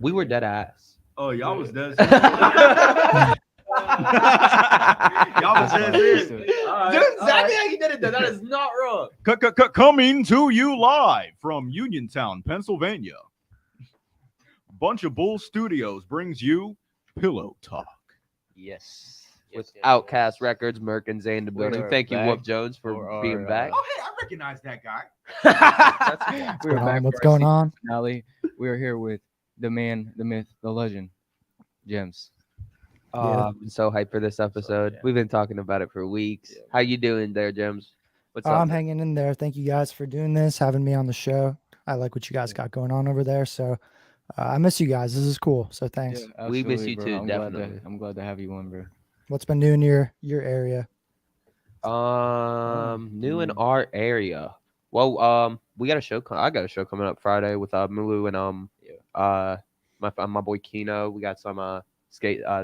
We were dead ass. Oh, y'all was dead. Y'all was That's dead fine. Let's serious. do it. Dude, exactly how you did it, though. That is not wrong. Coming to you live from Uniontown, Pennsylvania. Bunch of Bull Studios brings you Pillow Talk. Yes. Yes, With yes, Outcast yes. Records, Merc and Zay in the We building. are Thank you, Wolf back Jones, for for being our, back. Oh, hey, I recognize that guy. That's We are back What's for our going season on? finale. We are here with the man, the myth, the legend, Jemz. I'm so hyped for this episode. yeah. We've been talking about it for weeks. Yeah. How you doing there, Jemz? What's up? I'm man? hanging in there. Thank you guys for doing this, having me on the show. I like what you guys got going on over there. So I miss you guys. This is cool. So thanks. Yeah, We miss absolutely, you bro. too, I'm definitely. glad to have you on, bro. What's been new in your area? New in our area. Well, we got a show. I got a show coming up Friday with Mulu and Yeah. my boy Kino. We got some the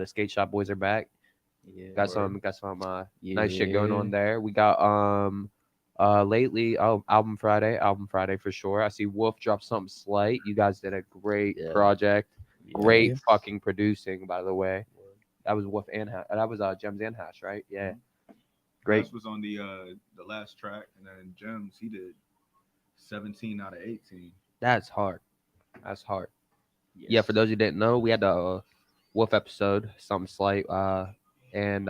skate shop boys are back. Yeah. Got some nice shit going Yeah. on there. We got lately album Friday for sure. I see Wolf dropped something slight. You guys did a great Yeah. project. Yeah. Great Yeah. fucking producing, by the way. That was Wolf and that was Jemz and Hash, right? Yeah. Great. Gus was on the last track, and then Jemz, he did 17 out of 18. That's hard. That's hard. Yeah, for those who didn't know, we had the Wolf episode, something slight. And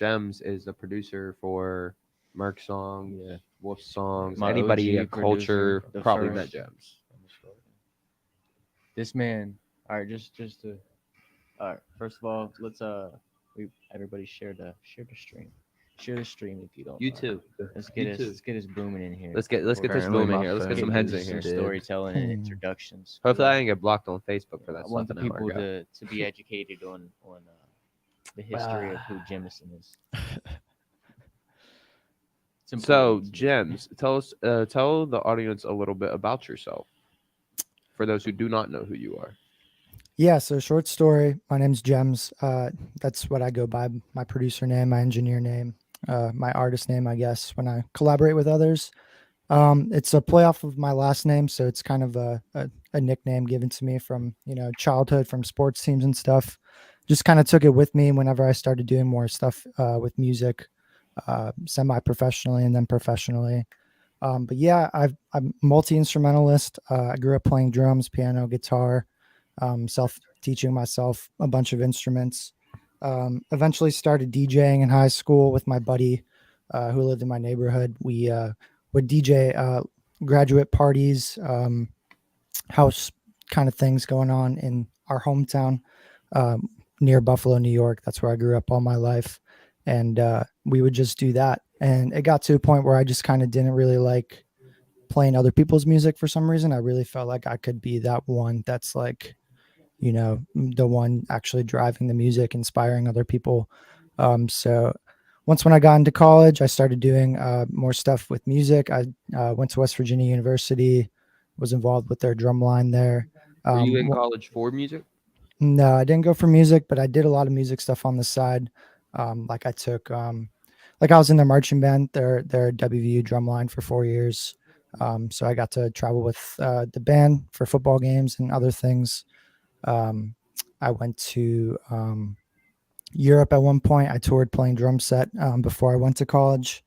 Jemz is the producer for Merc songs, Yeah. Wolf songs. My Anybody OG at culture producer, the probably first. met Jemz. This man. All right, just to. All right. First of all, let's everybody share the stream. Share the stream if you don't. You mind. too. Let's get You us too. let's get us booming in here. Let's get this Currently boom in my here. Let's get phone some heads in needs here. Storytelling and Hmm. introductions. Hopefully, I didn't get blocked on Facebook for I that want stuff the an hour people ago. to be educated on the history of who Jemison is. It's So, important to me. Jemz, tell the audience a little bit about yourself. For those who do not know who you are. Yeah. So short story. My name's Jemz. That's what I go by. My producer name, my engineer name, my artist name, I guess. When I collaborate with others, it's a play off of my last name, so it's kind of a nickname given to me from childhood, from sports teams and stuff. Just kind of took it with me whenever I started doing more stuff with music, semi-professionally and then professionally. But yeah, I'm multi-instrumentalist. I grew up playing drums, piano, guitar, self-teaching myself a bunch of instruments. Eventually started DJing in high school with my buddy who lived in my neighborhood. We would DJ graduate parties, house kind of things going on in our hometown um, near Buffalo, New York. That's where I grew up all my life. And we would just do that. And it got to a point where I just kind of didn't really like playing other people's music for some reason. I really felt like I could be that one that's like, the one actually driving the music, inspiring other people. So once when I got into college, I started doing more stuff with music. I went to West Virginia University, was involved with their drum line there. Were you in Wh- college for music? no, I didn't go for music, but I did a lot of music stuff on the side. Like I was in their marching band, their WVU drum line for 4 years. So I got to travel with the band for football games and other things. Um, I went to Europe at one point. I toured playing drum set before I went to college.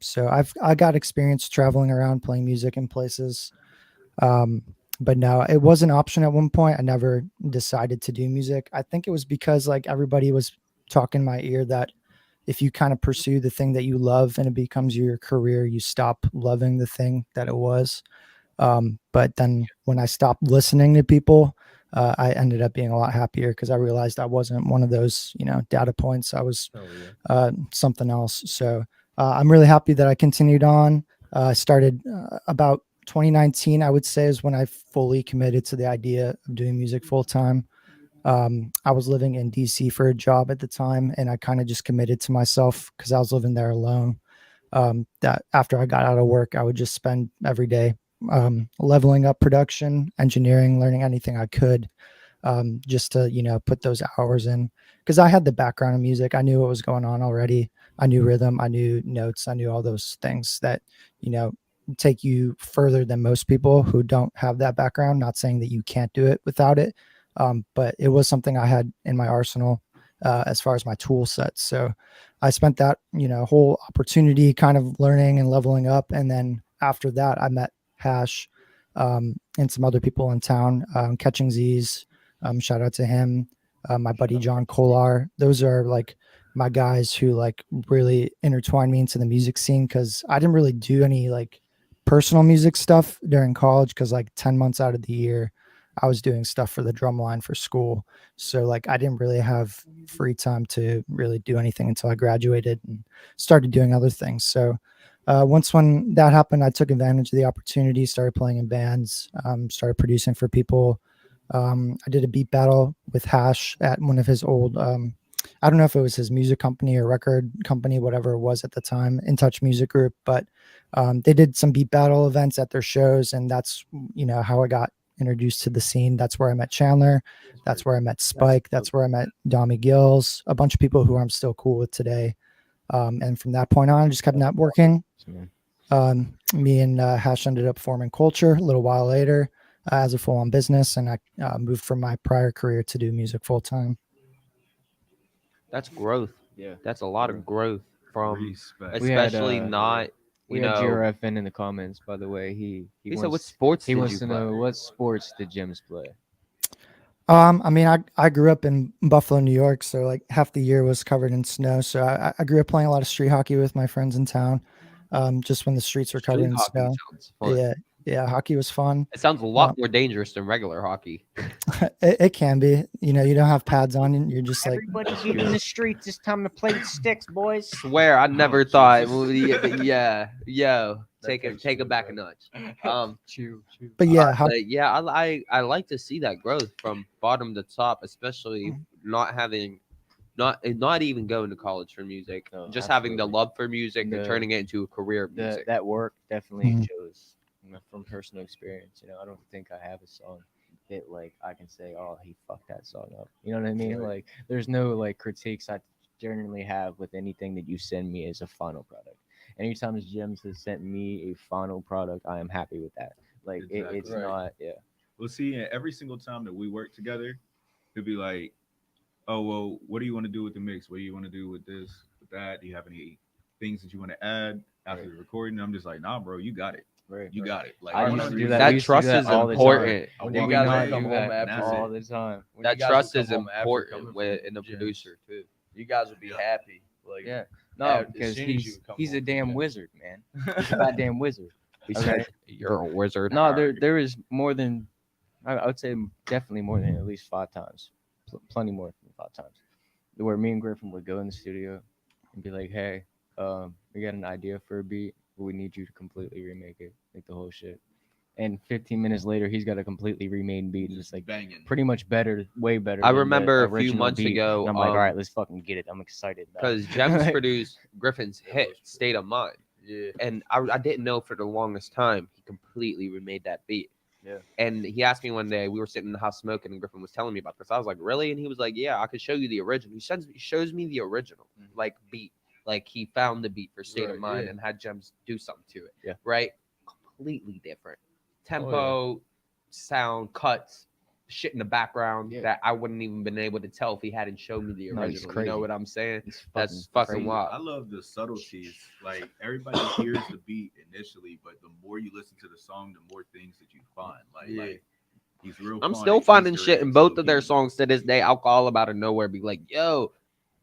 So I got experience traveling around playing music in places. Um, but no, it was an option at one point. I never decided to do music. I think it was because like everybody was talking in my ear that if you kind of pursue the thing that you love and it becomes your career, you stop loving the thing that it was. But then when I stopped listening to people, I ended up being a lot happier because I realized I wasn't one of those, data points. I was something else. So I'm really happy that I continued on. I started about 2019, I would say, is when I fully committed to the idea of doing music full time. I was living in DC for a job at the time, and I kind of just committed to myself because I was living there alone. That after I got out of work, I would just spend every day leveling up production, engineering, learning anything I could, just to put those hours in. Because I had the background in music, I knew what was going on already. I knew rhythm, I knew notes, I knew all those things that you know take you further than most people who don't have that background. Not saying that you can't do it without it, but it was something I had in my arsenal as far as my tool set. So I spent that, whole opportunity kind of learning and leveling up. And then after that, I met Hash and some other people in town, Catching Z's. Shout out to him. My buddy John Kolar. Those are like my guys who like really intertwined me into the music scene, because I didn't really do any like personal music stuff during college, because like 10 months out of the year I was doing stuff for the drum line for school. So like I didn't really have free time to really do anything until I graduated and started doing other things. So when that happened, I took advantage of the opportunity, started playing in bands, started producing for people. I did a beat battle with Hash at one of his old, I don't know if it was his music company or record company, whatever it was at the time, In Touch Music Group, but they did some beat battle events at their shows. And that's, how I got introduced to the scene. That's where I met Chandler. That's where I met Spike. That's where I met Dommy Gills, a bunch of people who I'm still cool with today. And from that point on, I just kept networking. Me and Hash ended up forming Culture a little while later as a full-on business, and I moved from my prior career to do music full-time. That's growth. Yeah, That's a lot of growth from, Respect. especially not. We had GRFN in the comments, by the way. He said, wants, "What sports he did wants you to play?" know what sports did Jemz play. I mean, I grew up in Buffalo, New York, so like half the year was covered in snow. So I grew up playing a lot of street hockey with my friends in town. Just when the streets were covered Street in hockey snow. sounds fun. Yeah, hockey was fun. It sounds a lot more dangerous than regular hockey. It can be. You don't have pads on, and you're just like, Everybody get in the streets. It's time to play with sticks, boys. Swear, I never Oh, thought. Jesus. Yeah, yo, take takes it you back a back. notch. Chew. but yeah, But yeah, I like to see that growth from bottom to top, especially not having, not even going to college for music, No, just having the absolutely. love for music and turning it into a career of music. That work definitely Mhm. shows from personal experience. I don't think I have a song that like I can say, oh, he fucked that song up. You know what I mean? Right. Like, there's no like critiques I generally have with anything that you send me as a final product. Anytime Jemz has sent me a final product, I am happy with that. Like, Exactly. it's Right. not, yeah. Well, see, and every single time that we work together, he'll be like, "Oh, well, what do you want to do with the mix? What do you want to do with this, with that? Do you have any things that you want to add after Right. the recording?" I'm just like, "Nah, bro, you got it. Right. You got it." Like, I I used want to do that. That We used to do trust that is all the time. important. I When walk did we not away, do that and that's all it. the time? That trust is important in a producer too. You guys would be happy. Like, Yeah. No, as because soon as you come he's a home, damn yeah. wizard, man. He's a goddamn wizard. He Okay. said, "You're a wizard." No, there is more than I would say definitely more than at least 5 times, plenty more than 5 times, where me and Griffin would go in the studio and be like, "Hey, we got an idea for a beat, but we need you to completely remake it, like the whole shit." And 15 minutes later, he's got a completely remade beat, and it's like banging. pretty much better, way better. I than the remember a few original months beat. ago, And I'm like, all right, let's fucking get it. I'm excited now. because Jemz produced Griffin's That hit was- "State of Mind," Yeah. and I didn't know for the longest time he completely remade that beat. Yeah. And he asked me one day, we were sitting in the house smoking, and Griffin was telling me about this. I was like, "Really?" And he was like, "Yeah, I could show you the original." He shows me the original, like beat, like he found the beat for "State of Right, Mind" yeah. and had Jemz do something to it. Yeah. Right. Completely different tempo, sound, cuts, shit in the background Yeah. that I wouldn't even been able to tell if he hadn't showed me the No, it's original. You crazy. know what I'm saying? It's That's fucking crazy. wild. I love the subtleties. Like, everybody hears the beat initially, but the more you listen to the song, the more things that you find. Like he's real. I'm fun still at finding Easter shit in eggs, both little of their hidden. songs to this day. I'll call them out of nowhere, be like, "Yo,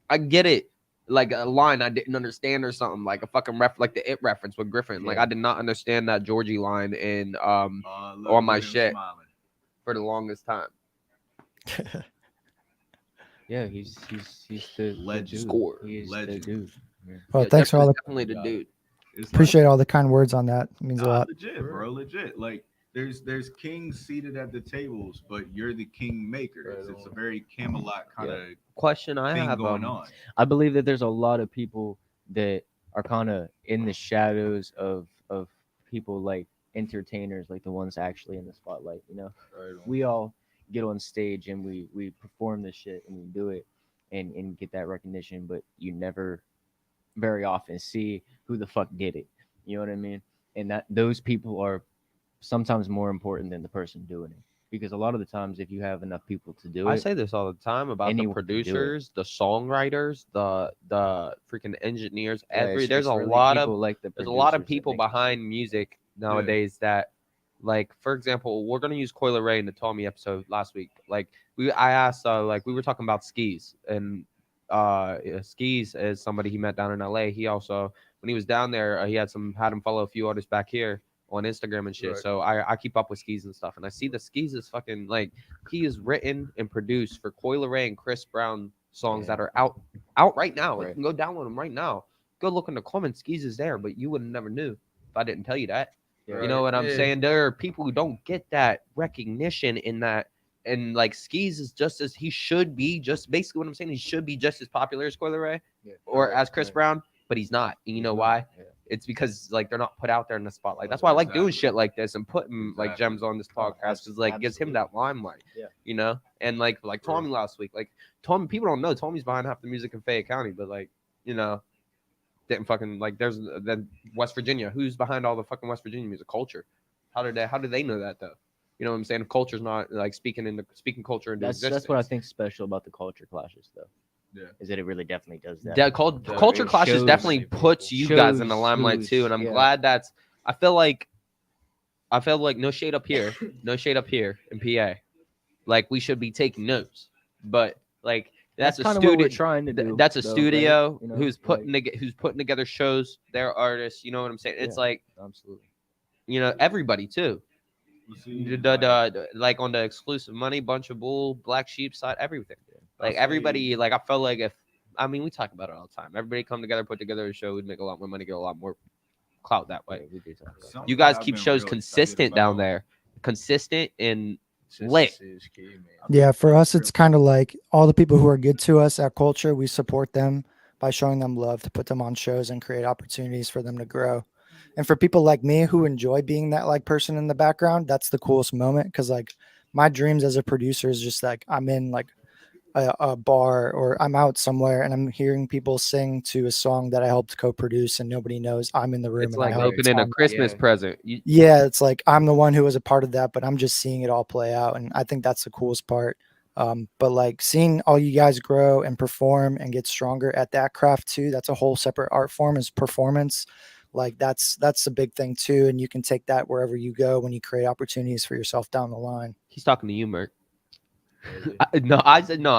I get it." Like a line I didn't understand or something, like a fucking like the It reference with Griffin. Like Yeah. I did not understand that Georgie line in Love on my him shit smiling. for the longest time. Yeah, he's the Legend. dude. Score. He is Legend. the dude. Yeah. well, Yeah, thanks for all the definitely the Yeah. dude. It's like- appreciate all the kind words on that. It means a Nah, lot. legit, bro, legit. Like there's kings seated at the tables, but you're the king makers. Right It's a on. very Camelot kind of Question I thing have going on. I believe that there's a lot of people that are kind of in the shadows of people like entertainers, like the ones actually in the spotlight. Right on. We all get on stage and we perform this shit and we do it and get that recognition, but you never very often see who the fuck did it. You know what I mean? and that those people are sometimes more important than the person doing it. Because a lot of the times, if you have enough people to do I it, say this all the time about the anyone can do it. producers, the songwriters, the freaking engineers. yeah, it's- There's it's a really lot people of like the there's a lot of producers that people make it. behind music nowadays that, like, for example, we're gonna use Coil Ray in the Tommy episode last week. Like I asked, like we were talking about Skis, and Skis is somebody he met down in LA. He also, when he was down there, he had him follow a few artists back here on Instagram and shit. Right. So I keep up with Skis and stuff, and I see the Skis is fucking like, he is written and produced for Coil Ray and Chris Brown songs that are out right now. Right. You can go download them right now. Go look in the comments. Skis is there, but you would have never knew if I didn't tell you that. Yeah. You know what I'm Yeah. saying? There are people who don't get that recognition in that. And like Skis is just as he should be, just basically what I'm saying, he should be just as popular as Coil Ray Yeah. or Right, as Chris right. Brown, but he's not. And you know why? Yeah. It's because like they're not put out there in the spotlight. That's why I like doing Exactly. shit like this and putting like Exactly. Jemz on this podcast, because like gives him Absolutely. that limelight. Yeah. You know? And like Tommy last week. Like Tommy, people don't know Tommy's behind half the music in Fayette County, but like, you know, didn't fucking like there's then West Virginia. Who's behind all the fucking West Virginia music culture? How did they know that though? You know what I'm saying? If culture's not like speaking culture into That's existence. what I think special about the culture clashes, though. Yeah. Is that it really definitely does that. That culture it clashes shows definitely people. puts you guys in the Shows limelight who's- too, and I'm yeah. glad that's. I feel like no shade up here, no shade up here in PA. Like we should be taking notes, but like that's a kind of what we're studio. trying to do. That's a though, right? studio You know, who's like, putting together shows. Their artists, you know what I'm saying? It's Yeah. like, absolutely. you know, everybody too. You see, Like on the exclusive money, bunch of bull, black sheep side, everything. Like say- everybody, like I felt like we talk about it all the time. Everybody come together, put together a show, we'd make a lot more money, get a lot more clout that way. Yeah, we do talk about Something You guys I've keep been shows real consistent excited down about- there, consistent and lit. Consistency is key, man. Yeah, for us, it's kind of like all the people who are good to us at culture, we support them by showing them love to put them on shows and create opportunities for them to grow. And for people like me who enjoy being that like person in the background, that's the coolest moment. Cause like my dreams as a producer is just like I'm in like a bar or I'm out somewhere and I'm hearing people sing to a song that I helped co-produce and nobody knows I'm in the room. It's and I like helped opening a song that. Christmas Yeah. present. Yeah, it's like I'm the one who was a part of that, but I'm just seeing it all play out, and I think that's the coolest part. But like seeing all you guys grow and perform and get stronger at that craft too, that's a whole separate art form is performance. Like that's a big thing too, and you can take that wherever you go when you create opportunities for yourself down the line. He's talking to you, Merc. Really. I said no.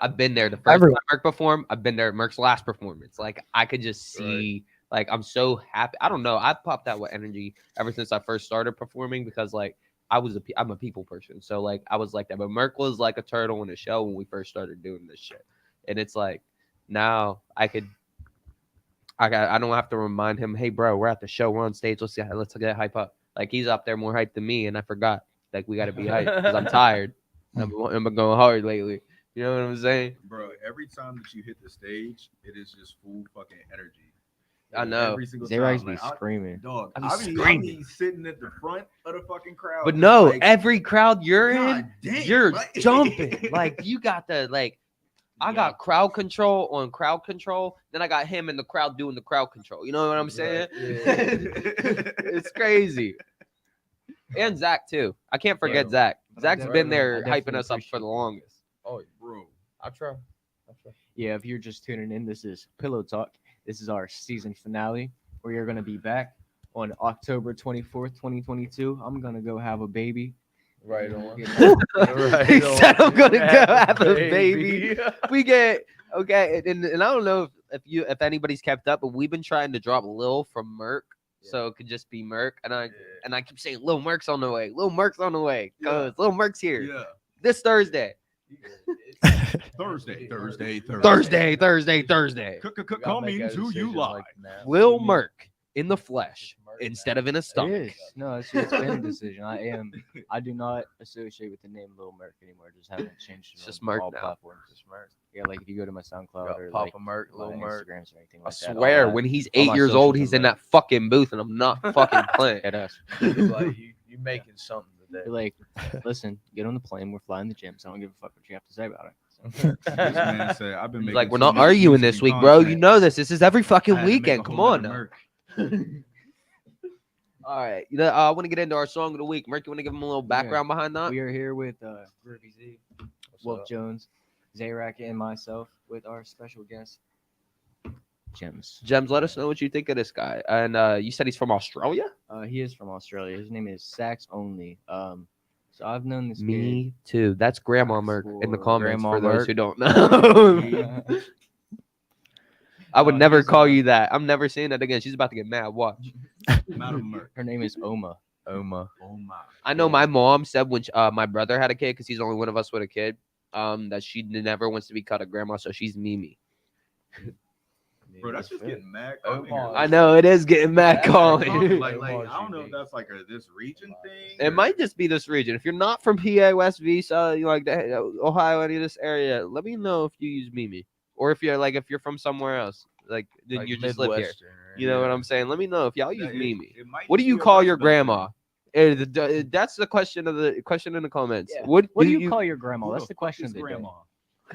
I've been there. The first Everyone. time Merc performed, I've been there at Merc's last performance. Like I could just see, like I'm so happy. I don't know. I popped out with energy ever since I first started performing because like I'm a people person. So like I was like that. But Merc was like a turtle in the shell when we first started doing this shit. And it's like now I don't have to remind him, hey bro, we're at the show, we're on stage, let's get hype up. Like he's up there more hyped than me, and I forgot. Like we gotta be hyped because I'm tired. I've been going hard lately. You know what I'm saying? Bro, every time that you hit the stage, it is just full fucking energy. I know. Every single They always time. be Like, screaming. dog, I be I screaming. be sitting at the front of the fucking crowd. But just no, like, every crowd you're in, God damn, you're like- jumping. Like you got the like. I Yeah. got crowd control on crowd control. Then I got him in the crowd doing the crowd control. You know what I'm saying? It's crazy. And Zach too. I can't forget Yeah. Zach. Zach's definitely- been there I hyping definitely us up for appreciate the that. longest. Oh, bro. I try. Yeah, if you're just tuning in, this is Pillow Talk. This is our season finale. We are going to be back on October 24th, 2022. I'm going to go have a baby. Right on. Get Right He said, on. "I'm gonna go have a Baby. baby." We get okay, and I don't know if anybody's kept up, but we've been trying to drop Lil from Merc, so it could just be Merc, and I keep saying Lil Merc's on the way, Lil Merc's on the way, cause Lil Merc's here Yeah. this Thursday. Thursday. Coming to you live. Lil Merc in the flesh instead of in a It stomach. is. No, it's been a decision. I do not associate with the name Lil Merc anymore. Just haven't changed it It's just on Merc all now. platforms. Yeah, like if you go to my SoundCloud or Papa like Merc, my Lil Merc. Instagrams or anything I like that. all swear, that, when he's all 8 my years old, socials he's are in Merc. that fucking booth, and I'm not fucking playing. At us. It's like you making something today. You're like, listen, get on the plane. We're flying the Jemz. I don't give a fuck what you have to say about it. So, This man said, I've been He's making like, we're so not much arguing music this and week, bro. You content. know this. This is every I fucking had to make a weekend. whole Come on nother now. Merc. All right. I want to get into our song of the week. Merc, you want to give them a little background behind that? We are here with Ruby Z, Wolf up? Jones, Zayrak, and myself with our special guest, Jemz. Jemz, let us know what you think of this guy. And you said he's from Australia? He is from Australia. His name is Sax Only. So I've known this Me too. That's Grandma Merc in the For comments Grandma for those Merc. who don't know. kid. I would No, never he's, call you that. I'm never saying that again. She's about to get mad. Watch. Madam Merc. Her name is Oma. Oma. Oh my. I know Yeah. my mom said when my brother had a kid, because he's the only one of us with a kid, that she never wants to be called a grandma, so she's Mimi. Bro, that's just getting mad. I know it is getting mad calling. Like, I don't know if that's like this region thing. It might just be this region. If you're not from PA, West Visa, you like that, Ohio, any of this area, let me know if you use Mimi, or if you're from somewhere else, like then Like you just live here. Midwestern, right? You know what Yeah. I'm saying? Let me know if y'all use Yeah, Mimi. it might What do just you be a call your West Belt grandma? thing. That's the question in the comments. Yeah. What What do you call your grandma? Who That's the fuck question is of the grandma.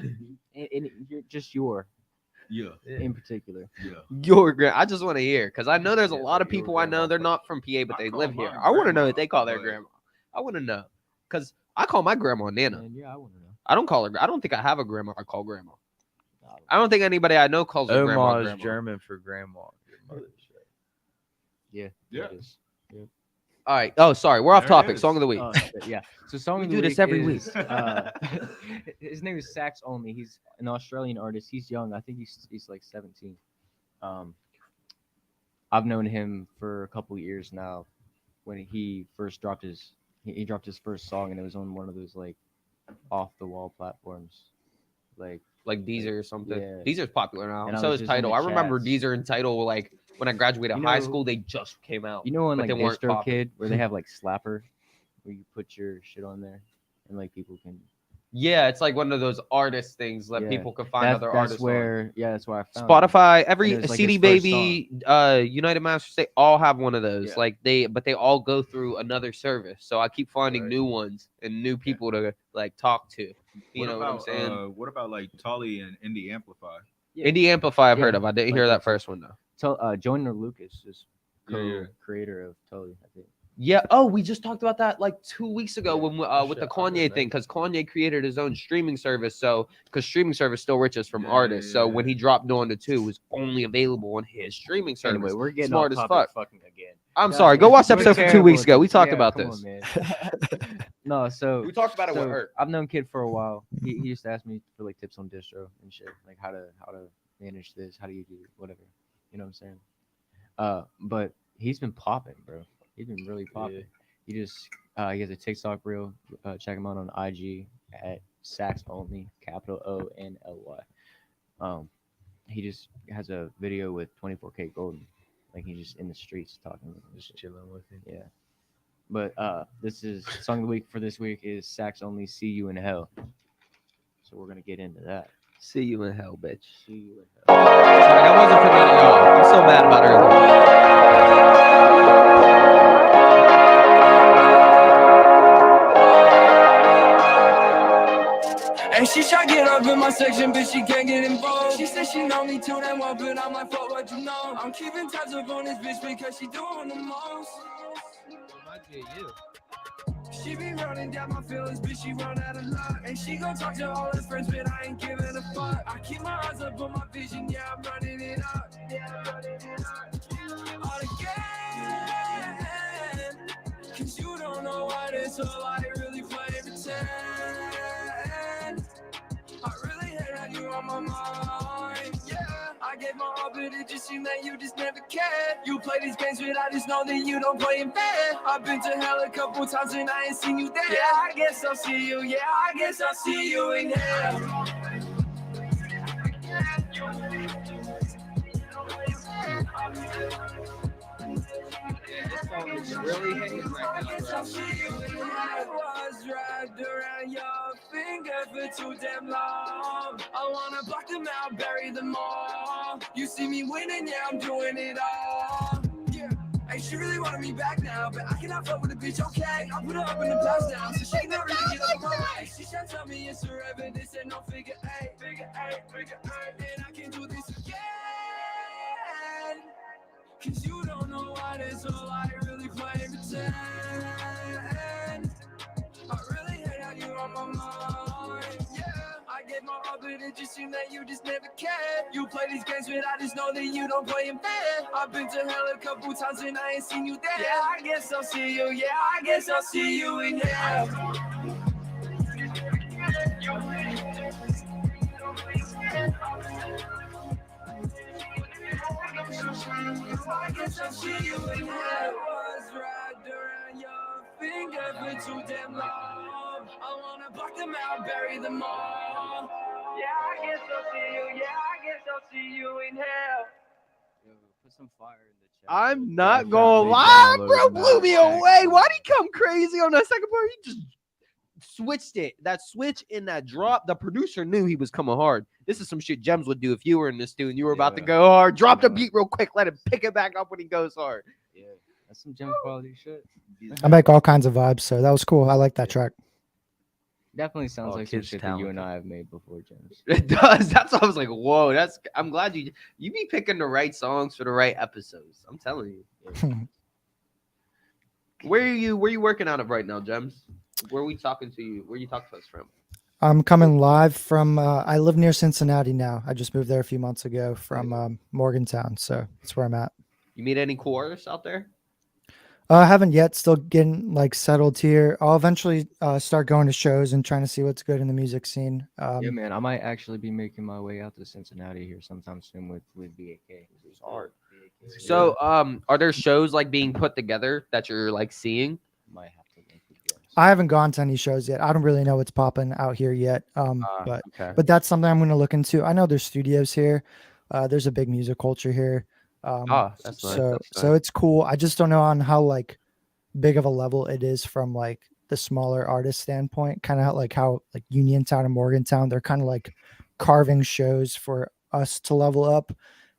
day. And you're just your Yeah, in particular. yeah. your grand? I just want to hear, because I know there's a Yeah, lot of like your people I know grandma. they're not from PA, but I they call live here. mine I want to know grandma, what they call their but- grandma. I want to know, because I call my grandma Nana. And yeah, I want to know. I don't call her. I don't think I have a grandma I call grandma. I don't think anybody I know calls her grandma. Oma is grandma. German for grandma. Your mother's right. Yeah. Yeah. It is. All right. Oh, sorry. We're off There it topic. is. Song of the week. Yeah. So song We of the do week this every is, his name is Sax Only. He's an Australian artist. He's young. I think he's like 17. I've known him for a couple years now. When he first dropped he dropped his first song, and it was on one of those like off the wall platforms, like Like Deezer or something. Yeah. Deezer's popular now. And I So was is just in Title. the I remember chats. Deezer and Title, like when I graduated You high know- school, they just came out. you know, on But like they weren't Distro popping. Kid, where they have like Slapper, where you put your shit on there, and like people can. Yeah, it's like one of those artist things that Yeah. people can find other That's artists on. where that's where I found him. Spotify, every And it was, like, CD his first Baby, United Masters, they all have one of those. Yeah. Like but they all go through another service. So I keep finding Right. new ones and new people to like talk to. You know what I'm saying? What about like Tully and Indie Amplify? Yeah. Indie Amplify, I've heard Yeah, of. I didn't like hear that that's- first one though. Joyner Lucas is Yeah, yeah. co-creator of Tully, I think. Yeah. Oh, we just talked about that like 2 weeks ago Yeah. when with the Shit, I Kanye didn't thing, know. because Kanye created his own streaming service. So because streaming service still riches from Yeah, artists. yeah, So when yeah. he dropped Dawn to 2, it was only available on his streaming service. Anyway, we're getting Smart off as topic fuck. fucking again. I'm Yeah, sorry. Go watch the we're episode from 2 terrible weeks at ago. We this. talked Yeah, about come this. on, man. No, so We talked about it with so her. I've known Kid for a while. He used to ask me for like tips on distro and shit, like how to manage this, how do you do whatever, you know what I'm saying? But he's been popping, bro. He's been really popping. Yeah. He just he has a TikTok reel. Check him out on IG at Sax Only, capital ONLY. He just has a video with 24K Golden, like he's just in the streets talking. Just chilling with him. Yeah. But this is song of the week for this week is Sax Only, See You in Hell. So we're gonna get into that. See you in hell, bitch. See You in Hell. Sorry, that wasn't for me. I'm so mad about earlier. And she try get up in my section, but she can't get involved. She said she know me too damn well, but I'm like, fuck what you know. I'm keeping tabs up on this bitch because she doing the most. She be running down my feelings, bitch, she run out of luck. And she gon' talk to all her friends, but I ain't giving a fuck. I keep my eyes up on my vision, yeah, I'm running it up. Yeah, I'm running it up. All again, cause you don't know what it's all I really play pretend. I really hate how you on my mind, yeah. I gave my all, but it just seemed that you just never cared. You play these games, but I just know that you don't play in bed. I've been to hell a couple times and I ain't seen you there. Yeah, I guess I'll see you, yeah, I guess I'll see you in hell. Really hating right I guess I'll see you in hell. I was wrapped around your finger for too damn long. I wanna block them out, bury them all. You see me winning, yeah, I'm doing it all. Yeah. Hey, she really wanted me back now, but I cannot fuck with a bitch, okay? I put her up in the past now, so she can never really get up on my way. She tryna tell me it's forever, this ain't no figure eight, figure eight, figure eight, and I can do this again. Cause you don't know why this all I really play pretend. I really hate how you on my mind. Yeah, I gave my all, but it just seemed that you just never cared. You play these games, but I just know that you don't play them fair. I've been to hell a couple times and I ain't seen you there. Yeah, I guess I'll see you. Yeah, I guess I'll see you in hell. I guess I'll see you in hell. Was wrapped around your finger for too damn long. I wanna block them out, bury them all. Yeah, I guess I'll see you. Yeah, I guess I'll see you in hell. Yo, put some fire in the chat. I'm not Definitely gonna lie, bro. downloading Blew that me track, away. bro. Why'd he come crazy on that second part? He just switched it. That switch in that drop, the producer knew he was coming hard. This is some shit Jemz would do if you were in this dude and you were about to Yeah. go hard. Drop the Yeah. beat real quick, let him pick it back up when he goes hard. Yeah, that's some gym quality shit. I make all kinds of vibes, so that was cool. I like that track. Definitely sounds Oh, like some kid's shit that you and talented. I have made before, Jemz. It does. That's what I was like, whoa. I'm glad you be picking the right songs for the right episodes. I'm telling you. Where are you working out of right now, Jemz? Where are we talking to you? Where you talking to us from? I'm coming live from. I live near Cincinnati now. I just moved there a few months ago from Morgantown, so that's where I'm at. You meet any cool artists out there? I haven't yet. Still getting like settled here. I'll eventually start going to shows and trying to see what's good in the music scene. Yeah, man, I might actually be making my way out to Cincinnati here sometime soon with BAK. It's hard. So, are there shows like being put together that you're like seeing? Might have to link with Jemz. I haven't gone to any shows yet. I don't really know what's popping out here yet. But Okay. that's something I'm going to look into. I know there's studios here. There's a big music culture here. That's nice. So That's so nice. it's cool. I just don't know on how like big of a level it is from like the smaller artist standpoint. Kind of like how like Uniontown and Morgantown, they're kind of like carving shows for us to level up.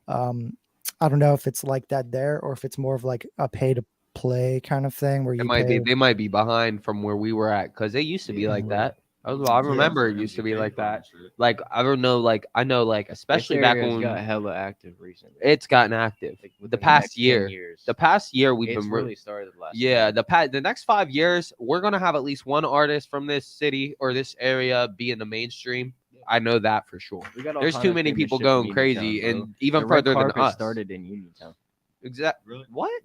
I don't know if it's like that there or if it's more of like a pay to play kind of thing where you pay. They might be behind from where we were at because they used to be like that. I remember it used to be like that. Like I don't know, like I know, like especially This back area's when got hella active recently. it's gotten active. Like, within The next past 10 year, years, the past year we've it's been really started last. yeah. year. The next 5 years we're gonna have at least one artist from this city or this area be in the mainstream. I know that for sure. We got all There's kind too of many famous people shit from going crazy, Uniontown, bro. and even The red further than carpet us. started in Uniontown. Exactly. Really? What?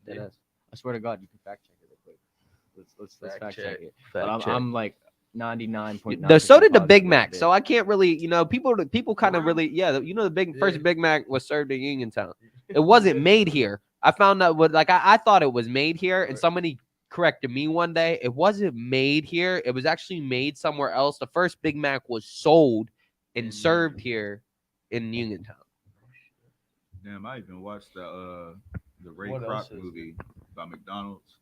Yeah. Deadass. I swear to God, you can fact check it real quick. Let's Fact fact check check. it. Fact But check. I'm like 99.9. So did the Big Mac. So I can't really, people kind of really, the first Big Mac was served in Uniontown. It wasn't made here. I found out I thought it was made here, and somebody corrected me one day. It wasn't made here. It was actually made somewhere else. The first Big Mac was sold and served here in Uniontown. Damn, I even watched the Ray What Kroc else is movie by McDonald's.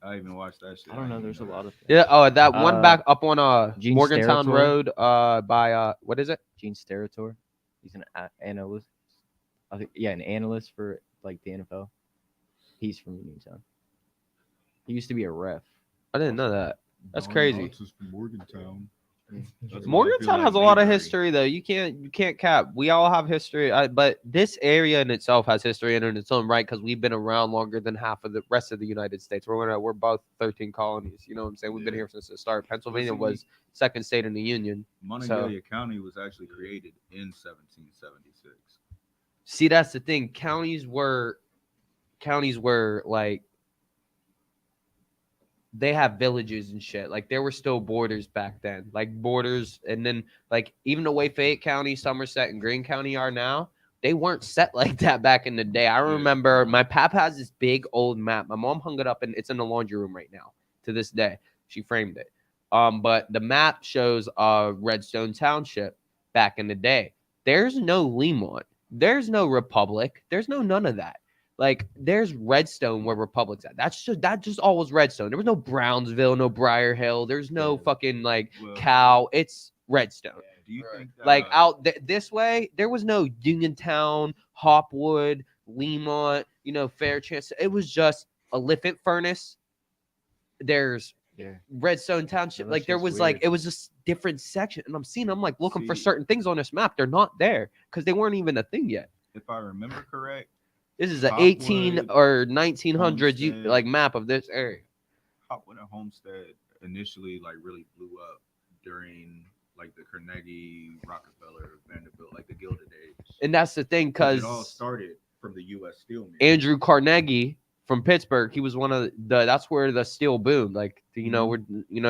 I even watched that shit. I don't know. There's a lot of things. Yeah. Oh, that one back up on Gene Morgantown Steratore. Road by what is it? Gene Steratore. He's an analyst. I think an analyst for like the NFL. He's from Uniontown. He used to be a ref. I didn't know that. That's Don crazy. Knotts is from Morgantown. That's why I feel Morgantown like has a lot of Mayberry. history, though. You can't cap. We all have history, but this area in itself has history in its own right because we've been around longer than half of the rest of the United States. We're both 13 colonies. You know what I'm saying? We've been Yeah. here since the start. Pennsylvania Listen, was second state in the union. Monongalia County was actually created in 1776. See, that's the thing. Counties were like they have villages and shit. Like there were still borders back then, like borders, and then like even the way Fayette County, Somerset, and Greene County are now, they weren't set like that back in the day. I remember my pap has this big old map. My mom hung it up, and it's in the laundry room right now. To this day, she framed it. But the map shows Redstone Township back in the day. There's no Lemont. There's no Republic. There's no none of that. Like there's Redstone where Republic's at. That just all was Redstone. There was no Brownsville, no Briar Hill. There's no fucking like Well, Cow. It's Redstone. Do you think that, Like out this way, there was no Uniontown, Hopwood, Lemont, Fair Chance. It was just a Liffey Furnace. There's Redstone Township. Yeah, Like there was weird. it was just different section. And I'm like looking for See- certain things on this map. They're not there because they weren't even a thing yet. if I remember correct, This is a Hopwood, 18 or 1900s Homestead. like map of this area. Hopwood and Homestead initially like really blew up during like the Carnegie, Rockefeller, Vanderbilt, like the Gilded Age. And that's the thing, Because it all because started from the U.S. steel mills. Andrew Carnegie from Pittsburgh, he was one of the that's where the steel boomed. Like, you know, we're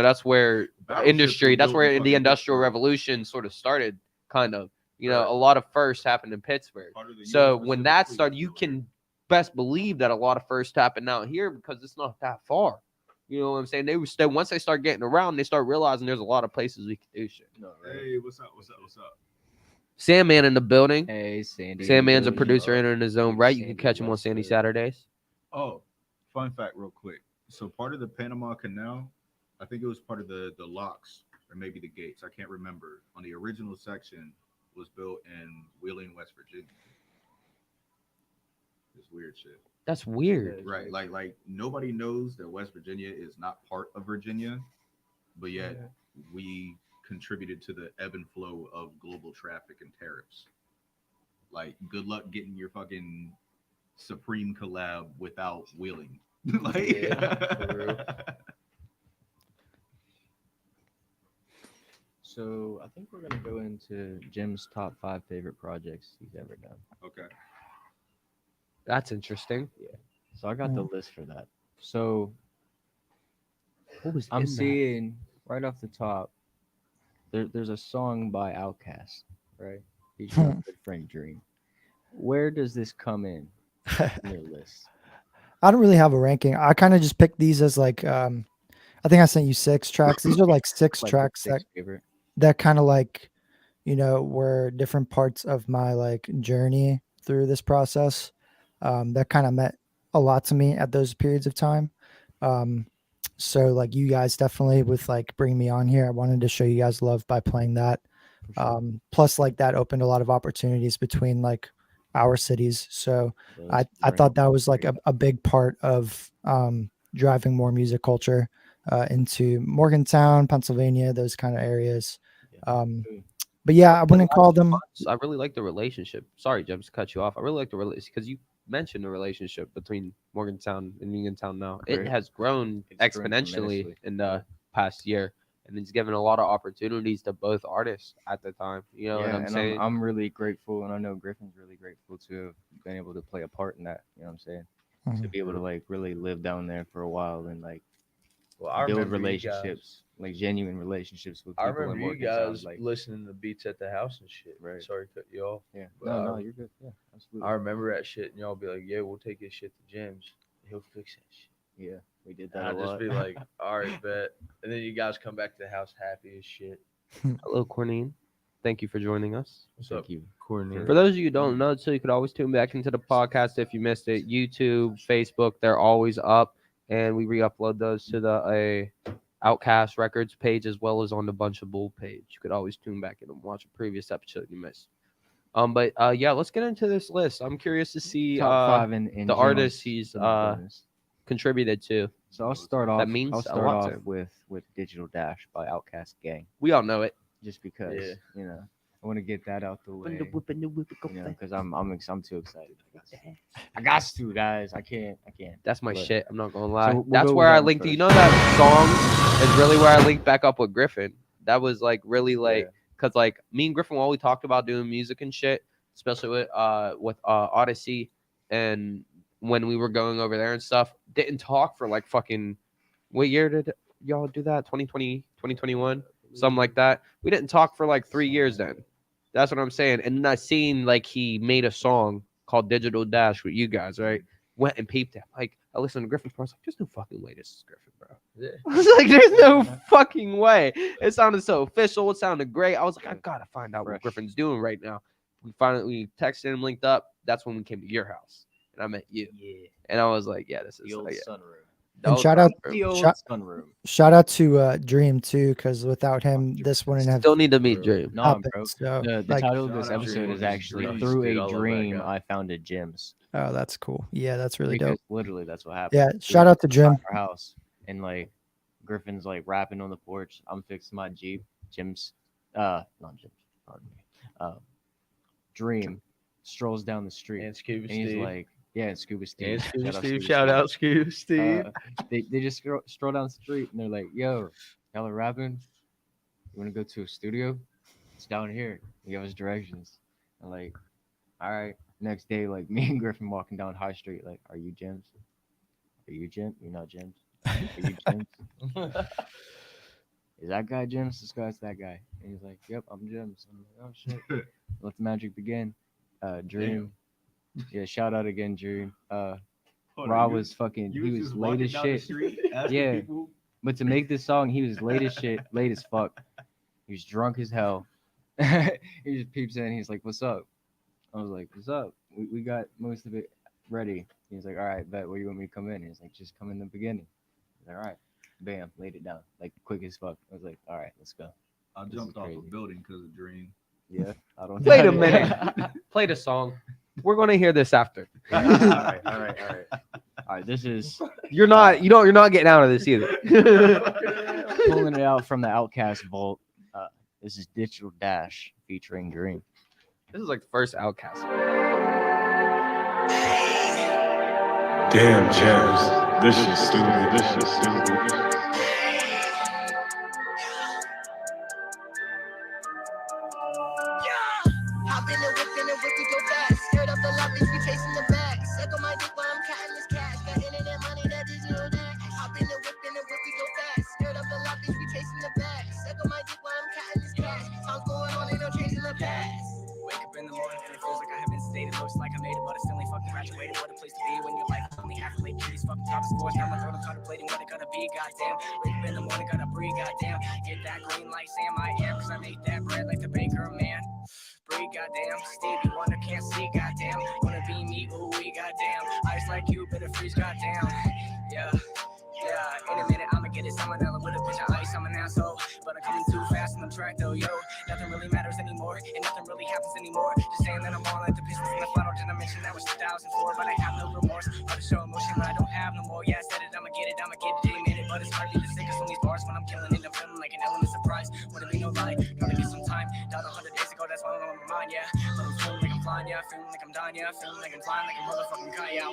that's where Battleships industry, were that's built where in the fucking industrial Pittsburgh. revolution sort of started, kind of. You know, Right. a lot of firsts happened in Pittsburgh. Part of the So US when Pacific that Fleet started, was you built here. can best believe that a lot of firsts happened out here because it's not that far. You know what I'm saying? They were still, once they start getting around, they start realizing there's a lot of places we can do shit. No, right. Hey, what's up? What's up? What's up? Sandman in the building. Hey, Sandy. Sandman's a Building. producer in his own Big right. You can Sandy catch him on West Sandy Coast. Saturdays. Oh, fun fact, real quick. So part of the Panama Canal, I think it was part of the locks or maybe the gates. I can't remember. On the original section was built in Wheeling, West Virginia. It's weird shit. That's weird. Right. Like nobody knows that West Virginia is not part of Virginia, but yet we contributed to the ebb and flow of global traffic and tariffs. Like, good luck getting your fucking Supreme collab without Wheeling. Like, Yeah, for real. So I think we're gonna go into Jim's top 5 favorite projects he's ever done. Okay. That's interesting. So I got the list for that. So What was I'm in that? seeing right off the top. There's a song by Outkast, right? Featuring our good friend Dream. Where does this come in your list? I don't really have a ranking. I kind of just picked these as like I think I sent you 6 tracks. These are like 6 Like your tracks that 6th favorite. kind of like, you know, were different parts of my like journey through this process. That kind of meant a lot to me at those periods of time. So like you guys definitely with like bringing me on here, I wanted to show you guys love by playing that. For sure. Plus like that opened a lot of opportunities between like our cities. So Those I thought that was like great. a big part of driving more music culture into Morgantown, Pennsylvania, those kind of areas. But yeah, I wouldn't call them. I really like the relationship. Sorry, Jemz, to cut you off. I really like the relationship because you mentioned the relationship between Morgantown and Uniontown now. It Right. has grown It's grown exponentially tremendously. in the past year. And it's given a lot of opportunities to both artists at the time. You know what I'm and saying? I'm really grateful, and I know Griffin's really grateful to have been able to play a part in that. You know what I'm saying? To Mhm. be able to like really live down there for a while and like Well, I build remember you relationships, like genuine relationships with I people in remember you Morgantown. guys Like, listening to beats at the house and shit. Right. Sorry to cut you off. yeah, But no, I- you're good. Yeah, absolutely. I remember that shit, and y'all be like, "Yeah, we'll take his shit to Jemz. He'll fix that shit." Yeah, we did And that a I'd just lot. be like, "All right, bet." And then you guys come back to the house happy as shit. Hello, Cornine. Thank you for joining us. What's Thank up? you. Courtney? For those of you who don't know, so you could always tune back into the podcast if you missed it. YouTube, Facebook, they're always up, and we re-upload those to the Outcast Records page as well as on the Bunch of Bull page. You could always tune back in and watch a previous episode you missed. But yeah, let's get into this list. I'm curious to see Top 5 in the Jim's artists he's bonus. contributed to. So I'll start off. means I'll a start lot off to him. with Digital Dash by Outkast Gang, We all know it. just because Yeah. you know I want to get that out the way. You know, because I'm too excited. I got to, guys. I can't. That's my But- shit. I'm not gonna lie. we'll That's go where with I that one linked. You first. know that song is really where I linked back up with Griffin. That was like really like Yeah. because like me and Griffin while we talked about doing music and shit, especially with Odyssey and when we were going over there and stuff, didn't talk for like fucking what year did y'all do that? 2020, 2021, something like that. We didn't talk for like 3 years then. That's what I'm saying. And then I seen like he made a song called Digital Dash with you guys, right? Went and peeped it. Like I listened to Griffin's part. I was like, there's no fucking way this is Griffin, bro. Yeah. I was like, there's no fucking way. It sounded so official. It sounded great. I was like, I gotta find out Fresh. what Griffin's doing right now. We texted him, linked up. That's when we came to your house, and I met you. Yeah. And I was like, yeah, this is The old yeah. sunroom. The And old shout out- sunroom. The old Shut- sunroom. Shout out to Dream too, because without him, this wouldn't have Still need to meet Dream. Nah, happened. bro. So, The like, title of Shout this out episode Dream. is actually Dream. "Through Dude, I a love that Dream guy. I Founded Jim's." oh, that's cool. Yeah, that's really Because dope. literally that's what happened. Yeah, We shout were out to Jim. at our house, and like Griffin's like rapping on the porch. I'm fixing my Jeep. Jim's, not Jim's. Pardon me. Dream strolls down the street, And Scuba and he's Steve. like, Yeah, and Scuba Steve. And Steve, Shout out Steve, Scuba shout Steve. out Steve, Steve. They just stroll down the street and they're like, "Yo, y'all are rapping? You want to go to a studio? It's down here." He gave us directions. I'm like, "All right." Next day, like me and Griffin walking down High Street, like, "Are you Jemz? Are you Jim? You're not Jemz. Are you Jemz? Is that guy Jemz? This guy's that guy." And he's like, "Yep, I'm Jemz." I'm like, "Oh shit." Let the magic begin. Dream. Yeah, shout out again, Dream. Rob was fucking. He was just late walking as down the shit. street asking Yeah. people, But to make this song, he was late as shit, late as fuck. He was drunk as hell. He just peeps in. He's like, "What's up?" I was like, "What's up? We got most of it ready." He's like, "All right, bet. Where you want me to come in?" He's like, "Just come in the beginning." He's like, "All right." Bam, laid it down like quick as fuck. I was like, "All right, let's go." I This jumped is off a crazy. building because of Dream. Yeah, I don't. Wait a doubt it. minute. Play the song. We're gonna hear this after. All right. All right. This is You're not. You're not getting out of this either. pulling it out from the Outcast vault. This is Digital Dash featuring Dream. This is like the first Outcast. Damn, Jemz. This shit's stupid. This shit's stupid. Hop in the whip we go fast. Skirt up the lot, bitch, we chasing the bag. Suck on my dick while I'm counting this cash. Got internet money, that digital dash. Hop in the whip we go fast. Skirt up the lot, bitch, we chasing the bag. Suck on my dick while I'm counting this cash. Time's going on, ain't no changing the past. Wake up in the morning and it feels like I haven't stayed. It looks like I made it, but I still ain't fucking graduated. What a place to be when your life only half late. These fucking top scores, now my throat, I'm contemplating what it gotta be. Goddamn, wake up in the morning, gotta breathe. Goddamn, get that green light, Sam I am, cause I made that bread like the baker, man. Breathe, goddamn, Stevie Wonder can't see, goddamn. Wanna be me, ooh, we goddamn. Ice like you, better freeze, goddamn. Yeah. Yeah, in a minute I'ma get it salmonella with a bitch of ice. I'm an asshole, but I'm coming too fast on the track though, yo. Nothing really matters anymore, and nothing really happens anymore. Just saying that I'm all at the Pistons in the final. Did I mention that was 2004? But I have no remorse. Hard to show emotion, but I don't have no more. Yeah, I said it, I'ma get it, in a minute. But it's hardly the sickest on these bars when I'm killing it. I'm feeling like an element surprise. Wouldn't be no lie, gotta get some time. Died 100 days ago, that's all on my mind, yeah. But I'm feeling like I'm flying, yeah. Feeling like I'm dying, yeah. Feeling like I'm flying like a motherfucking kite, yeah.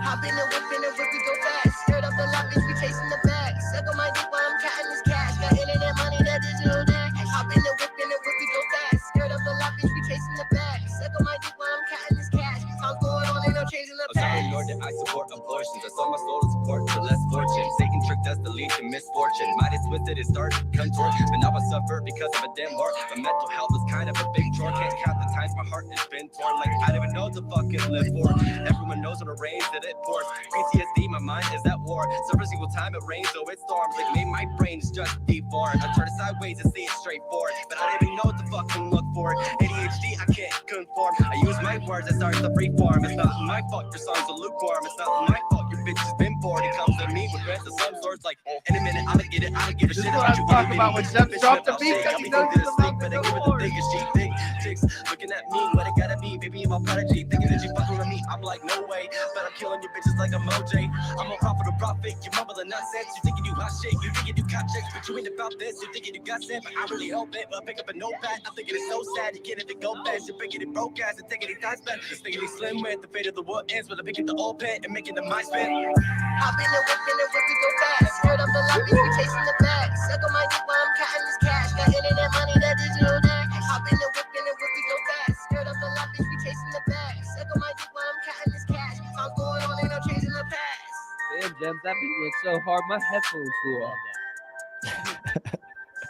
Hop in the whip we go fast. Skirt up the lot, bitch, we chasing the bag. Suck on my dick while I'm counting this cash. Got internet money, that digital dash. Hop in the whip we go fast. Skirt up the lot, bitch, we chasing the bag. Suck on my dick while I'm counting this cash. Time's going on, ain't no changing the past. Nor did I support abortions. I sold my soul to support the less fortune. Satan tricked us to lead to misfortune. Might have twisted, it started to contort. But now I suffer because of a damn war. My mental health is kind of a big chore. Can't count the times my heart has been torn. Like I don't even know what to fucking live for. Everyone knows what a rain that it pours. PTSD, my mind is at war. Every single time it rains, so it storms. Like maybe my brain is just deformed. I turn it sideways and see it straightforward. But I don't even know what to fucking look for. ADHD, I can't conform. I use my words as start to freeform. It's not my fault your songs are lukewarm. It's not my fault your bitch has been bored. It comes to me with rest of some sorts. Like in a minute, I'ma get it. I don't give a shit about you. talking about when Jemz dropped the beat, I'll be thinking this thing, but I give it the biggest she think. Chicks looking at me, what it gotta be. Baby, I'm a prodigy. Thinking that you fucking with me. I'm like, no way. But I'm killing your bitches like a Moj. I'm a profit or profit. You mumbling nonsense. You think you do hot shit. You think you do contracts, but you ain't about this. You think you do got sent, but I really hope it. But pick up a notepad. I'm thinking it's so sad. You can't even go fast. You're picking it broke ass and taking it time spent. Just thinking it's slim with the fate of the wood ends. But I'm picking the old pen and making the mind spin. Hop in the whip we go fast. Skirt up the lot, bitch, we chasing the bag. Suck on my dick while I'm counting this cash. Got internet money, that digital dash. Hop in the whip we go fast. Skirt up the lot, bitch, we chasing the bag. Suck on my dick while I'm counting this cash. Time's going on, ain't no changing the past. Damn, Jemz, that beat went so hard, my headphones flew off.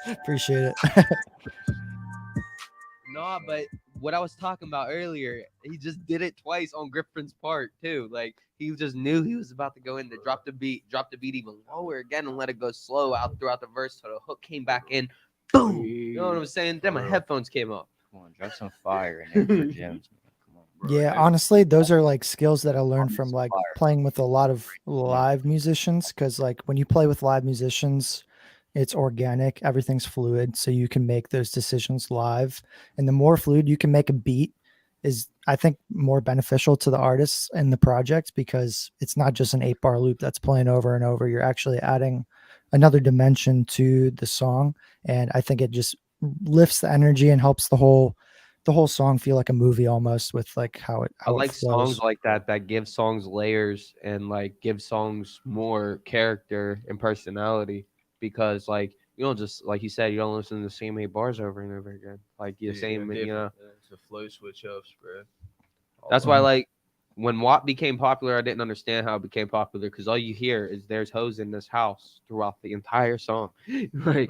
Appreciate it. No, but what I was talking about earlier, he just did it twice on Griffin's part too. Like he just knew he was about to go in to drop the beat even lower again and let it go slow out throughout the verse so the hook came back in. Boom. You know what I'm saying? Then my headphones came off. Come on, drop some fire in here for Jemz. Man. Come on, bro. Yeah, honestly, those are like skills that I learned from like Fire. playing with a lot of live musicians. Because like when you play with live musicians, it's organic, everything's fluid, so you can make those decisions live. And the more fluid you can make a beat is, I think, more beneficial to the artists in the project because it's not just an 8-bar loop that's playing over and over. You're actually adding another dimension to the song, and I think it just lifts the energy and helps the whole the whole song feel like a movie almost with like how it I like songs flows. like that give songs layers and like give songs more character and personality because like you don't just like you said you don't listen to the same 8 bars over and over again like the same you know. It's a flow switch ups, bro. That's why like when WAP became popular, I didn't understand how it became popular because all you hear is "there's hoes in this house" throughout the entire song, like,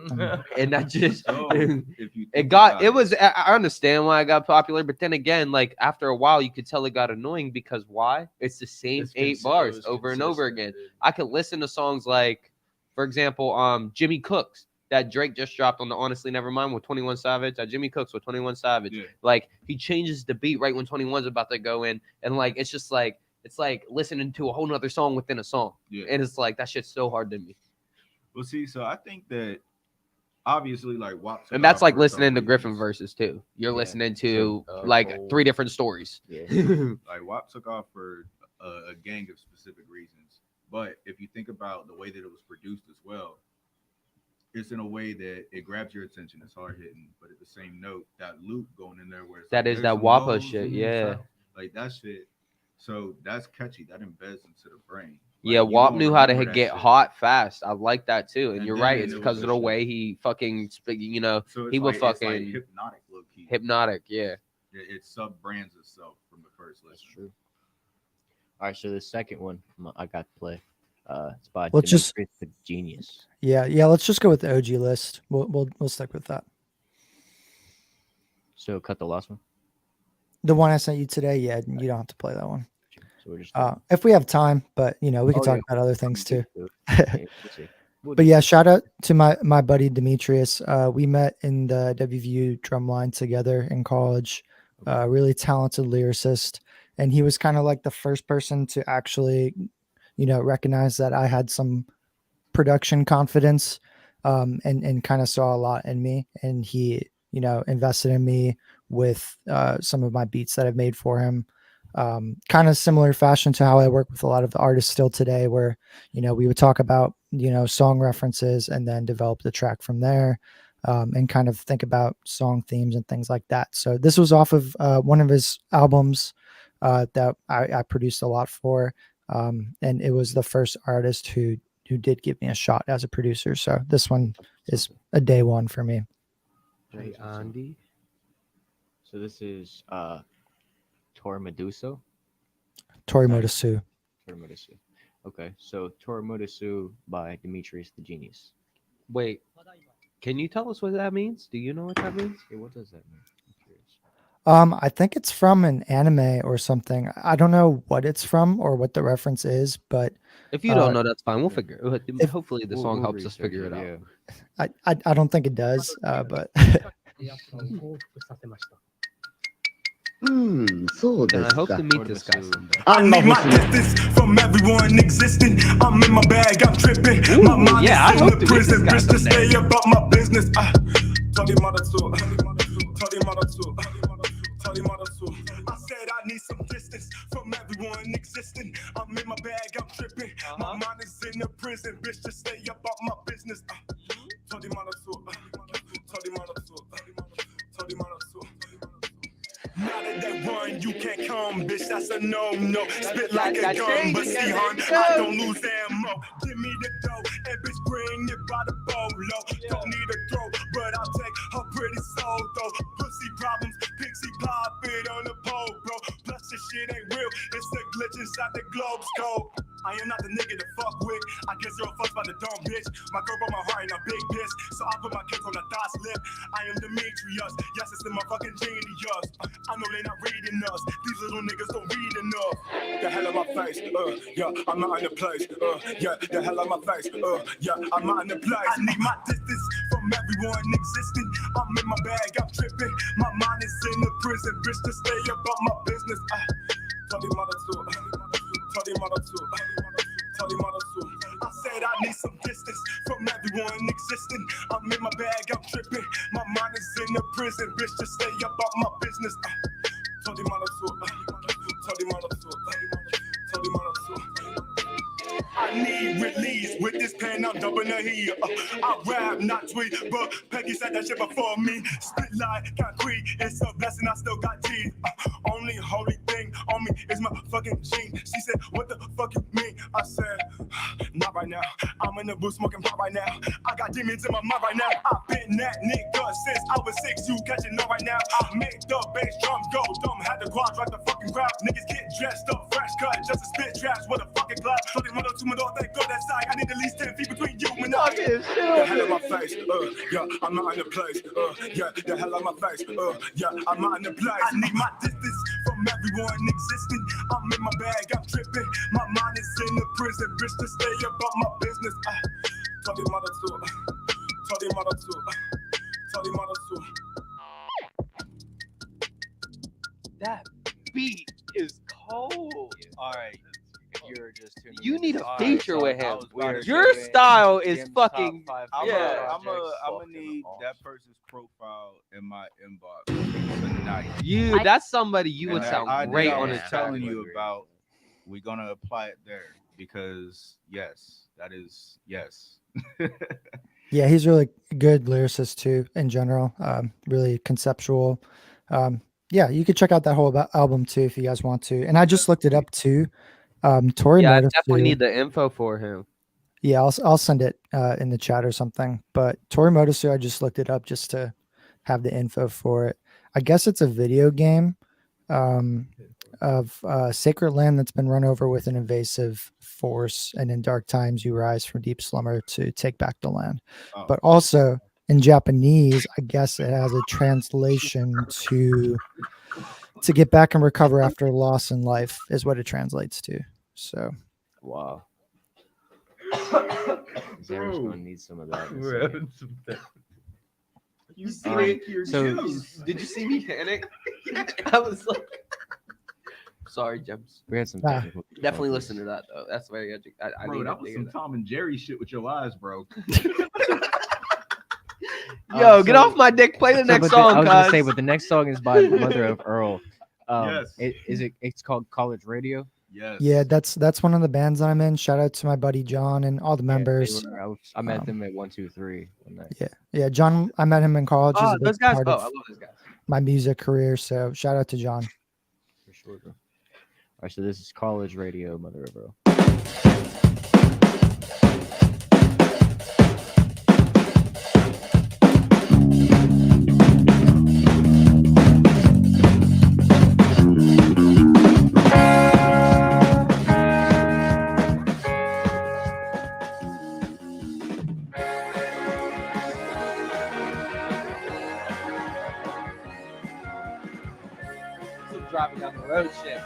and that just So, if you it think got about it was. I understand why it got popular, but then again, like after a while, you could tell it got annoying because why? It's the same It's 8 bars it was over and over consistent, again. dude. I could listen to songs like, for example, Jimmy Cooks that Drake just dropped on the Honestly Nevermind with 21 Savage. Jimmy Cooks with 21 Savage. Yeah. Like he changes the beat right when 21's about to go in, and like it's just like it's like listening to a whole nother song within a song. Yeah. And it's like that shit's so hard to me. Well, see, so I think that obviously, like, WAP, And that's like listening to Griffin verses too. You're Yeah. listening to So, like whole- 3 different stories. Yeah. Like WAP took off for a gang of specific reasons. But if you think about the way that it was produced as well, it's in a way that it grabs your attention. It's hard hitting, but at the same note, that loop going in there where it's That like, is there's that some WAPA lows shit, in the yeah. south. Like that shit. So that's catchy. That embeds into the brain. Yeah, Like, you WAP gonna knew how to remember that get shit. hot fast. I like that too. And, And you're then right. it It's was because of the the shit. way he fucking, you know, So it's he would like, it's like fucking hypnotic, low key. hypnotic. Yeah. It sub brands itself from the first listen. That's true. All right, so the second one I got to play. It's by Let's just- Demetrius the Genius. Yeah. Let's just go with the OG list. We'll stick with that. So cut the last one. The one I sent you today. Yeah, you don't have to play that one. So we're just If we have time, but we can Oh, talk yeah. about other things too. Yeah, we'll see. But yeah, shout out to my buddy Demetrius. We met in the WVU drumline together in college. Really talented lyricist, and he was kind of like the first person to actually, recognize that I had some production confidence, and kind of saw a lot in me. And he, invested in me with some of my beats that I've made for him. Kind of similar fashion to how I work with a lot of the artists still today, where we would talk about song references and then develop the track from there, and kind of think about song themes and things like that. So this was off of one of his albums that I produced a lot for, and it was the first artist who did give me a shot as a producer. So this one is a day one for me. Hey, Andy. So this is Tor Medusa. Tori Nice. Motosu. Tor Medusa. Okay, so Tor Medusa by Demetrius the Genius. Wait, can you tell us what that means? Do you know what that means? Hey, what does that mean? I'm curious. I think it's from an anime or something. I don't know what it's from or what the reference is, but If you don't know, that's fine. We'll figure. Hopefully, the We'll- song we'll helps us research figure it out. yeah. I don't think it does. But そうで And I す hope か to meet this guy someday. I I need my欲しい distance from everyone existing. I'm in my bag, I'm tripping. My Ooh, mind yeah, I is in hope the to meet prison. this guy Bitch, to someday. stay about my business. Tell the mother to. Tell the mother to. Tell the mother to. I said I need some distance from everyone existing. I'm in my bag, I'm tripping. My mind is in the prison. Bitch, to stay about my business. Tell the mother to. Tell the mother to. Tell the mother to. Now that they run, you can't come, bitch. That's a no-no. Spit like a gun, but see, hon, I don't lose ammo. Give me the dough, and bitch, bring it by the bolo. Don't need a throw, but I'll take her pretty soul, though. Pussy problems, pixie pop it on the pole, bro. Plus, this shit ain't real. It's a glitch inside the globe scope. I am not the nigga to fuck with. I guess you're a fuck by the dumb bitch. My girl broke my heart and a big piss. So I put my kids on the thought slip. I am Demetrius. Yes, it's the motherfucking genius. I know they not reading us. These little niggas don't read enough. The hell out my face. Yeah, I'm not in the place. Yeah, the hell out my face. Yeah, I'm not in the place. I need my distance from everyone existing. I'm in my bag, I'm tripping. My mind is in the prison. Bitch, to stay about my business. Tell the mother to. Tell the mother to. Tell the mother to. I said I need some distance from everyone existing. I'm in my bag, I'm tripping. My mind is in the prison. Bitch, to stay about my business. Tell the mother to. Tell the mother to. Tell the mother to. I need release with this pen, I'm dumping the heat. I rap, not tweet, but Peggy said that shit before me. Spit like concrete, it's a blessing, I still got teeth. Only holy thing on me is my fucking gene. She said, what the fuck you mean? I said, not right now. I'm in the booth smoking pot right now. I got demons in my mind right now. I've been that nigga since I was 6, you catching on right now. I make the bass drums go dumb, had the quad right the fucking crowd. Niggas get dressed up, fresh cut, just a spit traps with a fucking clap. So this mother to my door, they go that side. I need at least 10 feet between you and I. The hell in my face, yeah, I'm not in the place. Yeah, the hell on my face, yeah, I'm not in the place. I need my distance from everyone existing. I'm in my bag, I'm tripping. My mind is in the prison, bitch, to stay about my business. Tell the mother to, tell the mother to, tell the mother to. That beat is cold. All right. If you're just tuning You in, need a all right, feature so with I him. was about to Your say, style is Jim's fucking. top 5 I'm Yeah. projects. need that person's profile in my inbox tonight. That's somebody you would And sound that great idea I on was his telling track. you about. We're gonna apply it there because yes, that is yes. Yeah, he's really good lyricist too in general. Really conceptual. Yeah, you could check out that whole album too if you guys want to. And I just looked it up too. Tori Yeah, I Motosu. definitely need the info for him. Yeah, I'll send it in the chat or something. But Tori Motosu, I just looked it up just to have the info for it. I guess it's a video game of sacred land that's been run over with an invasive force, and in dark times you rise from deep slumber to take back the land. Oh. But also in Japanese, I guess it has a translation to get back and recover after loss in life is what it translates to. So Wow. Zare's gonna need some of that. in a second. You see so- Did you see me panic? I was like, sorry, Jemz. We had some Ah. technical Definitely difficulties. listen to that though. That's very educated. I Bro, need that to was hear some that. Tom and Jerry shit with your eyes, bro. Yo, get off my dick. Play the next but song, I was gonna say, cuz. but the next song is by Mother of Earl. Yes. It's called College Radio. Yes. yeah, that's one of the bands I'm in. Shout out to my buddy John and all the members. I met them at 123 one night. Yeah, John. I met him in college. He's a big Those guys. part Oh, of I love those guys. my music career. So shout out to John. For sure, bro. All right, so this is College Radio, Mother of Earl. Some driving down the road shit.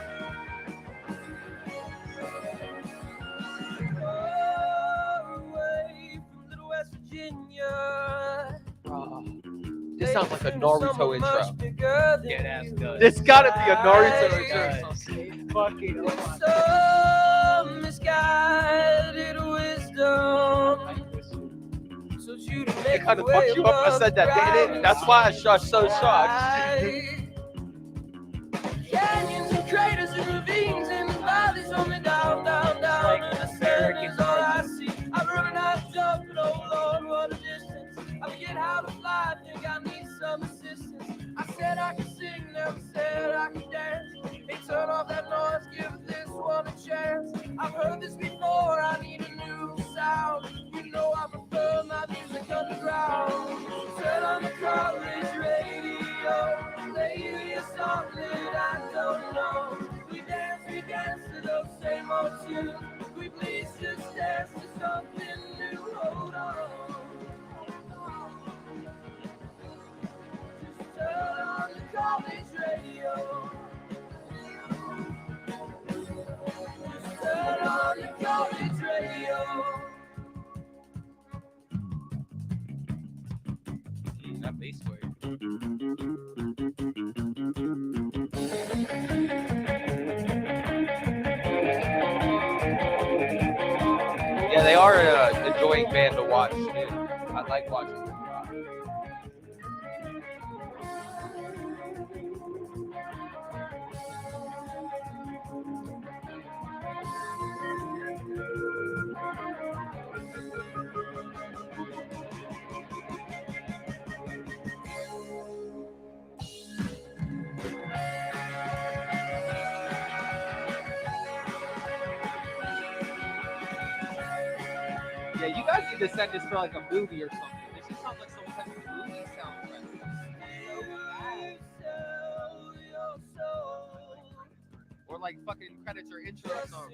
Away from Little West Virginia. This sounds like a Naruto intro. Yeah, that's good. It's gotta be a Naruto intro. Fucking Some misguided wisdom. So you to It make kind of way fucked you up. I said that, didn't it? That's why I was so shocked. Canyons and craters and ravines and valleys on me down, down, down. And the sand is all I see. I've run out jump, but oh Lord, what a distance. I forget how to fly, think I need some assistance. I said I could sing, never said I could dance. Hey, turn off that noise, give this one a chance. I've heard this before, I need a new sound. You know I prefer my music underground. Turn on the college radio. Play a song that I don't know. We dance to those same old tunes. We please just dance to something new. Hold on. Just turn on the college radio. Just turn on the college radio. That bass work. Yeah, they are an enjoying band to watch, dude. I like watching them rock. Yeah, you guys need to set this for like a movie or something. This just sounds like some type of movie soundtrack. Or like fucking credits or intro song.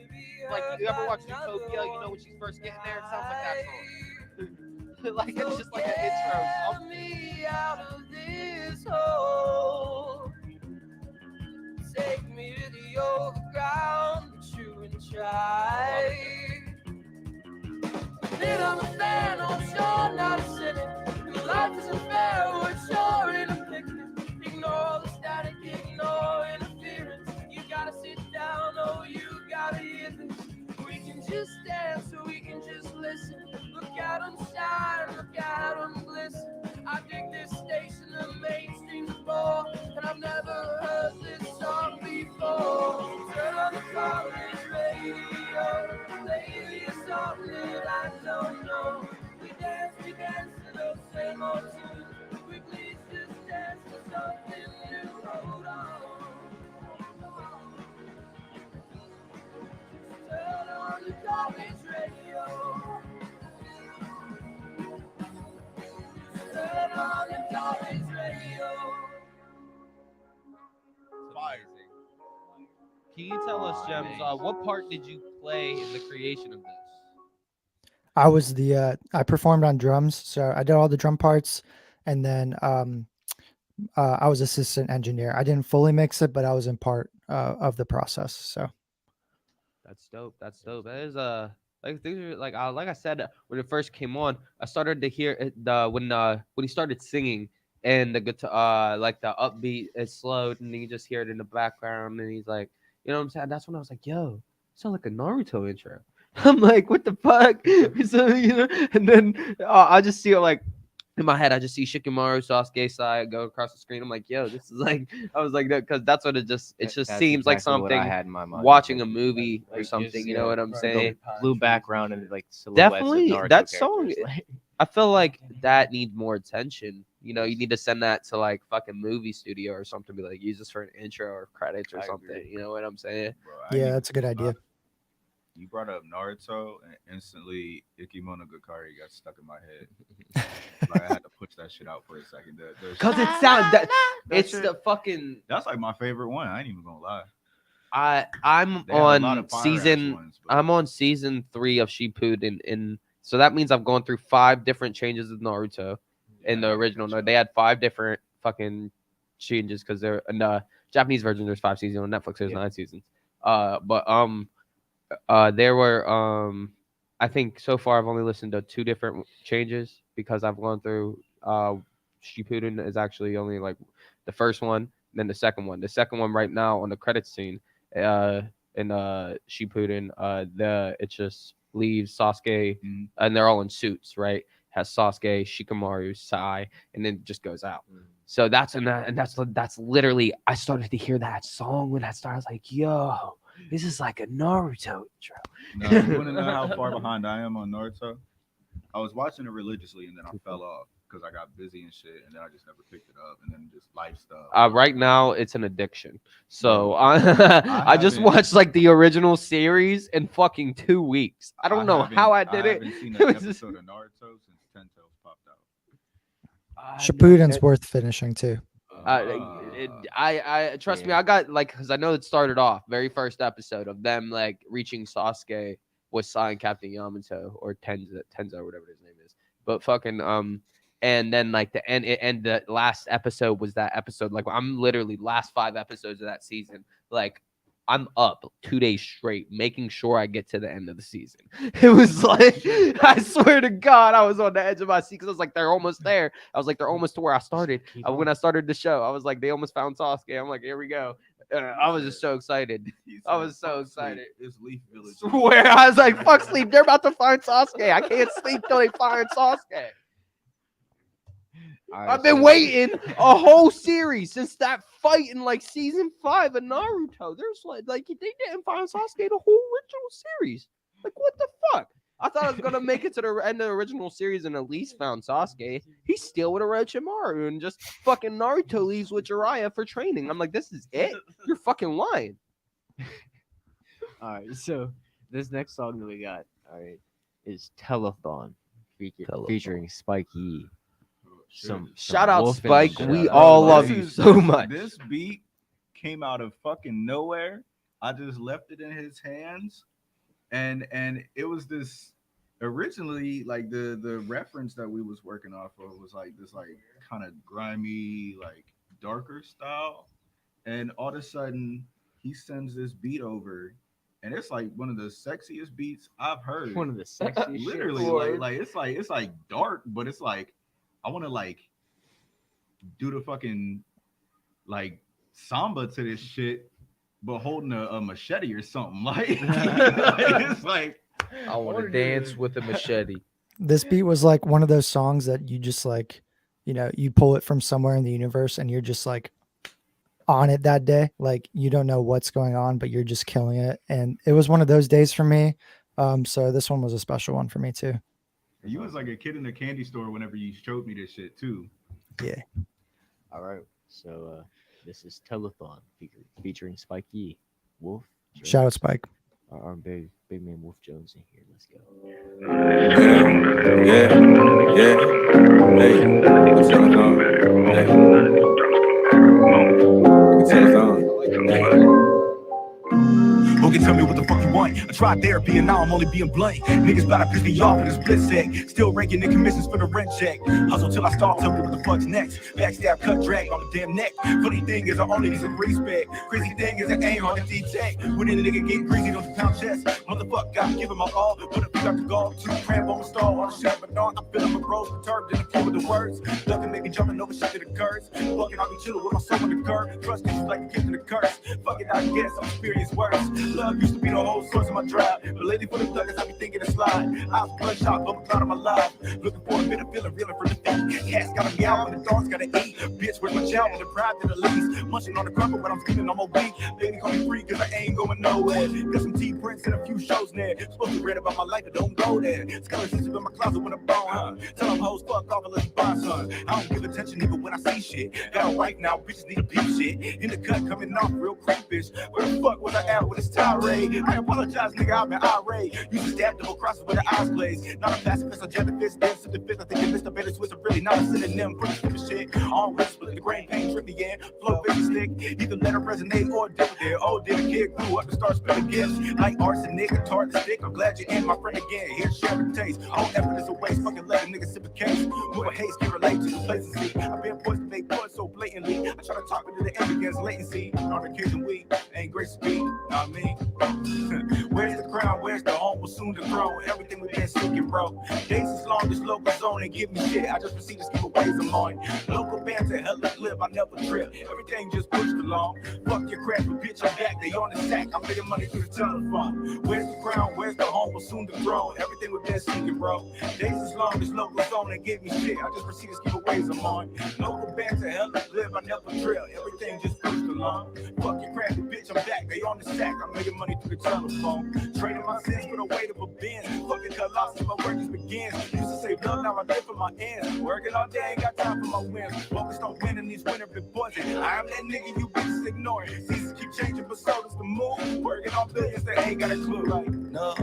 Like you ever watch Utopia? You know when she's first getting there, it sounds like that song. Like it's just like an intro. Me out of this hole. Take me to the overground, but you and try. Didn't understand, I'm sure not a sinner. Your life isn't fair, we're sure in a picnic. Ignore the static, ignore interference. You gotta sit down, oh, you gotta hear this. We can just dance, or we can just listen. Look at them shine, look at them glisten. I dig this station, the mainstream's ball, and I've never heard this song before. Turn on the college radio, lately it's something that I don't know. We dance to those same old tunes. We please just dance to something new. Hold on. Turn on the college radio. Turn on the college radio. Amazing. Can you tell us, Jemz, what part did you play in the creation of this? I was I performed on drums, so I did all the drum parts, and then I was assistant engineer. I didn't fully mix it, but I was in part of the process. So That's dope. That's dope. That is like things are like I said when it first came on, I started to hear it when he started singing and the guitar like the upbeat is slowed and then you just hear it in the background and he's like, you know what I'm saying? That's when I was like, yo, it sounds like a Naruto intro. I'm like, what the fuck? So and then I just see it like in my head, I just see Shikamaru, Sasuke side go across the screen. I'm like, yo, this is like, I was like, that because that's what it just That's seems like exactly what I something had in my mind. watching a movie or Like, something. just, You know what I'm saying? Blue background and like silhouettes Definitely, of Naruto that song. characters, like- I feel like that needs more attention. You know, you need to send that to like fucking movie studio or something. Be like, use this for an intro or credits or I something. agree. You know what I'm saying? Bro, yeah, that's a good idea. You brought up Naruto, and instantly Ikemonogatari got stuck in my head. Like I had to push that shit out for a second. Because it sounds that it's shit- the fucking. That's like my favorite one. I ain't even gonna lie. I'm They have a lot on of fire-ass season. ones, but- I'm on season 3 of Shippuden, and so that means I've gone through 5 different changes of Naruto in the original. No, they had 5 different fucking changes because they're in the Japanese version. There's 5 seasons on Netflix. There's 9 seasons. There were I think so far I've only listened to 2 different changes because I've gone through Shippuden is actually only like the first one, then the second one. The second one right now on the credits scene in Shippuden it just leaves Sasuke and they're all in suits, right? Has Sasuke, Shikamaru, Sai, and then just goes out. So that's literally I started to hear that song when that started. I was like, yo, this is like a Naruto intro. No, you want to know how far behind I am on Naruto? I was watching it religiously and then I fell off because I got busy and shit, and then I just never picked it up, and then just life stuff. Right now, it's an addiction. So I just watched like the original series in fucking 2 weeks. I don't know how I did it. I haven't seen It an was just- episode of Naruto since Ten Tails popped out. Shippuden's worth finishing too. I trust me. I got like because I know it started off very first episode of them like reaching Sasuke with Sai and Captain Yamato or Tenzo, whatever his name is. But fucking and then like the end and the last episode was that episode. Like I'm literally last 5 episodes of that season. Like I'm up 2 days straight, making sure I get to the end of the season. It was like, I swear to God, I was on the edge of my seat because I was like, they're almost there. I was like, they're almost to where I started. When I started the show, I was like, they almost found Sasuke. I'm like, here we go. I was just so excited. I was so excited. It's Leaf Village. Swear, I was like, fuck sleep. They're about to find Sasuke. I can't sleep till they find Sasuke. I've been waiting a whole series since that fight in like season 5 of Naruto. There's like they didn't find Sasuke the whole original series. Like what the fuck? I thought I was gonna make it to the end of the original series and at least found Sasuke. He's still with Orochimaru and just fucking Naruto leaves with Jiraiya for training. I'm like, this is it? You're fucking lying. All right, so this next song that we got, all right, is Telethon, Telethon. featuring Spike E. Some Shout out wolfing Spike. shit. We Shout all out. love you so much. This beat came out of fucking nowhere. I just left it in his hands, and it was this originally like the reference that we was working off of was like this like kind of grimy like darker style, and all of a sudden he sends this beat over, and it's like one of the sexiest beats I've heard. One of the sexiest Literally, shit. it's like dark, but it's like I want to like do the fucking like samba to this shit, but holding a machete or something. Like, it's like I want to dance with a machete. This beat was like one of those songs that you just like, you know, you pull it from somewhere in the universe and you're just like on it that day. Like you don't know what's going on, but you're just killing it. And it was one of those days for me. So this one was a special one for me too. you was like a kid in the candy store whenever you showed me this shit too. Yeah. All right. So this is Telethon featuring Spike E. Wolf. Jones. Shout out Spike. Our big man Wolf Jones in here. Let's go. Yeah. Hey, what's going on? Hey. Who can tell me what the fuck you want? I tried therapy and now I'm only being blunt. Niggas about to piss me off in this blitz sec. Still ranking in commissions for the rent check. Hustle till I start, tell me what the fuck's next. Backstab, cut, drag on the damn neck. Funny thing is I only need some respect. Crazy thing is I ain't hard to detect. When a nigga get greasy, don't pound chest. Motherfucker, I'm giving my all. But if you got to go, two cramp on the stall, all the shit, but no, I'm feeling my bros perturbed in the flow with the words. Nothing make me jumping over shit that occurs. Fucking, I'll be chilling with my soul in the curve. Trust issues like a gift and a curse. Fuck it, I guess I'm experienced worse. Love used to be the whole source of my drive. But lately for the thuggers, I be thinking to slide. I was bloodshot, but I'm proud of my life. Looking for a bit of feeling, reeling for the feet. Cats gotta be out, and the dogs gotta eat. Bitch, where's my child? The pride to the least. Munching on the crumble, but I'm feeling on my weak. Baby, call me free, cause I ain't going nowhere. Got some T-prints and a few shows there. Supposed to read about my life, but don't go there. Scholarships in my closet when I'm bone, huh? Tell them hoes, fuck off and let's buy son. I don't give attention even when I see shit. Got a wife now, bitches need a peep shit. In the cut, coming off real creepish. Where the fuck was I at with this tirade? I apologize, nigga, I've been irate. You just stab double crosses with the eyes glazed. Not a pacifist, I jab the fist, dance to the fist. I think you missed a better twist. I'm really not a synonym for the stupid shit. On wrist, split the grain, pain, trip me in. Flow, baby, stick. Either let it resonate or dip it there. Oh, did a kid grew up and start spilling gifts. Like arsenic, a tart to stick. I'm glad you're in, my friend again. Here, share the taste. All effort is a waste. Fucking let a nigga sip a case. Move a haste, can relate to complacency. I've been forced to make blood so blatantly. I try to talk into the end against latency. On occasion, we ain't grace to be. Not me. Where's the crown? Where's the home? Will soon to grow. Everything we've been seeking, bro. Days as long as local zone and give me shit. I just proceed to skip away I'm on. Local banter, hella clip, I never trip. Everything just pushed along. Fuck your crap, but bitch, I'm back. They on the sack. I'm making money through the telephone. Where's the crown? Where's the home? Will soon to grow. Everything we've been seeking, bro. Days as long as local zone and give me shit. I just proceed to skip away I'm on. Local banter, hella clip, I never trip. Everything just pushed along. Fuck your crap, but bitch, I'm back. They on the sack. I'm making money through the telephone. Trading my sins for the weight of a Benz. Fucking colossus, my work just begins. Used to say love, now I live for my ends. Working all day, ain't got time for my wins. Focused on winning these winter been poison. I am that nigga you bitches ignoring. Seasons keep changing, but so does the moon. Working on billions that ain't got a clue. Like, no,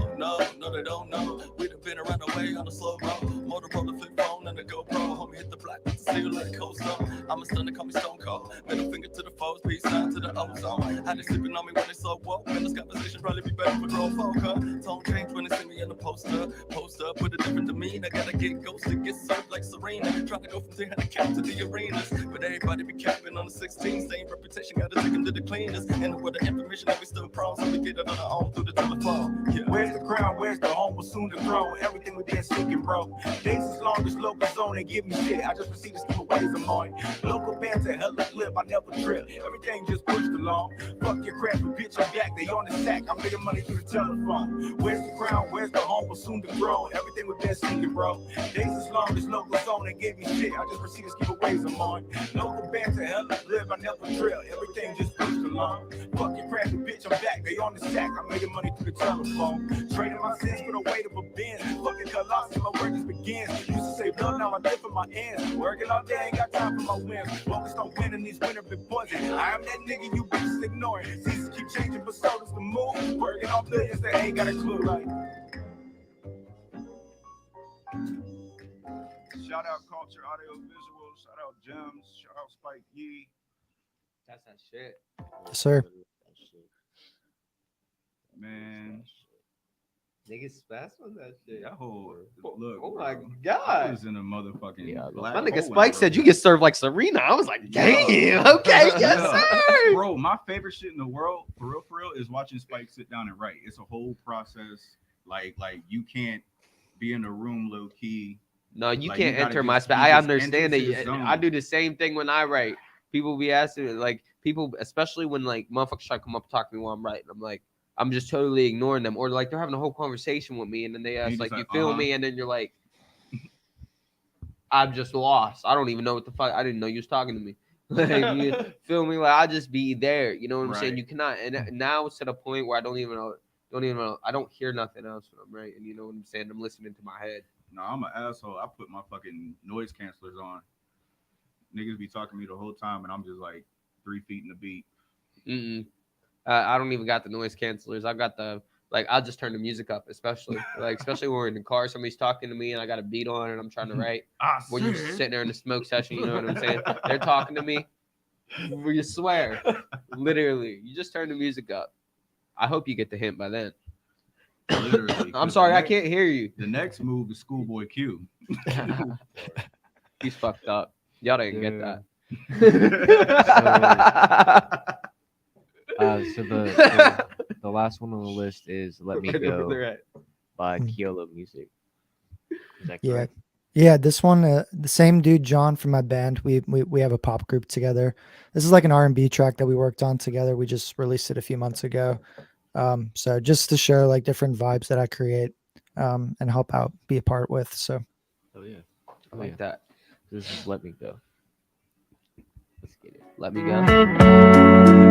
they don't know. We done been around the way on the slow road. Motorola flip phone and the GoPro. Homie hit the block with the seal like a cold stone. I'm a stunner, call me Stone Cold. Middle finger to the foes, peace sign to the ozone. How they sleeping on me when they so woke? Man, this conversation probably be better for grown folk, huh? Tone change when they see me in the poster. Post up with a different demeanor. Gotta get ghosted, get served like Serena. Trying to go from 300 cap to the arenas. But everybody be capping on the 16. Same reputation, gotta take them to the cleaners. And with the information that we still prone, so we get it on our own through the telephone. Yeah. Where's the crown? Where's the home? Will soon to grow. Everything we been seeking, bro. Days as long as local zone and give me shit. I just proceed to skip away I'm on. Local banter, hella clip, I never trip. Everything just pushed along. Fuck your crap, but bitch, I'm back. They on the sack. I'm making money through the telephone. Where's the crown? Where's the home? Will soon to grow. Everything we've been seeking, bro. Days as long as local zone and give me shit. I just proceed to skip away I'm on. Local banter, hella clip, I never trip. Everything just pushed along. Fuck your crap, but bitch, I'm back. They on the sack. I'm making money through the telephone. Trading my sins for the weight of a Benz. Fucking colossus, my work just begins. Used to say love, now I live for my ends. Working all day, ain't got time for my wins. Focused on winning these winter been poison. I am that nigga you bitches ignoring. Seasons keep changing, but so does the moon. Working on billions that ain't got a clue. Like, Shout out Culture Audio Visuals. Shout out Jemz. Shout out Spike Yee. That's that shit. Yes, sir. Man, Niggas fast on that shit. that whole look. Oh my bro, I god. was in a motherfucking Yeah, black My hole nigga in Spike the said you room. get served like Serena. I was like, damn, okay, yes, Yeah. sir. Bro, my favorite shit in the world, for real, is watching Spike sit down and write. It's a whole process. Like you can't be in a room low key. No, you Like, can't you gotta enter my just- space. he I just understand enters it. his I zone. do the same thing when I write. People be asking, like, people, especially when, like, motherfuckers try to come up and talk to me while I'm writing. I'm like, I'm just totally ignoring them. Or, like, they're having a whole conversation with me, and then they And ask, you like, just you like, feel uh-huh. me? And then you're like, I'm just lost. I don't even know what the fuck. I didn't know you was talking to me. Like, you feel me? Like, I just be there. You know what I'm saying? Right. You cannot. And now it's to the point where I don't even know. I don't hear nothing else when I'm writing. You know what I'm saying? I'm listening to my head. No, I'm an asshole. I put my fucking noise cancelers on. Niggas be talking to me the whole time, and I'm just like 3 feet in the beat. Mm-mm. I don't even got the noise cancelers. I've got the I'll just turn the music up, especially when we're in the car, somebody's talking to me and I got a beat on and I'm trying to write. When you're sitting there in a smoke session, you know what I'm saying? They're talking to me. You swear, literally, you just turn the music up. I hope you get the hint by then. Literally. I'm 'cause sorry, the I can't hear you. The next move is Schoolboy Q. He's fucked up. Y'all didn't get Yeah. that. So the last one on the list is "Let Me Right over Go" their head. by Jemiolo Music. Is that Yeah. correct? Yeah, this one, the same dude, John, from my band. We have a pop group together. This is like an R&B track that we worked on together. We just released it a few months ago. So just to show like different vibes that I create, and help out, be a part with. So Oh yeah. I like that. This is "Let Me Go." Let's get it. Let me go.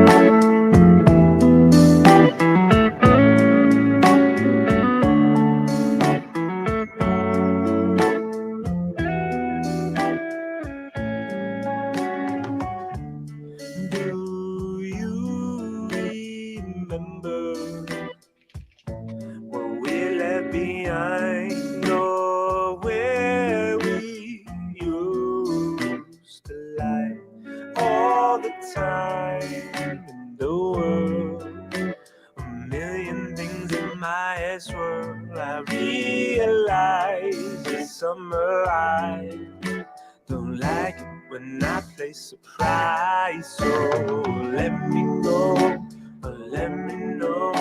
Do you remember what we left behind, or where we used to lie all the time in the world? A million things in my head swirl. I realize this summer I don't like it when I play surprise. So let me go, let me know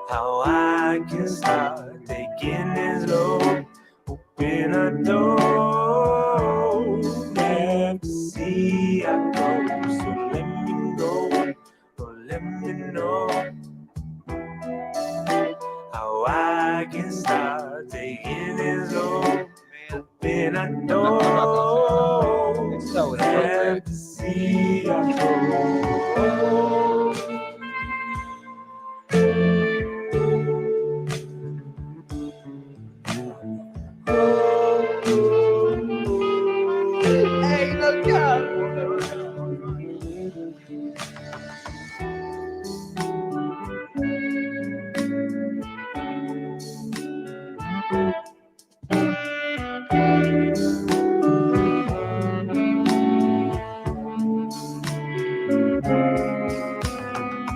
how I can start taking this load. Open a door, have to see how it goes. So let me go, let me know how I can start taking this load. Open a door, It's so have inappropriate. to see how it goes. Hey, look out.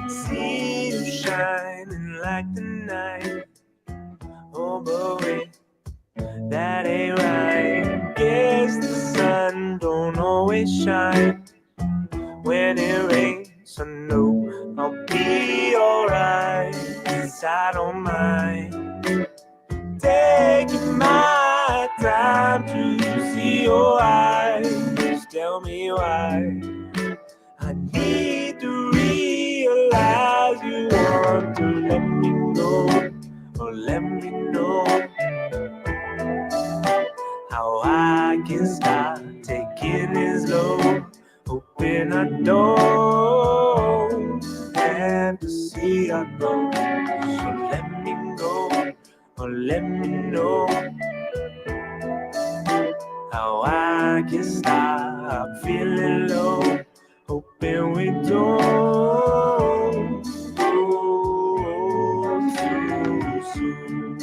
See you shining like the night. Oh, but wait, that ain't right. Guess the sun don't always shine when it rains. I know I'll be alright, 'cause I don't mind taking my time to see your eyes. Just tell me why. I need to realize you want to let me know, or let me know how I can start taking this load. Open a door, have to see how it goes. So let me go, or let me know how I can stop feeling low. Hoping we don't go too soon.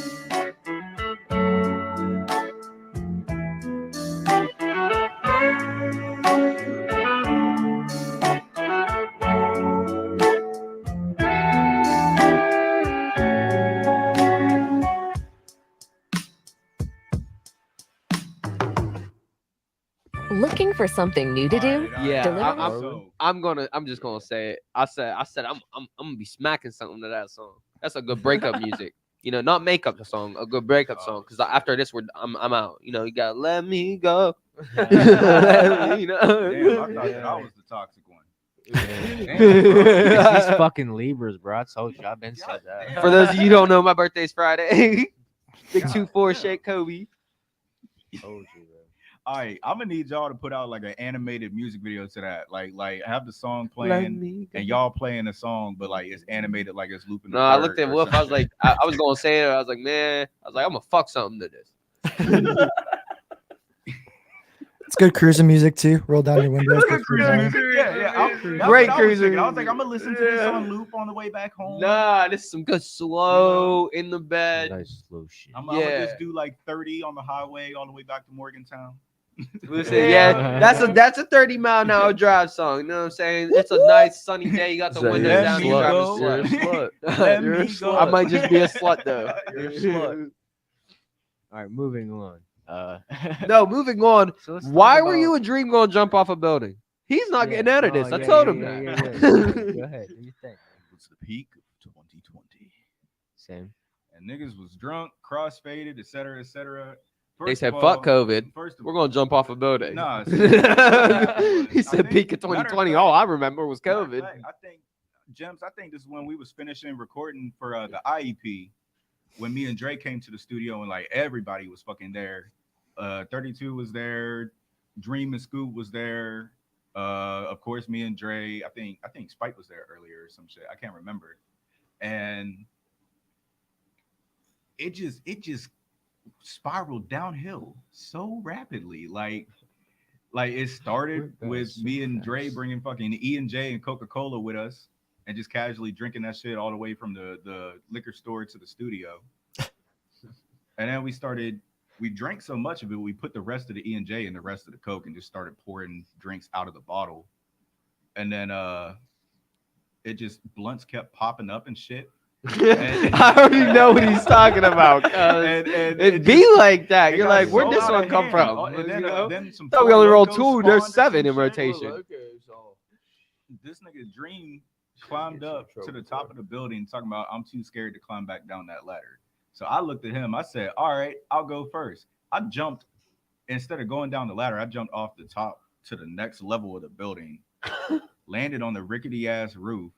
Looking for something new to do? Yeah, Deliveroo? I'm just gonna say it. I said I'm gonna be smacking something to that song. That's a good breakup music. You know, not makeup song, a good breakup song. Because after this, I'm out. You know, you gotta let me go. Let me know. Damn, I thought that I was the toxic one. It's these fucking Libras, bro. I told you, I've been said that. For those of you who don't know, my birthday's Friday. Big 2-4 shake Kobe. Told you, bro. All right, I'm gonna need y'all to put out like an animated music video to that. Like have the song playing and y'all playing the song, but like it's animated, like it's looping. No, I looked at Wolf. I was like, I was gonna say it. I was like, man, I'm gonna fuck something to this. It's good cruising music too. Roll down your windows. Yeah. Great cruising. I was like, I'm gonna listen to this on loop on the way back home. Nah, this is some good slow in the bed. Nice slow shit. I'm gonna just do like 30 on the highway all the way back to Morgantown. Listen, yeah, that's a 30-mile-an-hour drive song. You know what I'm saying? It's a nice sunny day. You got the windows down. You drive a slut. You're a slut. I might just be a slut though. You're a slut. All right, moving on. No, moving on. So why were you and Dream going to jump off a building? He's not getting out of this. I told him that. Go ahead. Do you think? It was the peak of 2020. Same. And niggas was drunk, cross-faded, etc., etc. They said, fuck COVID. We're going to jump off a building. Nah. He said peak of 2020. All I remember was COVID. I think, Jemz, I think this is when we was finishing recording for the IEP, when me and Dre came to the studio and like everybody was fucking there. 32 was there. Dream and Scoop was there. Of course, me and Dre. I think Spike was there earlier or some shit. I can't remember. And it just spiraled downhill so rapidly. Like it started with me and Dre bringing fucking E&J and Coca-Cola with us and just casually drinking that shit all the way from the liquor store to the studio. And then we drank so much of it, we put the rest of the E&J and the rest of the Coke and just started pouring drinks out of the bottle. And then it just blunts kept popping up and shit. I already know what he's talking about. It'd be like that. You're like, where'd this one come from? Then thought we only rolled 2. There's 7 in rotation. This nigga Dream climbed up to the top of the building talking about, I'm too scared to climb back down that ladder. So I looked at him. I said, all right, I'll go first. I jumped. Instead of going down the ladder, I jumped off the top to the next level of the building, landed on the rickety ass roof.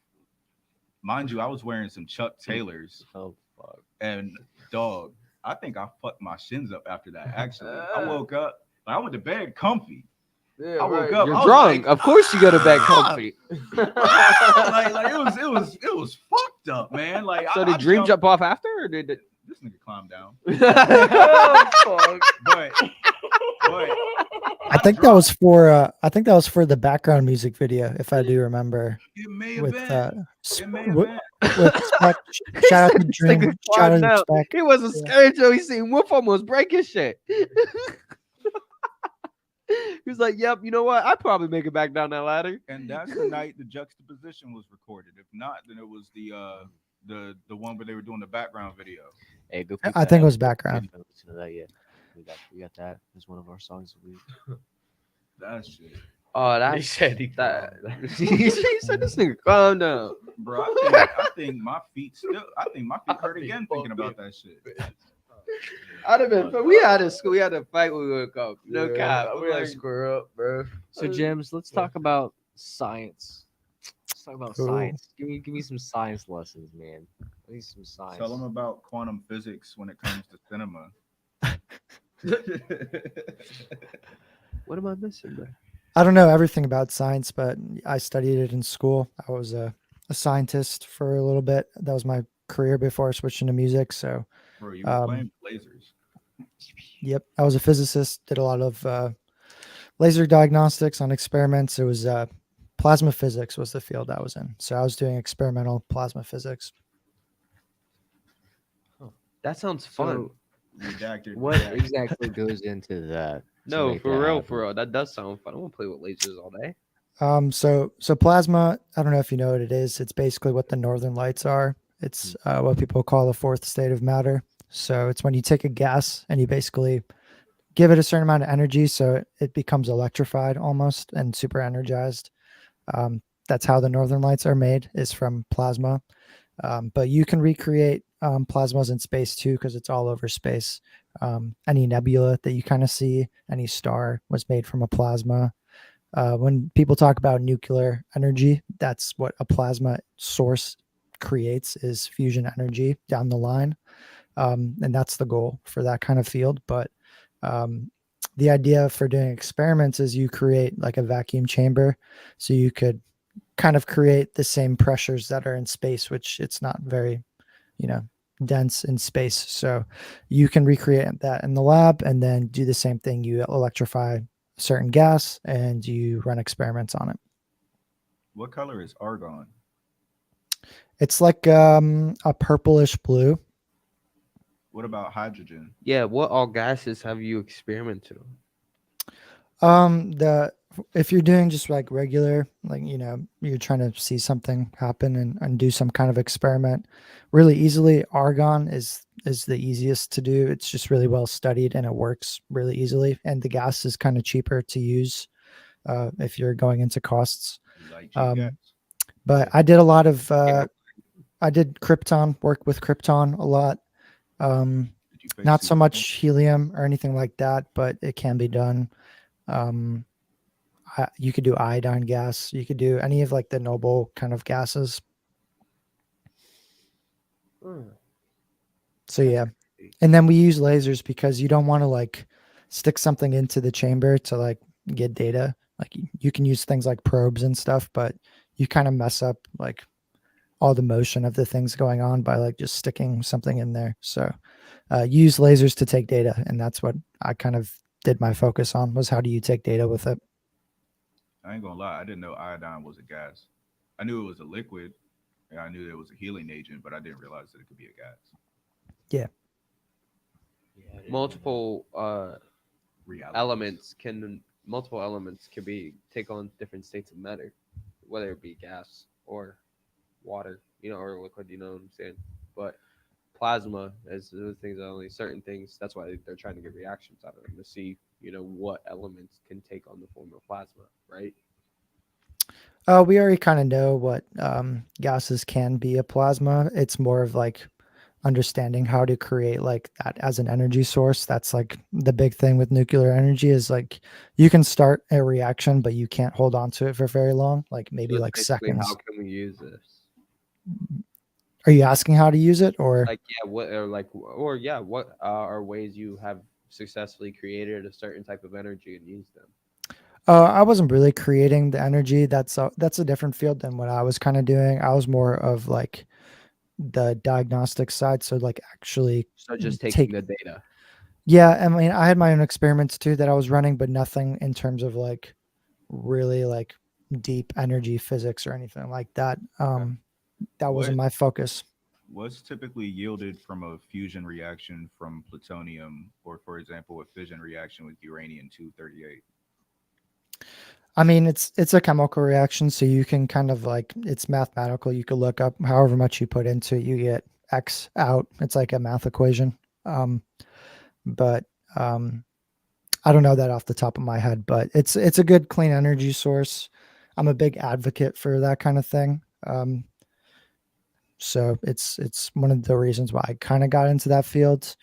Mind you, I was wearing some Chuck Taylors. Oh, fuck. And dog, I think I fucked my shins up after that. Actually, I woke up. I went to bed comfy. Yeah, I woke up. You're drunk. Like, of course you go to bed comfy. like it was fucked up, man. Like, so did Dream jump off after, or did it? This nigga climbed down? Oh, fuck. But I think that was for the background music video, if I do remember. It may have with been. With Spec. Shout out to Dream. Shout out to Spec. He wasn't scared till he seen Wolf almost break his shit. He was like, "Yep, you know what? I'd probably make it back down that ladder." And that's the night the juxtaposition was recorded. If not, then it was the one where they were doing the background video. Hey, go. I think it was background. Listen to that, yeah. We got that as one of our songs of the week. That shit. Oh, that He said that. He said this nigga calm down, bro. I think my feet hurt again thinking about that shit. I'd have been. We had a school. We had a fight when we woke up. No cap. We had to square up, bro. So, Jemz, let's talk about science. Let's talk about science. Give me some science lessons, man. I need some science. Tell them about quantum physics when it comes to cinema. What am I missing, bro? I don't know everything about science, but I studied it in school. I was a scientist for a little bit. That was my career before switching to music. So, bro, you were playing lasers. Yep, I was a physicist. Did a lot of laser diagnostics on experiments. It was plasma physics was the field I was in. So I was doing experimental plasma physics. That sounds fun. Redacted. What exactly goes into that? No, for real. That does sound fun. I want to play with lasers all day. So plasma, I don't know if you know what it is. It's basically what the northern lights are. It's what people call the fourth state of matter. So it's when you take a gas and you basically give it a certain amount of energy so it becomes electrified almost and super energized. That's how the northern lights are made, is from plasma. But you can recreate plasmas in space too, because it's all over space. Any nebula that you kind of see, any star was made from a plasma. When people talk about nuclear energy, that's what a plasma source creates, is fusion energy down the line. And that's the goal for that kind of field. But um, the idea for doing experiments is you create like a vacuum chamber, so you could kind of create the same pressures that are in space, which it's not very, you know, dense in space. So you can recreate that in the lab and then do the same thing. You electrify a certain gas and you run experiments on it. What color is argon? It's like a purplish blue. What about hydrogen? Yeah, what all gases have you experimented on? The if you're doing just like regular, like, you know, you're trying to see something happen and do some kind of experiment really easily, argon is the easiest to do. It's just really well studied and it works really easily, and the gas is kind of cheaper to use if you're going into costs. You like cheap Um, gas? but I did a lot of Yeah. I did krypton, work with krypton a lot. Did you face Not so super much cold? helium or anything like that, but it can be done. Um, you could do iodine gas. You could do any of like the noble kind of gases. So yeah, and then we use lasers because you don't want to like stick something into the chamber to like get data. Like you can use things like probes and stuff, but you kind of mess up like all the motion of the things going on by like just sticking something in there. So use lasers to take data, and that's what I kind of did my focus on, was how do you take data with it. I ain't gonna lie, I didn't know iodine was a gas. I knew it was a liquid, and I knew it was a healing agent, but I didn't realize that it could be a gas. Yeah. Multiple Reality. multiple elements can be take on different states of matter, whether it be gas or water, or liquid. You know what I'm saying? But plasma is the things that only certain things. That's why they're trying to get reactions out of them to see, what elements can take on the form of plasma, right? We already kind of know what gases can be a plasma. It's more of like understanding how to create like that as an energy source. That's like the big thing with nuclear energy, is like you can start a reaction, but you can't hold on to it for very long, like So maybe it's like basically, how seconds. can we use this? Are you asking how to use it, or? Like, yeah, what or like or yeah, what are ways you have successfully created a certain type of energy and used them? I wasn't really creating the energy. That's a different field than what I was kind of doing. I was more of like the diagnostic side, so like actually So just taking take. the data. Yeah, I mean, I had my own experiments too that I was running, but nothing in terms of like really like deep energy physics or anything like that. That wasn't What my focus. what's typically yielded from a fusion reaction from plutonium, or for example, a fission reaction with uranium 238? I mean, it's a chemical reaction, so you can kind of like, it's mathematical. You could look up however much you put into it, you get X out. It's like a math equation. Um, but I don't know that off the top of my head, but it's a good clean energy source. I'm a big advocate for that kind of thing. So it's one of the reasons why I kind of got into that field.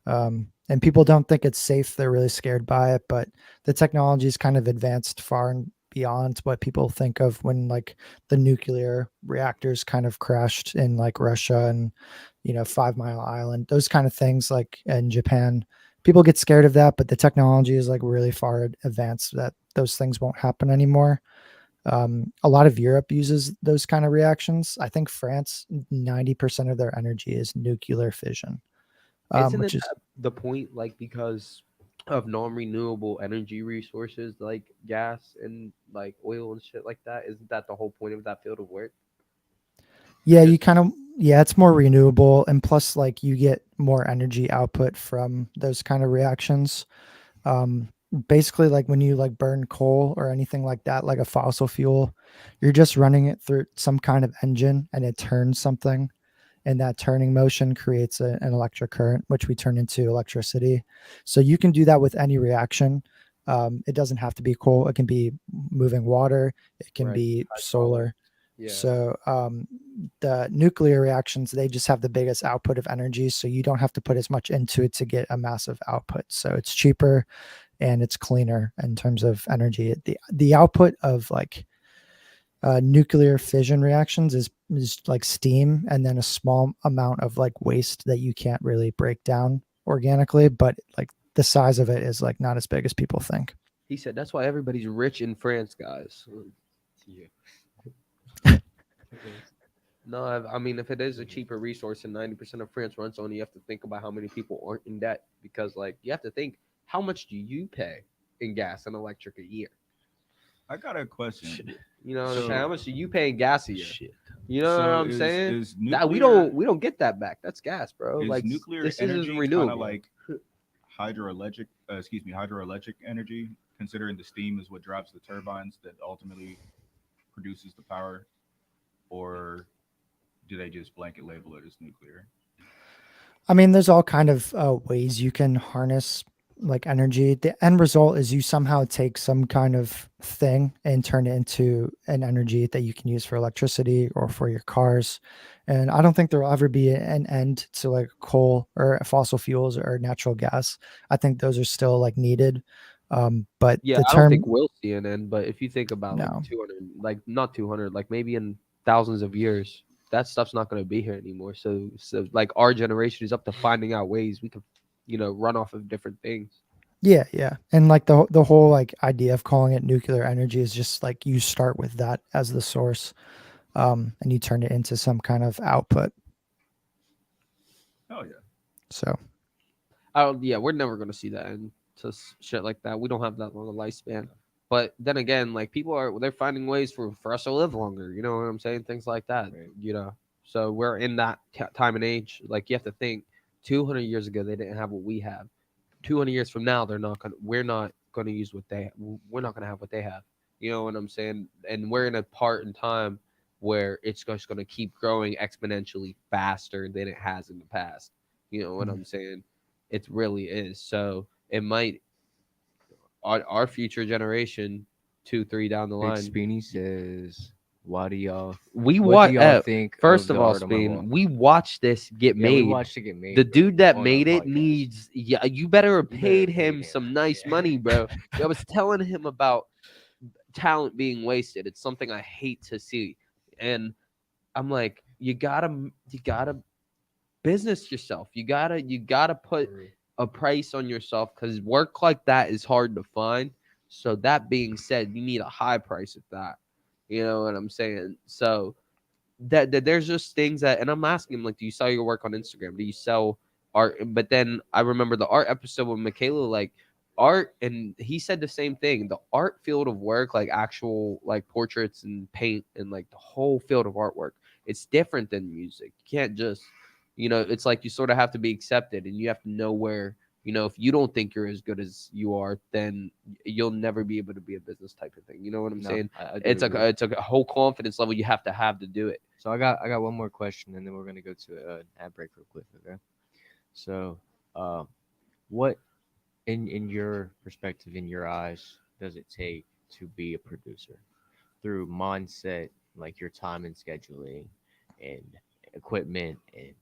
And people don't think it's safe; they're really scared by it. But the technology is kind of advanced far and beyond what people think of when like the nuclear reactors kind of crashed in like Russia and 5 Mile Island, those kind of things, like in Japan. People get scared of that, but the technology is like really far advanced that those things won't happen anymore. A lot of Europe uses those kind of reactions. I think France, 90% of their energy is nuclear fission, Isn't which it is, the point, like, because of non-renewable energy resources like gas and like oil and shit like that? Isn't that the whole point of that field of work? yeah, Just yeah, it's more renewable. And plus, like, you get more energy output from those kind of reactions. Um, Basically, like when you like burn coal or anything like that, like a fossil fuel, you're just running it through some kind of engine and it turns something. and that turning motion creates an electric current, which we turn into electricity. So you can do that with any reaction. It doesn't have to be coal. It can be moving water. It can Right. be solar. Yeah. So the nuclear reactions, they just have the biggest output of energy. So you don't have to put as much into it to get a massive output. So it's cheaper and it's cleaner in terms of energy. The output of like nuclear fission reactions is like steam and then a small amount of like waste that you can't really break down organically, but like the size of it is like not as big as people think. He said that's why everybody's rich in France, guys. Yeah. No, I mean, if it is a cheaper resource and 90% of France runs on, you have to think about how many people aren't in debt because, like, you have to think how much do you pay in gas and electric a year? I got a question. You know what I'm So- saying? How much do you pay in gas a year? Shit. You know So what I'm is- saying? is That we nuclear- don't get that back. That's gas, bro. Is Like nuclear this energy isn't kind renewable. of like hydroelectric energy, considering the steam is what drives the turbines that ultimately produces the power, or do they just blanket label it as nuclear? I mean, there's all kind of ways you can harness like energy. The end result is you somehow take some kind of thing and turn it into an energy that you can use for electricity or for your cars. And I don't think there will ever be an end to like coal or fossil fuels or natural gas. I think those are still like needed. But Yeah, the I don't term, think we'll see an end, but if you think about like no, 200, like not 200, like maybe in thousands of years, that stuff's not going to be here anymore. So like our generation is up to finding out ways we can, run off of different things. yeah. And like the whole like idea of calling it nuclear energy is just like you start with that as the source, and you turn it into some kind of output. Oh yeah. So Yeah, we're never going to see that end to shit like that. We don't have that long a lifespan. But then again, like they're finding ways for us to live longer. You know what I'm saying? Things like that. Right. So we're in that time and age. Like you have to think, 200 years ago they didn't have what we have. 200 years from now, we're not gonna use we're not gonna have what they have. You know what I'm saying? And we're in a part in time where it's just gonna keep growing exponentially faster than it has in the past. You know what I'm saying? It really is. So it might our future generation, 2, 3 down the Big line. Speedy says, "Why do y'all? What do y'all think? First of of the all, art on my wall?" Spin, we watched this get Yeah, made. we watched it get made. The bro, dude that on our made it podcast. needs, yeah, you better have You better paid pay him him. some nice Yeah. money, bro. I was telling him about talent being wasted. It's something I hate to see. And I'm like, you gotta business yourself. You gotta put a price on yourself because work like that is hard to find. So that being said, you need a high price at that. You know what I'm saying? So that there's just things that, and I'm asking him like, do you sell your work on Instagram? Do you sell art? But then I remember the art episode with Michaela, like art, and he said the same thing. The art field of work, like actual like portraits and paint and like the whole field of artwork, it's different than music. You can't just, it's like you sort of have to be accepted, and you have to know where. If you don't think you're as good as you are, then you'll never be able to be a business type of thing. You know what I'm saying? I do It's agree. it's a whole confidence level you have to do it. So I got one more question, and then we're gonna go to an ad break real quick. Okay. So, what in your perspective, in your eyes, does it take to be a producer through mindset, like your time and scheduling, and equipment, and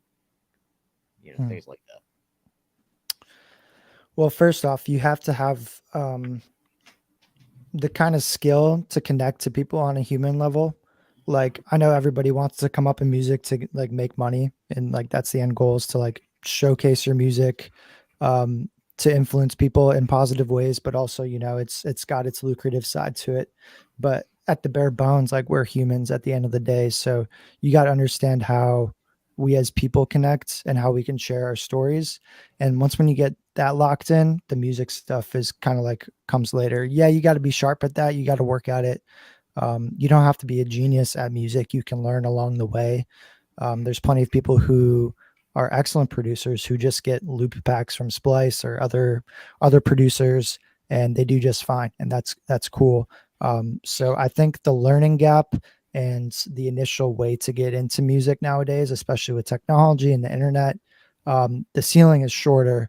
things like that? well, first off, you have to have the kind of skill to connect to people on a human level. Like I know everybody wants to come up in music to like make money, and like that's the end goal is to like showcase your music, to influence people in positive ways, but also it's got its lucrative side to it. But at the bare bones, like we're humans at the end of the day, so you got to understand how we as people connect and how we can share our stories. And once when you get that locked in, the music stuff is kind of like comes later. Yeah, you got to be sharp at that. You got to work at it. You don't have to be a genius at music. You can learn along the way. There's plenty of people who are excellent producers who just get loop packs from Splice or other producers, and they do just fine. And that's cool. So I think the learning gap and the initial way to get into music nowadays, especially with technology and the internet, the ceiling is shorter,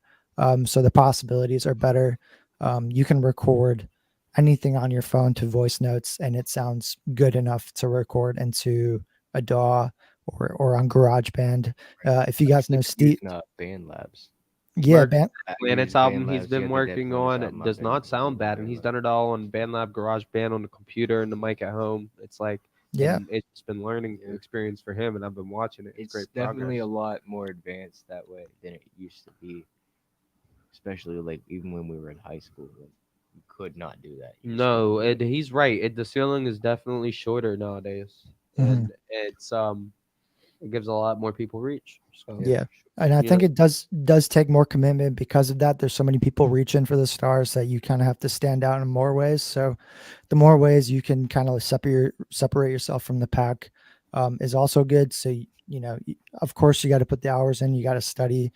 so the possibilities are better. You can record anything on your phone to voice notes, and it sounds good enough to record into a DAW or on GarageBand. If you guys know Steve, Band Labs. yeah, Mark Planet's album Band he's Labs. You been have to working download his on, album it on does not sound bad, and Band he's Labs. done it all on BandLab, GarageBand, on the computer and the mic at home. It's like, yeah, it's been learning experience for him, and I've been watching it. It's great definitely progress. a lot more advanced that way than it used to be. Especially like even when we were in high school, like, you could not do that. You just No, couldn't do it. he's right. The ceiling is definitely shorter nowadays, Mhm. and it gives a lot more people reach. So yeah. And I you think know, it does take more commitment because of that. There's so many people reaching for the stars that you kind of have to stand out in more ways. So the more ways you can kind of separate yourself from the pack is also good. So of course, you got to put the hours in. You got to study.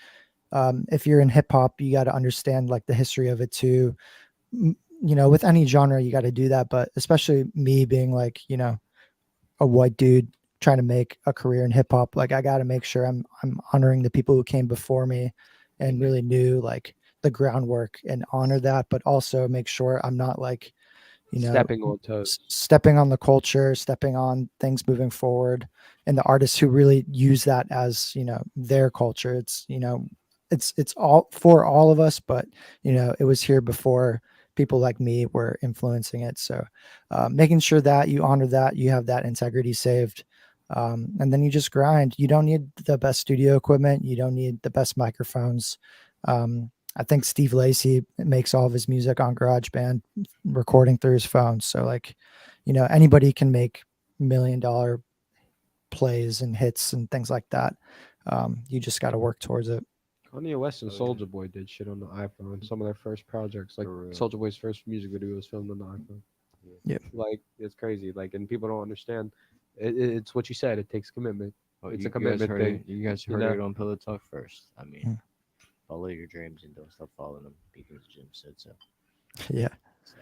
If you're in hip hop, you got to understand like the history of it too. With any genre, you got to do that. But especially me being like, a white dude trying to make a career in hip hop, like I got to make sure I'm honoring the people who came before me and really knew like the groundwork and honor that, but also make sure I'm not like, stepping on toes. stepping on the culture, stepping on things moving forward, and the artists who really use that as their culture. It's all for all of us, but it was here before people like me were influencing it. So making sure that you honor that, you have that integrity saved. And then you just grind. You don't need the best studio equipment. You don't need the best microphones. I think Steve Lacy makes all of his music on GarageBand, recording through his phone. So like, anybody can make $1 million plays and hits and things like that. You just got to work towards it. Kanye West and Soulja Boy did shit on the iPhone. Some of their first projects, like Soulja Boy's first music video, was filmed on the iPhone. Yeah, like it's crazy. Like, and people don't understand. It's what you said. It takes commitment. It's a commitment thing. You guys heard it on Pillow Talk first. I mean, Mm. follow your dreams and don't stop following them because Jim said so. Yeah. So,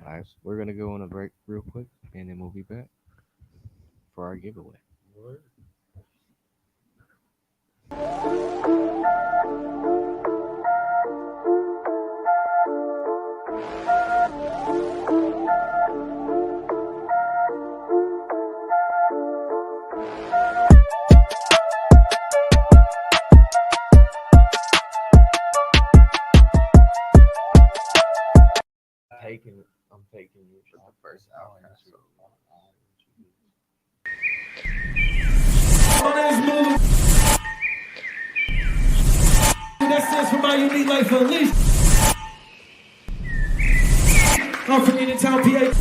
all right, we're gonna go on a break real quick, and then we'll be back for our giveaway. I'm taking you shot first out. That stands for my unique life unleashed. I'm from Uniontown, PA.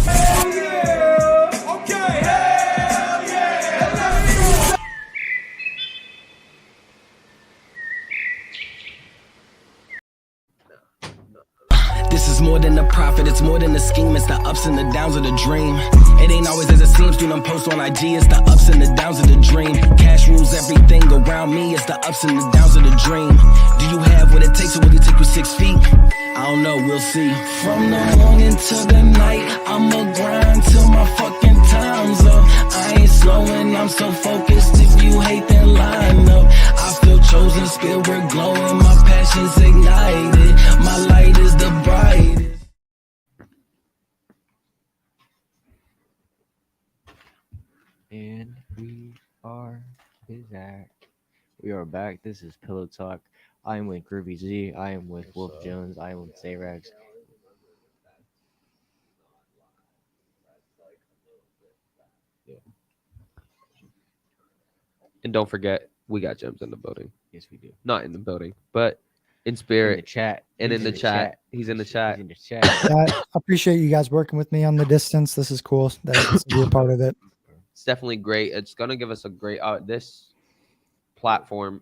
Hell yeah! Okay, hell yeah! This is more than a profit, it's more than a scheme, it's the ups and the downs of the dream. It ain't always as it seems, do them post on IG, it's the ups and the downs of the dream. Cash rules everything around me, it's the ups and the downs of the dream. Do you have what it takes, or will it take you 6 feet? I don't know, we'll see. From the morning to the night, I'ma grind till my fucking time's up. I ain't slowing, I'm so focused, if you hate then line up. I feel chosen, spirit glowing, my passion's ignited. My light is the brightest. And we are back. We are back. This is Pillow Talk. I am with Groovy Z. I am with Wolf Jones. I am with Zayrax. And don't forget, we got Jemz in the building. Yes, we do. Not in the building, but in spirit. In the chat. And He's in the chat. He's in the chat. He's in the chat. I appreciate you guys working with me on the distance. This is cool that I get to be a part of it. It's definitely great. It's gonna give us a great this platform,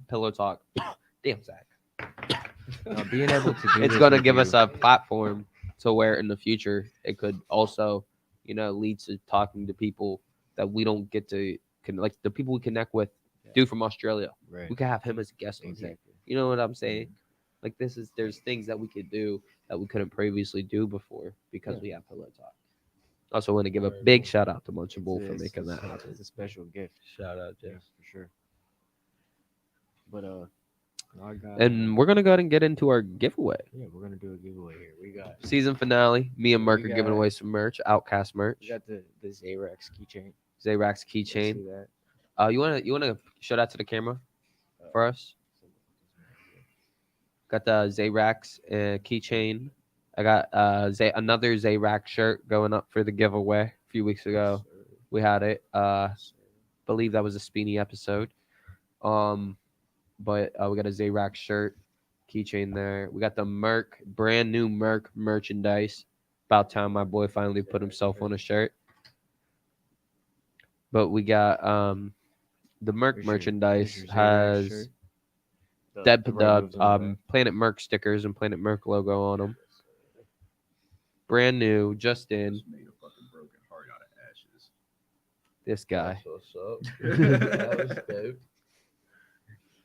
Pillow Talk. Damn, Zach. Being able to do It's this gonna with give you- us a platform to where in the future it could also, lead to talking to people that we don't get to like the people we connect with. Dude from Australia, Right. we could have him as a guest on here. You know what I'm saying? Like there's things that we could do that we couldn't previously do before because we have Pillow Talk. Also, want to give a big shout out to Munch and Bull for making that happen. It's a special gift. Shout out, Yeah, Jeff. for sure. But I got. And we're gonna go ahead and get into our giveaway. Yeah, we're gonna do a giveaway here. We got Season finale. Me and Merc We are giving got- away some merch, Outcast merch. we got the Zarax keychain. Zayrax Let's see keychain. that. You wanna show that to the camera for us? Got the Zayrax keychain. I got another Zayrax shirt going up for the giveaway a few weeks ago. We had it. Believe that was a Speedy episode. But we got a Zayrax shirt, keychain there. We got the Merc, brand new Merc merchandise. About time my boy finally put himself on a shirt. But we got the Merc Here's your- merchandise here's your Zayrax has shirt. The the moves on the back. Planet Merc stickers and Planet Merc logo on them. Brand new, just in. Just made a fucking broken heart out of ashes. This guy. That's what's up. That was dope.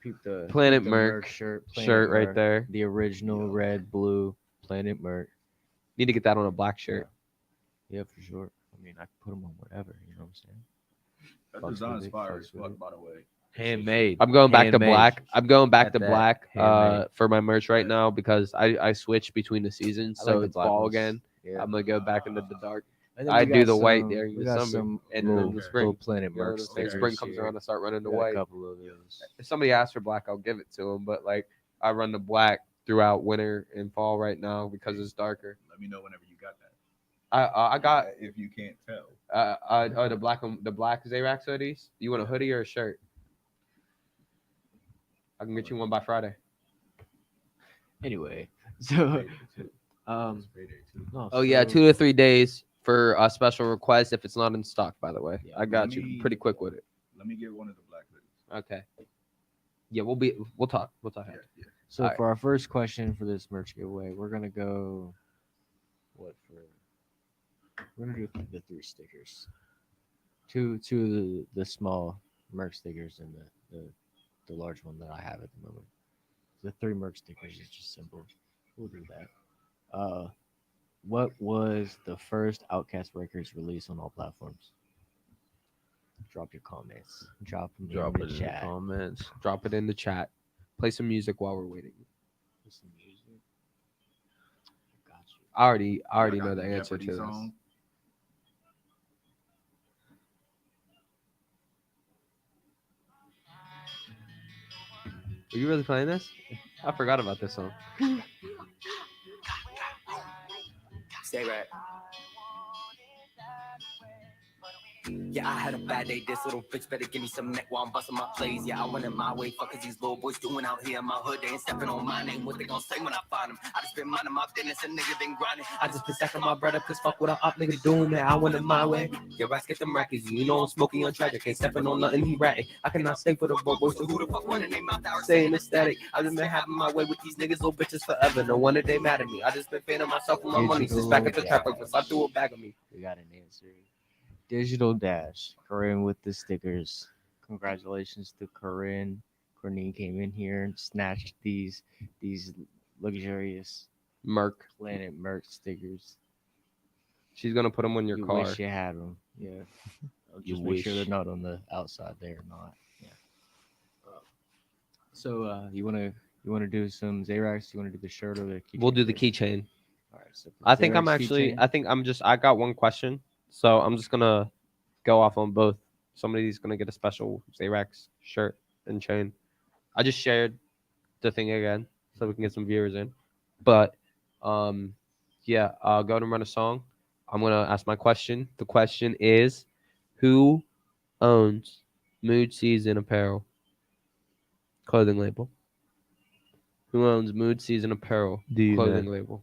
Peep the Planet peep the Merc shirt right Merc, there. The original red, blue Planet Merc. Need to get that on a black shirt. Yeah, for sure. I mean, I can put them on whatever. You know what I'm saying? That Fucks design's with it, fire fucks as with fuck, it. by the way. Handmade. I'm going back to Handmade. black. I'm going back Got to that. black Handmade. for my merch right now because I switch between the seasons. I So like the it's black fall ones. again. Yeah. I'm gonna go back into the dark. And then I we do got the white some- during we the got summer some and little, then the spring. little Planet You know, Merc when stickers spring comes here. around, I start running the Got a white. couple of those. If somebody asks for black, I'll give it to them. But like I run the black throughout winter and fall right now because it's darker. Let me know whenever you got that. I got If you can't tell. the black Zayrax hoodies. You want a hoodie or a shirt? I can get you one by Friday. Anyway, so It's payday too. no, Oh yeah, so- 2 to 3 days for a special request if it's not in stock. By the way, Yeah, I got let you me- pretty quick with it. Let me get one of the black hoodies. Okay. Yeah, we'll talk. We'll talk. Yeah, yeah. So Alright. for our first question for this merch giveaway, we're gonna go. We're gonna do the 3 stickers. Two of the small merch stickers and the large one that I have at the moment. The 3 merch stickers is just simple. We'll do that. What was the first Outcast Records release on all platforms? Drop your comments. Drop them Drop in it the in the chat. comments. Drop it in the chat. Play some music while we're waiting. Some music. Got you. I already Got know the the answer Jeopardy to this. song. Are you really playing this? I forgot about this song. Stay right. Yeah, I had a bad day. This little bitch better give me some neck while I'm busting my plays. Yeah, I went in my way. Fuck is these little boys doing out here in my hood? They ain't stepping on my name. What they gonna say when I find them? I just been minding my business and nigga been grinding. I just been stacking my brother cause fuck what a up nigga doing that. I went in my way. Yeah, rats get them rackets. You know I'm smoking on tragic. Ain't stepping on nothing, he ratting. I cannot stay for the broke boys. So who the fuck running they mouth out saying it's static? I just been having my way with these niggas, little bitches forever. No wonder they mad at me. I just been fanning myself with my money since back at the trap. Like, I threw a bag of me. We got an answer. Digital Dash, Corinne with the stickers. Congratulations to Corinne. Corinne came in here and snatched these luxurious Merc. Planet Merc stickers. She's gonna put them on your you car. wish you had them. Yeah. You Just make sure wish. they're not on the outside there or not. Yeah. So you wanna do some Zarax? You wanna do the shirt or the keychain? We'll do the first? keychain. All right. So for I think I'm Zarax actually. keychain- I got one question, so I'm just gonna go off on both. Somebody's gonna get a special Zayrax shirt and chain. I just shared the thing again so we can get some viewers in. But yeah, I'll go and run a song. I'm gonna ask my question. The question is, who owns Mood Season Apparel clothing label? Who owns Mood Season Apparel Do you clothing know? label?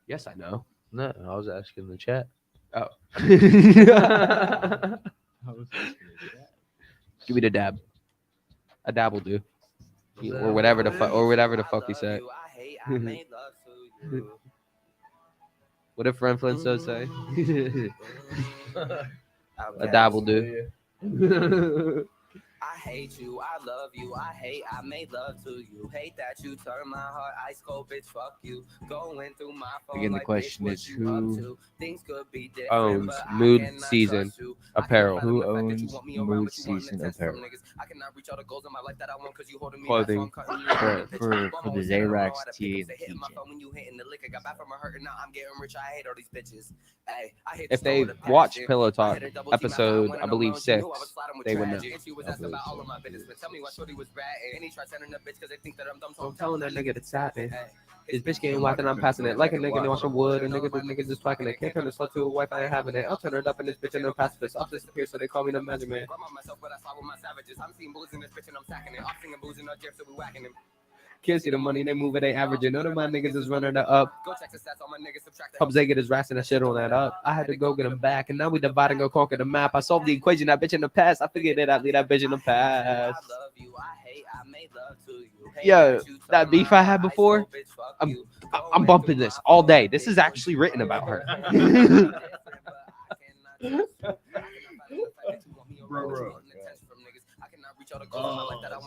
Yes, I know. No, I was asking the chat. Oh. I was asking you that. Give me the dab. A dab will do. Or whatever the fuck he said. What did Friend Flintstone say? A dab will do. hate you, I love you, I hate, I made love to you. Hate that you turn my heart ice cold, bitch, fuck you. Going through my phone Again, the like, question bitch, is what you up who to? Things could be different, Owns but I Mood cannot Season trust you. apparel. Who owns Mood Season apparel? I cannot reach all the goals in my life that I want because you holding me Clothing. back, so I'm cutting you out of the picture. For the Zayrax tee and Hitting my keychain. phone when you hitting the lick. I got back from a hurt and now I'm getting rich. I hate all these bitches. Hey, I hit If the store they with a watch passion. Pillow I Talk hit a double team after episode, went I on believe loans. You 6, knew I was sliding with they would trash. know. And she was I asking believe about all so. of my business. But tell me why shorty was ratting. And he tried sending a bitch because they think that I'm dumb. So I'm telling that nigga to tap it. Hey, His bitch getting whacked and I'm passing it like a nigga wash some wood. A nigga just packing it. Can't turn the slut to a wife, I ain't having it. I'll turn her up in this bitch and no pacifist. I'll disappear so they call me the magic man. I'm on myself, but I slide with my savages. I'm seeing booze in this bitch and I'm sacking it. I'm singing booze in our gyms, so we whacking him. Can't see the money, they move it, they averaging. None of my niggas is running it up. Go check the stats on my niggas, subtract the Hope they get his rats and that shit on that up. I had to go get him back, and now we divide and go conquer the map. I solved the equation, that bitch in the past. I figured it out, leave that bitch in the past. I love you, I hate, I made love to you. Yo, that beef I had before, I'm bumping this all day. This is actually written about her.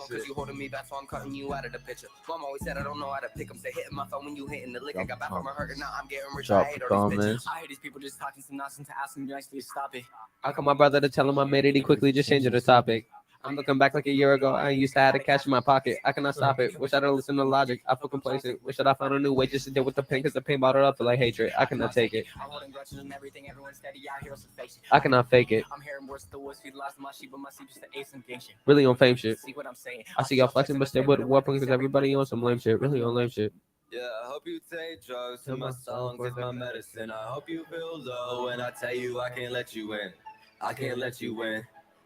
Because you holding me back, so I'm cutting you out of the picture. Mom always said I don't know how to pick 'em. Say hitting my phone when you hitting the lick. I got back from a hurt and now I'm getting rich. I hate all these bitches. I hate these people just talking some nonsense to ask them nicely to stop it. I call my brother to tell him I made it. He quickly just changed the topic. I'm looking back like a year ago. I used to have the cash in my pocket. I cannot stop it. Wish I didn't listen to logic. I feel complacent. Wish that I found a new way just to deal with the pain because the pain bottled up feel like hatred. I cannot take it. I'm holding grudges and everything. Everyone's steady out here, so face it. I cannot fake it. I'm hearing worse. The words feed lost my sheep, but my sheep just the ace and game shit. Really on fame shit. See what I'm saying? I see y'all flexing, but stay with the weapon because everybody on some lame shit. Really on lame shit. Yeah, I hope you take drugs to my songs. It's my medicine. I hope you feel low when I tell you I can't let you in. I can't let you win.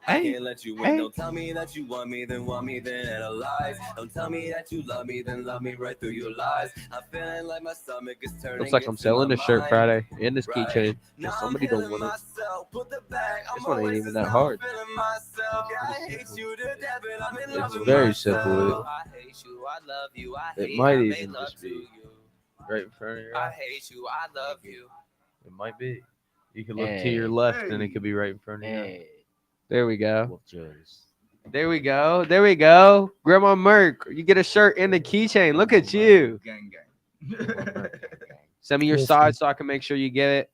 I can't let you win. Don't tell me that you want me, then analyze. Don't tell me that you love me, then love me right through your lies. I'm feeling like my stomach is turning. Looks like I'm selling this shirt Friday and this keychain. Now Somebody don't want it. This one ain't even that hard. It's very simple. I hate you, I love you, I It hate, might I even made love just to be you. right in front of your I eye. hate you, I love you. It might be. You can look to Hey. your left and it could be right in front of you. Hey, There we go. Wolf Joes. There we go. There we go. Grandma Merc, you get a shirt and a keychain. Look at you. Gang, gang. Send me your Cool, size so I can make sure you get it.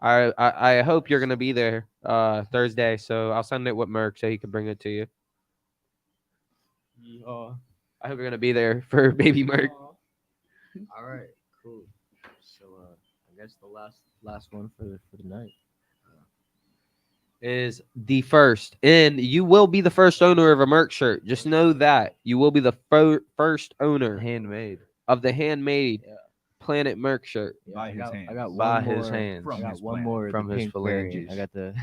I hope you're gonna be there Thursday, so I'll send it with Merc so he can bring it to you. I hope you're gonna be there for baby Merc. All right, cool. So I guess the last one for the night. Is the first, and you will be the first owner of a Merc shirt. Just know that you will be the first owner Handmade. of the handmade Yeah. Planet Merc shirt. By his I got hands. one By more. his hands. From I got his one planet. more. From the his pink variant. phalanges.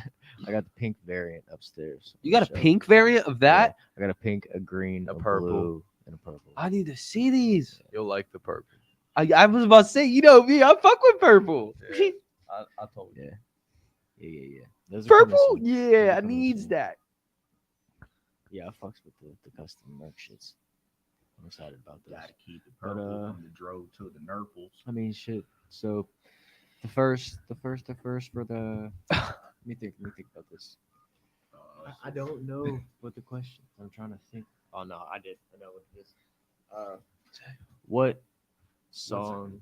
I got the pink variant upstairs. You got a So, pink variant of that? yeah, I got a pink, a green, A a purple. blue, and a purple. I need to see these. You'll like the purple. I was about to say, you know me, I fuck with purple. Yeah. I told you. Yeah. Those are coming Purple? soon. Yeah, Those are I coming needs soon. that. Yeah, I fucks with the custom merch shits. I'm excited about those. Gotta keep the But, purple from the drove to the nurples. I mean, shit. So, the first for the. Let me think about this. I don't know what the question. I'm trying to think. Oh no, I did. I know what it is. What song?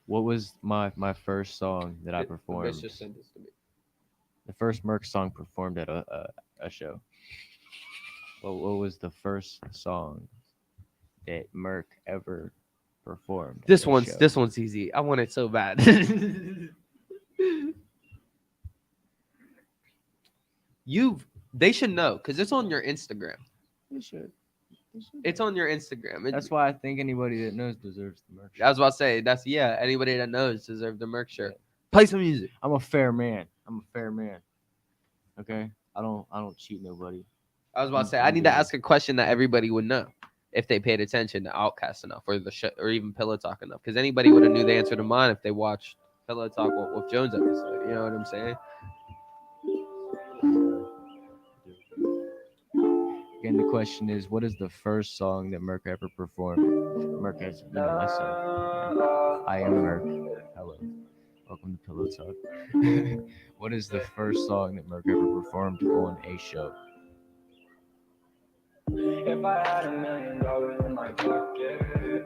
What was my first song that I performed? Just send this to me. The first Merc song performed at a show. What was the first song that Merc ever performed? This at a one's show? this one's easy. I want it so bad. They should know because it's on your Instagram. They should. It's on your Instagram. That's why I think anybody that knows deserves the merch. I was about to say anybody that knows deserves the Merc shirt. Play some music. I'm a fair man. Okay, I don't cheat nobody. I was about to say I need to ask a question that everybody would know if they paid attention to Outcast enough or the show or even Pillow Talk enough because anybody would have knew the answer to mine if they watched Pillow Talk with Jones episode. You know what I'm saying? Again, the question is, what is the first song that Merc ever performed? Merc has, myself. I am Merc. Hello. Welcome on the pillow talk. What is the first song that Merc ever performed on a show? If I had $1 million in my pocket,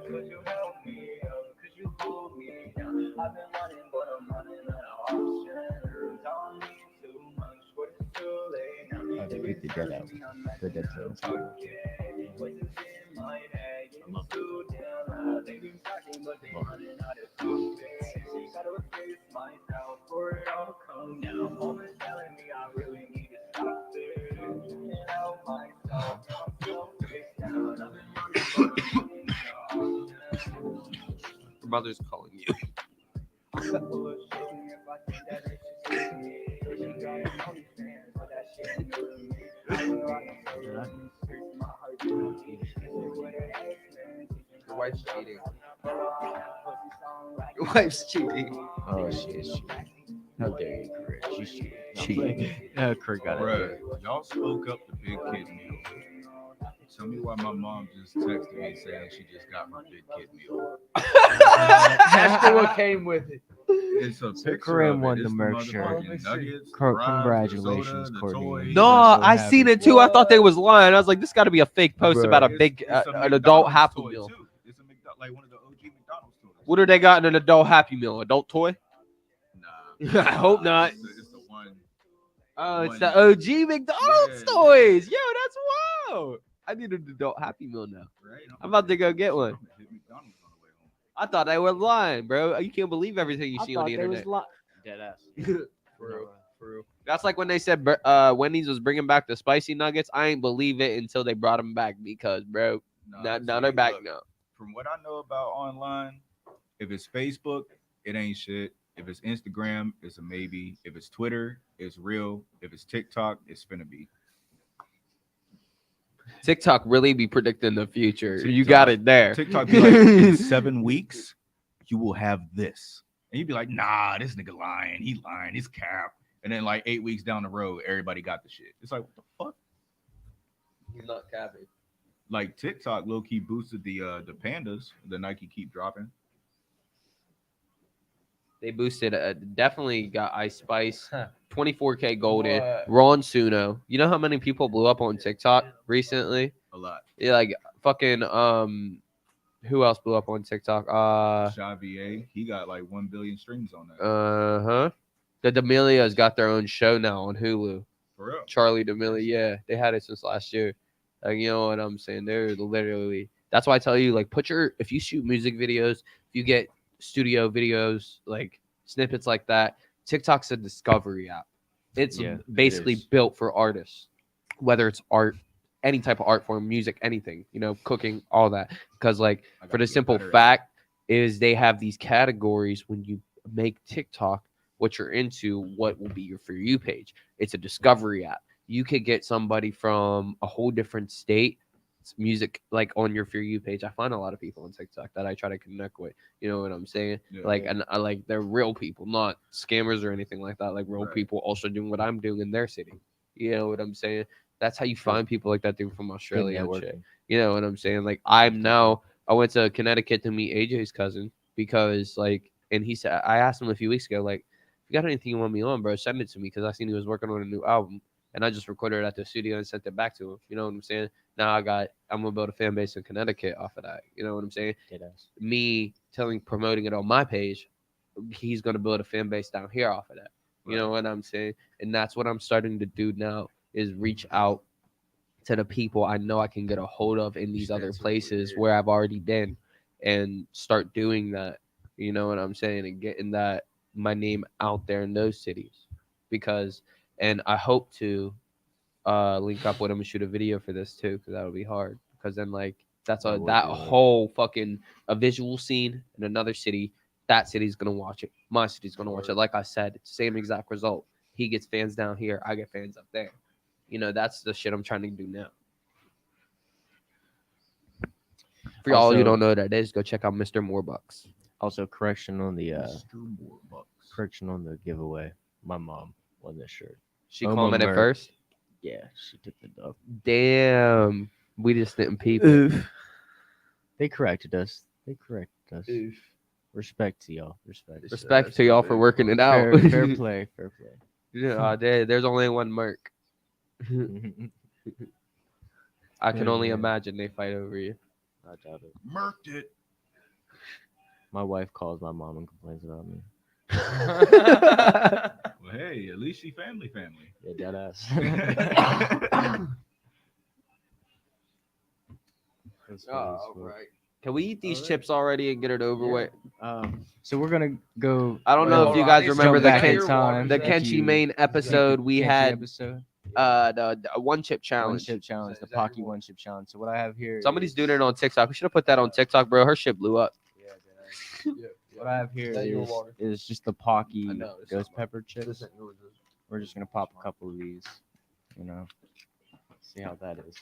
could you help me out? Could you hold me down? I've been running, but I'm running out of options. I don't need too much, but it's too late now. Oh, they beat the dead out. The dead tones. Voices in my head, getting too damn loud. They've been talking, but they running out of toothpaste. Gotta replace myself for it all come down. Mom is telling me I really need to stop this. And help myself, I'm still face down. I've been running, but I'm running out of options. Your mother's calling you. Your wife's cheating. Your wife's cheating. Oh, she is cheating. How dare you, Craig? She's cheating. Craig got it. Bruh, y'all spoke up the big kid meal. Tell me why my mom just texted me saying she just got her big kid meal. That's what came with it. It's a picture Corinne of won it. the It's merch motherfucking shirt. nuggets, Congratulations, fries, the soda, the Courtney. toys. No, I'm so I happy. seen it too. I thought they was lying. I was like, this got to be a fake post Bruh. about a It's- big it's a an adult McDonald's Happy toy, Meal. too. It's a like one of the OG McDonald's toys. What do they got in an adult Happy Meal? Adult toy? Nah. I hope not. It's the one. Oh, it's one- the OG McDonald's Yeah, toys. Yo, that's wild. I need an adult Happy Meal now. Right? I'm about to go get one. I'm gonna hit McDonald's on the way home. I thought they were lying, bro. You can't believe everything you see on the internet. Dead ass. For real. That's like when they said Wendy's was bringing back the spicy nuggets. I ain't believe it until they brought them back because, bro, now see, they're back look, now. From what I know about online, if it's Facebook, it ain't shit. If it's Instagram, it's a maybe. If it's Twitter, it's real. If it's TikTok, it's finna be. TikTok really be predicting the future. You TikTok- got it there. TikTok be like, in 7 weeks, you will have this. And you'd be like, nah, this nigga lying. He lying. He's cap. And then like 8 weeks down the road, everybody got the shit. It's like, what the fuck? He's not capping. Like TikTok low key boosted the pandas. The Nike keep dropping. They boosted. Definitely got Ice Spice, 24K Golden, What? Ron Suno. You know how many people blew up on TikTok recently? A lot. Yeah, like fucking who else blew up on TikTok? Xavier, he got like 1 billion streams on that. Uh-huh. The D'Amelia's got their own show now on Hulu. For real. Charlie D'Amelia, yeah, they had it since last year. Like, you know what I'm saying? They're literally. That's why I tell you, like, if you shoot music videos, if you get studio videos, like snippets like that, TikTok's a discovery app. It's basically built for artists, whether it's art, any type of art form, music, anything, you know, cooking, all that. Because, like, for the simple fact is they have these categories when you make TikTok. What you're into, what will be your For You page. It's a discovery app. You could get somebody from a whole different state, it's music, like on your For You page. I find a lot of people on TikTok that I try to connect with. You know what I'm saying? Yeah. Like, and I like they're real people, not scammers or anything like that. Like real people also doing what I'm doing in their city. You know what I'm saying? That's how you find people like that dude from Australia and shit. You know what I'm saying? Like I went to Connecticut to meet AJ's cousin because like, and he said, I asked him a few weeks ago, like, if you got anything you want me on, bro, send it to me because I seen he was working on a new album and I just recorded it at the studio and sent it back to him. You know what I'm saying? Now I'm gonna build a fan base in Connecticut off of that. You know what I'm saying? Me promoting it on my page, he's gonna build a fan base down here off of that. You know what I'm saying? And that's what I'm starting to do now is reach out to the people I know I can get a hold of in these other places where I've already been and start doing that. You know what I'm saying? And getting my name out there in those cities and I hope to link up with them and shoot a video for this too because that would be hard because then like that whole fucking a visual scene in another city, that city's gonna watch it, my city's gonna watch it. Like I said, it's the same exact result. He gets fans down here, I get fans up there. You know, that's the shit I'm trying to do now. For all you don't know what that is, go check out Mr. Moorbucks. Also, correction on the giveaway. My mom won this shirt. She commented first. Yeah, she took the dub. Damn, we just didn't peep it. They corrected us. We're Respect to y'all. Respect. Respect to y'all for working it out. Fair play. Fair play. Yeah, there's only one Merc. I can only imagine they fight over you. I doubt it. Murked it. My wife calls my mom and complains about me. Well, hey, at least she family. Yeah, dead ass. Oh, right. Can we eat these chips already and get it over with? So we're gonna go. I don't know if you guys remember the back in Ken- time. the if Kenchi you- main episode we Kenchi had. episode. The one chip One challenge. chip challenge, the Pocky one chip challenge. So what I have here, Somebody's doing it on TikTok. We should have put that on TikTok, bro. Her shit blew up. what I have here is just the Pocky ghost pepper chips. We're just gonna pop a couple of these, see how that is.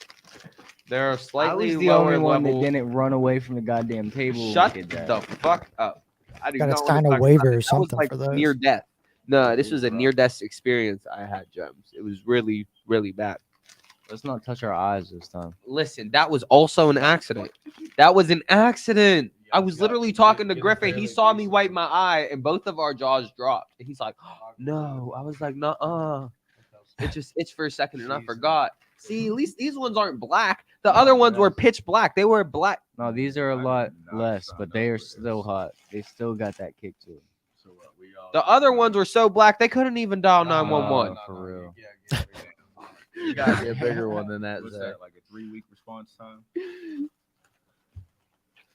They're I slightly was the lower only one level. that didn't run away from the goddamn table. Shut when we did the that. fuck up. I do Gotta not want to sign a talk waiver about or it. That was something like for those. near death. No, this was a near death experience I had, Jemz. It was really, really bad. Let's not touch our eyes this time. Listen, that was also an accident. That was an accident. I was literally talking to Griffin. He saw me wipe my eye, and both of our jaws dropped. And he's like, oh, "No." I was like, "Nuh-uh." It just itched for a second, and I forgot. See, at least these ones aren't black. The other ones were pitch black. They were black. No, these are a lot less, but they are still hot. They still got that kick to them. The other ones were so black they couldn't even dial 911. For real. You gotta get a bigger one than that. What's Zach. that? Like a 3-week response time?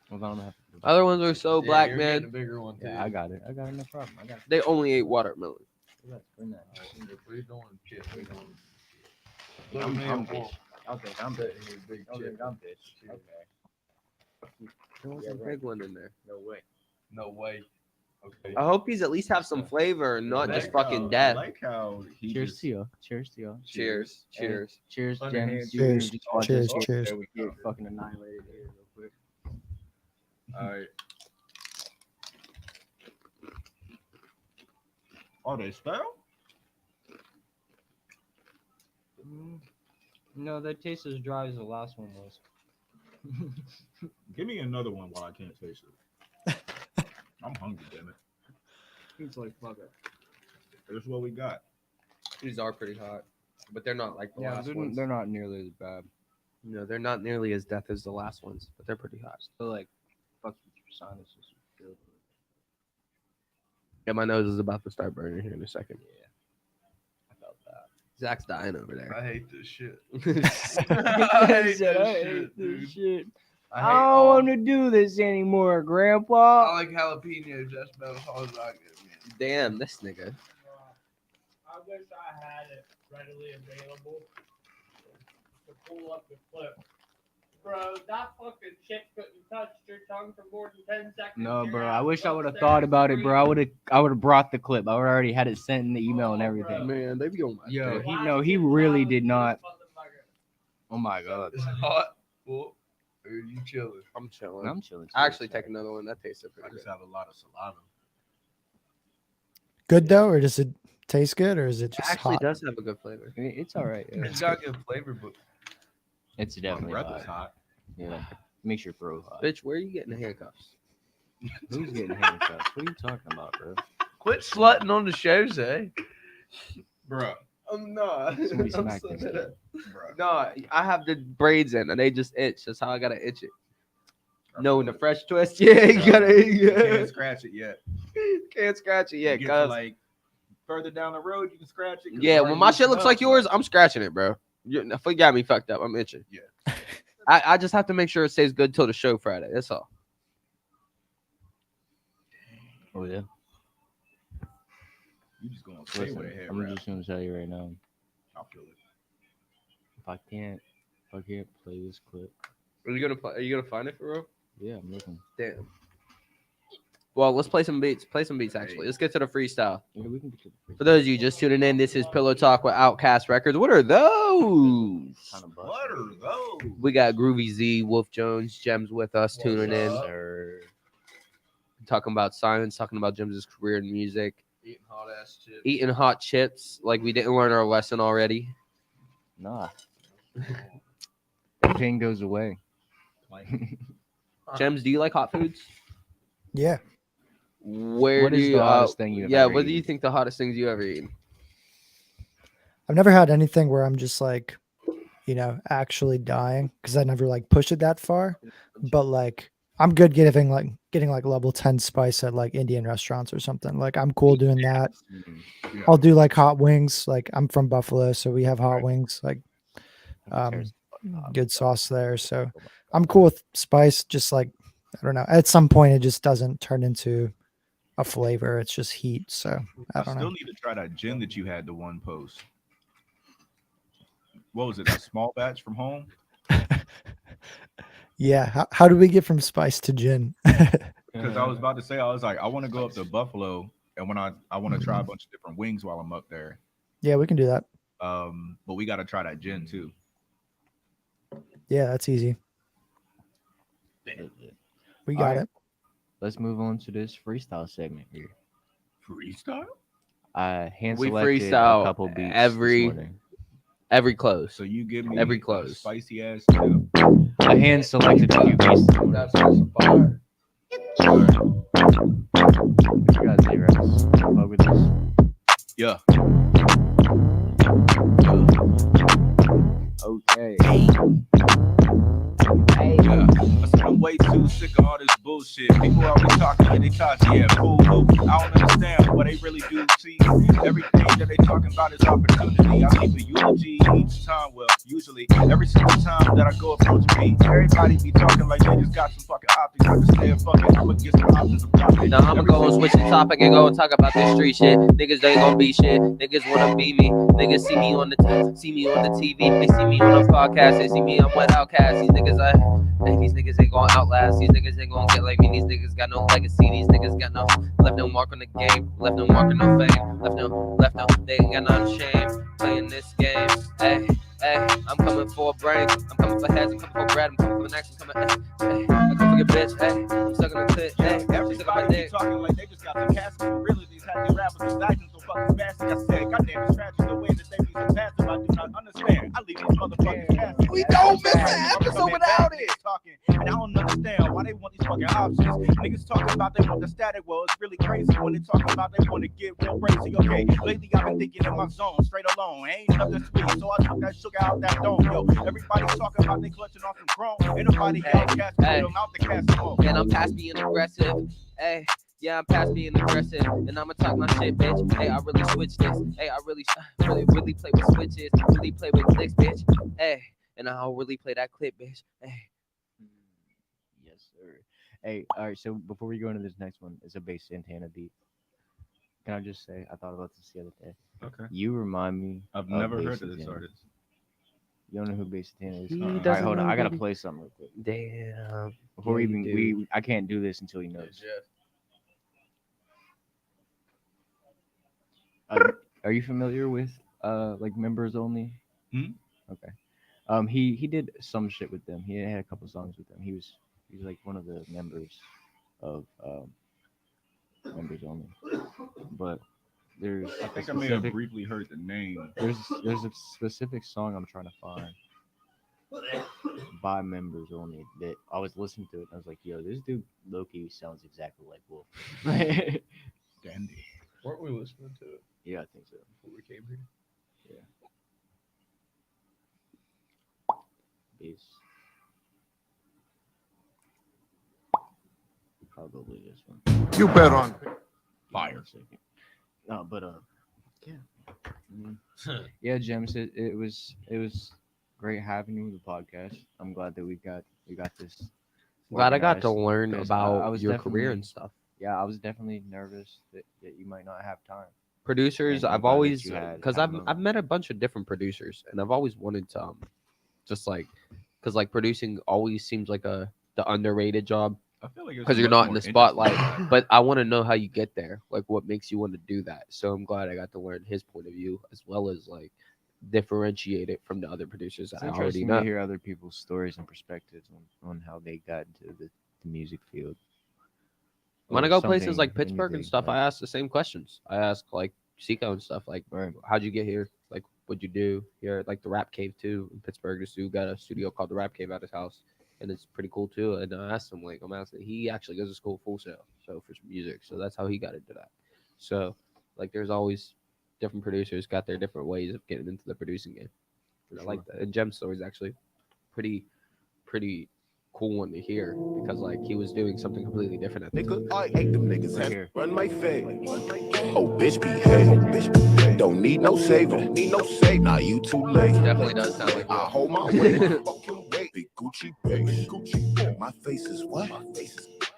Hold on, I'm gonna have to- Other ones were so black, you're man. getting a bigger one too. Yeah, I got it. No problem. I got it. They only ate watermelon. Bring that. What are you doing, kid? What are you doing? I'm bitch. I'll take. I'm bitch. Big I'll chip. take. I'm bitch. Okay. There was Yeah, a right. big one in there. No way. No way. Okay. I hope these at least have some flavor and not just fucking I death. like how he Cheers just to y'all. Cheers to y'all. Cheers. Hey, Cheers. Cheers, Underhand Jemz. cheers. You just watch Cheers, us cheers. get fucking annihilated here real quick. All right. Oh, they spell? No, that tastes as dry as the last one was. Give me another one while I can't taste it. I'm hungry, damn it. It's like fuck it. This is what we got. These are pretty hot, but they're not like the Yeah, last they're, ones. they're not nearly as bad. No, they're not nearly as death as the last ones, but they're pretty hot. Still like fuck with your sinuses. Yeah, my nose is about to start burning here in a second. Yeah, I felt that. Zach's dying over there. I hate this shit. I hate said, this I shit, hate this dude. shit. I I don't want to do this anymore, Grandpa. I like jalapeno just about as hard as I get, man. Damn, this nigga. I wish I had it readily available to pull up the clip. Bro, that fucking shit couldn't touch your tongue for more than 10 seconds. No, Your bro. ass I wish I was would have there thought about it, bro. I screaming. would have brought the clip. I would already had it sent in the email and everything. Man, they be on my Yo, dick. he really did not. Oh my god. It's hot. Well, are you chilling? I'm chilling. I'm chilling. I actually take another one. That tasted I pretty just good. have a lot of saliva. Good though, or does it taste good, or is it It just actually hot? does have a good flavor. It's all right. Yeah. It's got good flavor, but It's My definitely breath hot. is hot. Yeah. Makes your throat hot. Bitch, where are you getting the handcuffs? Who's getting handcuffs? What are you talking about, bro? quit slutting on the shows, eh? Bruh. I'm not. Somebody smacked this kid. Bruh. No, I have the braids in and they just itch. That's how I gotta itch it. No, the fresh twist. Yeah, you gotta. You Yeah. can't scratch it yet. Can't scratch it You yet, get to, cuz. like further down the road, you can scratch it. 'cause Yeah, it's when already my shit loosened looks up. like yours, I'm scratching it, bro. You got me fucked up. I'm itching. Yeah. I just have to make sure it stays good till the show Friday. That's all. Oh yeah. You just gonna stay Listen, with a head I'm wrap. just gonna tell you right now. I feel it. If I can't play this clip, Are you gonna find it for real? yeah, I'm looking. Damn. Well, let's play some beats. Play some beats actually. Let's get to the freestyle. Yeah, we can get to the For those of you just tuning in, this is Pillow Talk with Outcast Records. What are those? kind of What are those? We got Groovy Z, Wolf Jones, Jemz with us tuning in. Talking about silence, talking about Jem's career in music, Eating hot ass chips. eating hot chips like we didn't learn our lesson already. Nah. That pain goes away. Jemz, do you like hot foods? Yeah. Where What do is you? the hottest thing you've Yeah, ever what do you eaten? think the hottest things you ever eaten? I've never had anything where I'm just like, actually dying because I never like push it that far. But like, I'm good getting like level 10 spice at like Indian restaurants or something. Like, I'm cool doing that. Yeah. I'll do like hot wings. Like, I'm from Buffalo, so we have hot Right. wings. Like, Tears- good sauce there. So I'm cool with spice. Just like, I don't know. At some point, it just doesn't turn into a flavor. It's just heat. So I I don't still know. need to try that gin that you had the one post. What was it? That small batch from home? Yeah. How do we get from spice to gin? Because I was about to say, I was like, I want to go up to Buffalo, and when I want to try a bunch of different wings while I'm up there. Yeah, we can do that. But we got to try that gin too. Yeah, that's easy. We got Alright. it. Let's move on to this freestyle segment here. Freestyle? I hand We selected a freestyle couple beats every- this morning. Every close. So you give me Every a close. spicy ass tip. I hand selected a few beats this morning. You guys, A-Rex, fuck with this? Yeah. Okay. Yeah. I said I'm way too sick of all this bullshit. People always talking like they talk, yeah, fool. I don't understand what they really do. See, everything that they talking about is opportunity. I leave a eulogy each time. Well, usually every single time that I go approach a beat, everybody be talking like they just got some fucking optics. I just say fucking I'ma get some options of profit. Now I'ma go and switch the topic and go and talk about this street shit. Niggas they gon' be shit. Niggas wanna be me. Niggas see me on the TV. They see me on the podcast. They see me I'm with Outkast. These niggas ain't gon' outlast. These niggas ain't gon' get like me. These niggas got no legacy. These niggas got left no mark on the game. Left no mark on no fame. Left no. They ain't got no shame playing this game. Hey, I'm coming for brains. I'm coming for heads. I'm coming for bread. I'm coming for the next. I'm coming for your bitch. Hey, I'm sucking the clit. Hey, she's sucking my Everybody be dick. talking like they just got some cash capabilities. Had these rappers is acting so fucking fast. I said, goddamn, it's tragic the way that they be so passive. I do not understand. I leave these motherfuckers passive. We don't miss an episode without it. Talking, and I don't understand why they want these fucking options. Niggas talking about they want the static. Well, it's really crazy when they talking about they want to get real crazy. Okay, lately I've been thinking in my zone, straight alone. Ain't nothing sweet, so I took that sugar out that dome. Yo, everybody's talking about they clutching off some chrome. Ain't nobody else gas them out the cast. And I'm past being aggressive. Hey, yeah, I'm past being aggressive. And I'ma talk my shit, bitch. Hey, I really switch this. Hey, I really play with switches. Really play with clicks, bitch. Hey, and I'll really play that clip, bitch. Hey. Yes, sir. Hey, all right. So before we go into this next one, it's a bass Santana beat. Can I just say I thought about this the other day? Okay. You remind me. I've of never Bass heard of this Santana. artist. You don't know who Bass Santana is? He All right, doesn't hold on. know I gotta who- play something real quick. Damn. Before Yeah, we you even do. I can't do this until he knows. Are you familiar with like members only? Hmm? Okay. He did some shit with them. He had a couple songs with them. He was like one of the members of members only. But there's I think I may have briefly heard the name. there's a specific song I'm trying to find by members only that I was listening to it and I was like, yo, this dude Loki sounds exactly like Wolf. Dandy. Weren't we listening to it Yeah, I think so. before we came here? Bass. Probably this one. You bet on Fire. No, but yeah. Yeah, Jemz, it was great having you with the podcast. I'm glad that we got this. Glad I got to organized, learn 'cause about I was your career definitely- and stuff. Yeah, I was definitely nervous that you might not have time. Producers, And I'm I've glad that always you had because a I've moment. met a bunch of different producers, and I've always wanted to just like because like producing always seems like the underrated job I feel like it's because you're much not in more the spotlight. interesting. But I want to know how you get there, like what makes you want to do that. So I'm glad I got to learn his point of view as well as like differentiate it from the other producers It's that I already interesting know. to hear other people's stories and perspectives on how they got into the music field. When Or I go places something, like Pittsburgh and anything, stuff, like- I ask the same questions. I ask like Seco and stuff, like, Right. how'd you get here? Like, what'd you do here? Like the Rap Cave too in Pittsburgh. This dude got a studio called the Rap Cave at his house. and it's pretty cool too. And I asked him, like, I'm asking, he actually goes to school Full Sail, so for some music, so that's how he got into that. So like, there's always different producers got their different ways of getting into the producing game, and I like that. And Jem's story is actually pretty cool one to hear because like he was doing something completely different at the time. Nigga, I hate them niggas. Right here. Run my fade. Oh, bitch, behave. Don't need no saving. Need no save. Now you too late. Definitely does sound like I that. hold my weight. Fucking weight. Big Gucci base. My face is what?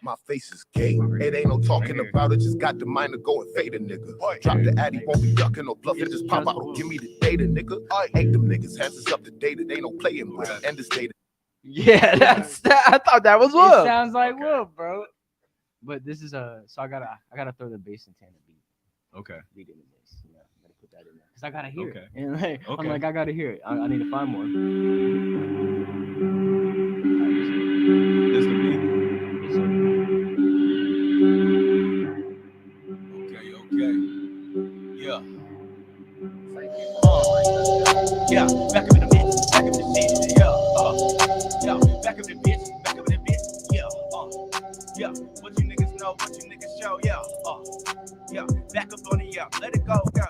My face is gay. It ain't no talking about it. Just got the mind to go and fade a nigga. Drop the addy, won't be ducking or bluffing. Just pop out. Give me the data, nigga. I hate them niggas. Hands is up to date. Ain't no playing with. End this data. Yeah, that's that. I thought that was It Will. sounds like Will, bro. But this is so I gotta throw the bass and Tana beat. Okay. Beat in the bass. Yeah, I gotta put that in there because I gotta hear Okay. it. And like, I'm Okay. like, I gotta hear it. I need to find more. This the beat. Okay. Yeah. Yeah, back up in the bitch, back up in the shit, yeah, yeah, back up in the bitch, yeah, yeah, what you niggas know, what you niggas show, yeah, yeah, back up on it, yeah, let it go, yeah,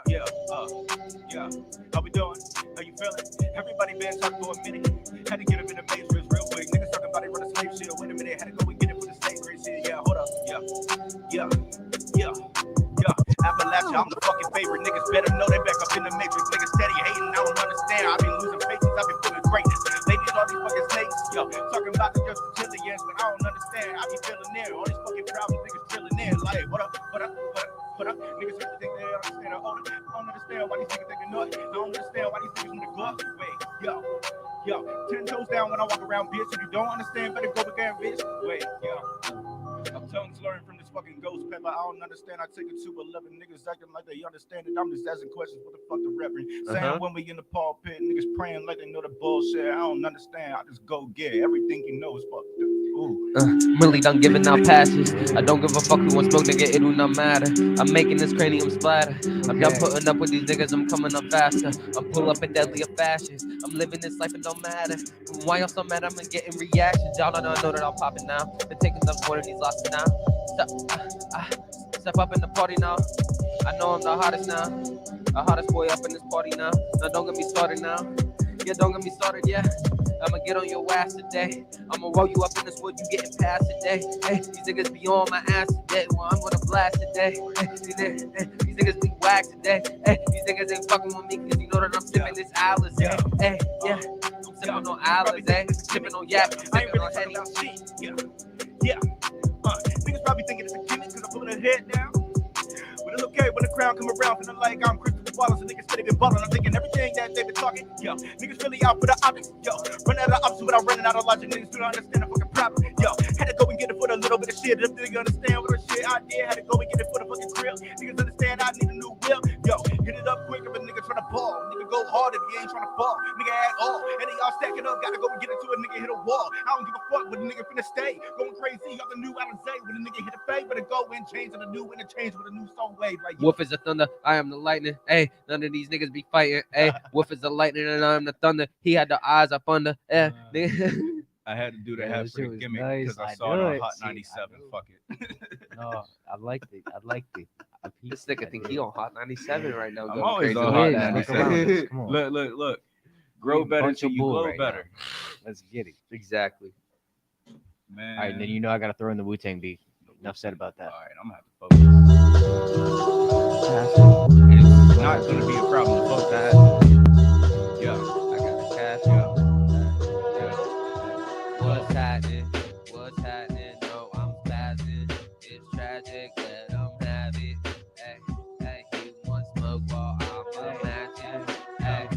yeah, how we doing, how you feeling, everybody been talking for a minute, had to get up in the matrix real quick, niggas talking about they run a slave shit, wait a minute, had to go and get it for the state great shit, yeah, hold up, yeah, yeah, yeah. Appalachia, I'm the fucking favorite. Niggas better know they back up in the matrix. Niggas steady hating, I don't understand. I've been losing patience, I've been feeling greatness. Ladies, all these fucking snakes, yo, talking about the just Brazilians, but I don't understand. I be feeling there. All these fucking problems, niggas drilling in. Like, what up, what up, what up, what up? Niggas really think they understand. I don't understand why these niggas think they're nuts. I don't understand why these niggas want to go up. Wait, yo, 10 toes down when I walk around, bitch. If you don't understand, better go again, bitch. Wait, yo. I'm tongue slurring from this fucking ghost pepper. I don't understand. I take it to 11 niggas acting like they understand it. I'm just asking questions. What the fuck the reverend saying when we in the pulpit? Niggas praying like they know the bullshit. I don't understand. I just go get everything you know is fucked up. Really done giving out passes. I don't give a fuck who wants smoke, nigga, it do not matter. I'm making this cranium splatter. I'm done putting up with these niggas, I'm coming up faster. I'm pull up in deadlier fashions. I'm living this life, it don't matter. Why y'all so mad? I'm getting reactions. Y'all don't know that I'm popping now. Been taking up more of these losses now. Step up in the party now. I know I'm the hottest now. The hottest boy up in this party now. Now don't get me started now. Yeah, don't get me started, yeah. I'ma get on your ass today. I'ma roll you up in this wood, you getting past today. Hey, these niggas be on my ass today. Well, I'm gonna blast today. Hey, these niggas be whack today. Hey, these niggas ain't fucking with me cause you know that I'm sipping this Alice. Hey, hey, yeah. I'm sipping on Alice, eh? Sipping on Yak, sipping on Henny. Yeah. Niggas probably thinking it's a gimmick cause I'm pulling her head down. But it's okay when the crowd come around feeling like I'm Christopher Wallace and niggas steady been ballin'. I'm thinking everything that they been talking. Yo, niggas really out for the optics. Yo, run out of options without running out of logic. Niggas do not understand the fucking problem. Yo, had to go and get it for a little bit of shit. If you understand what the shit I did, had to go and get it for the fucking grill. Niggas understand I need a new wheel. Yo, hit it up quick if a nigga tryna ball. Nigga go hard if you ain't tryna fall. Nigga add all. And they all stacking up, gotta go and get it to a nigga hit a wall. I don't give a fuck, but a nigga finna stay. Going crazy, got the new Alizé. When a nigga hit a fade, better go and change to the new interchange with a new song wave. Like, Wolf is the thunder, I am the lightning. Hey, none of these niggas be fighting. Hey, Wolf is the lightning and I am the thunder. He had the eyes up under. Eh, I had to do the Yeah, half that for shit the was gimmick nice. because I I saw it knew on it. Hot See, I 97. knew Fuck it. No, I liked it. This nigga think he on Hot 97 right now. I'm going always crazy. on Hot Yeah, look around us. 97. Come on. Look. Grow We better bunch till of you bull glow right now. better. Let's get it. Exactly. Man. All right, then you know I gotta throw in the Wu-Tang beat. Enough said about that. All right, I'm gonna have to focus. It's not gonna be a problem to focus. Yeah. I got the cash. Yeah. What's happening? What's happening? No, I'm spazzing. It's tragic that I'm having. Hey, he wants smoke while I'm matching. Hey,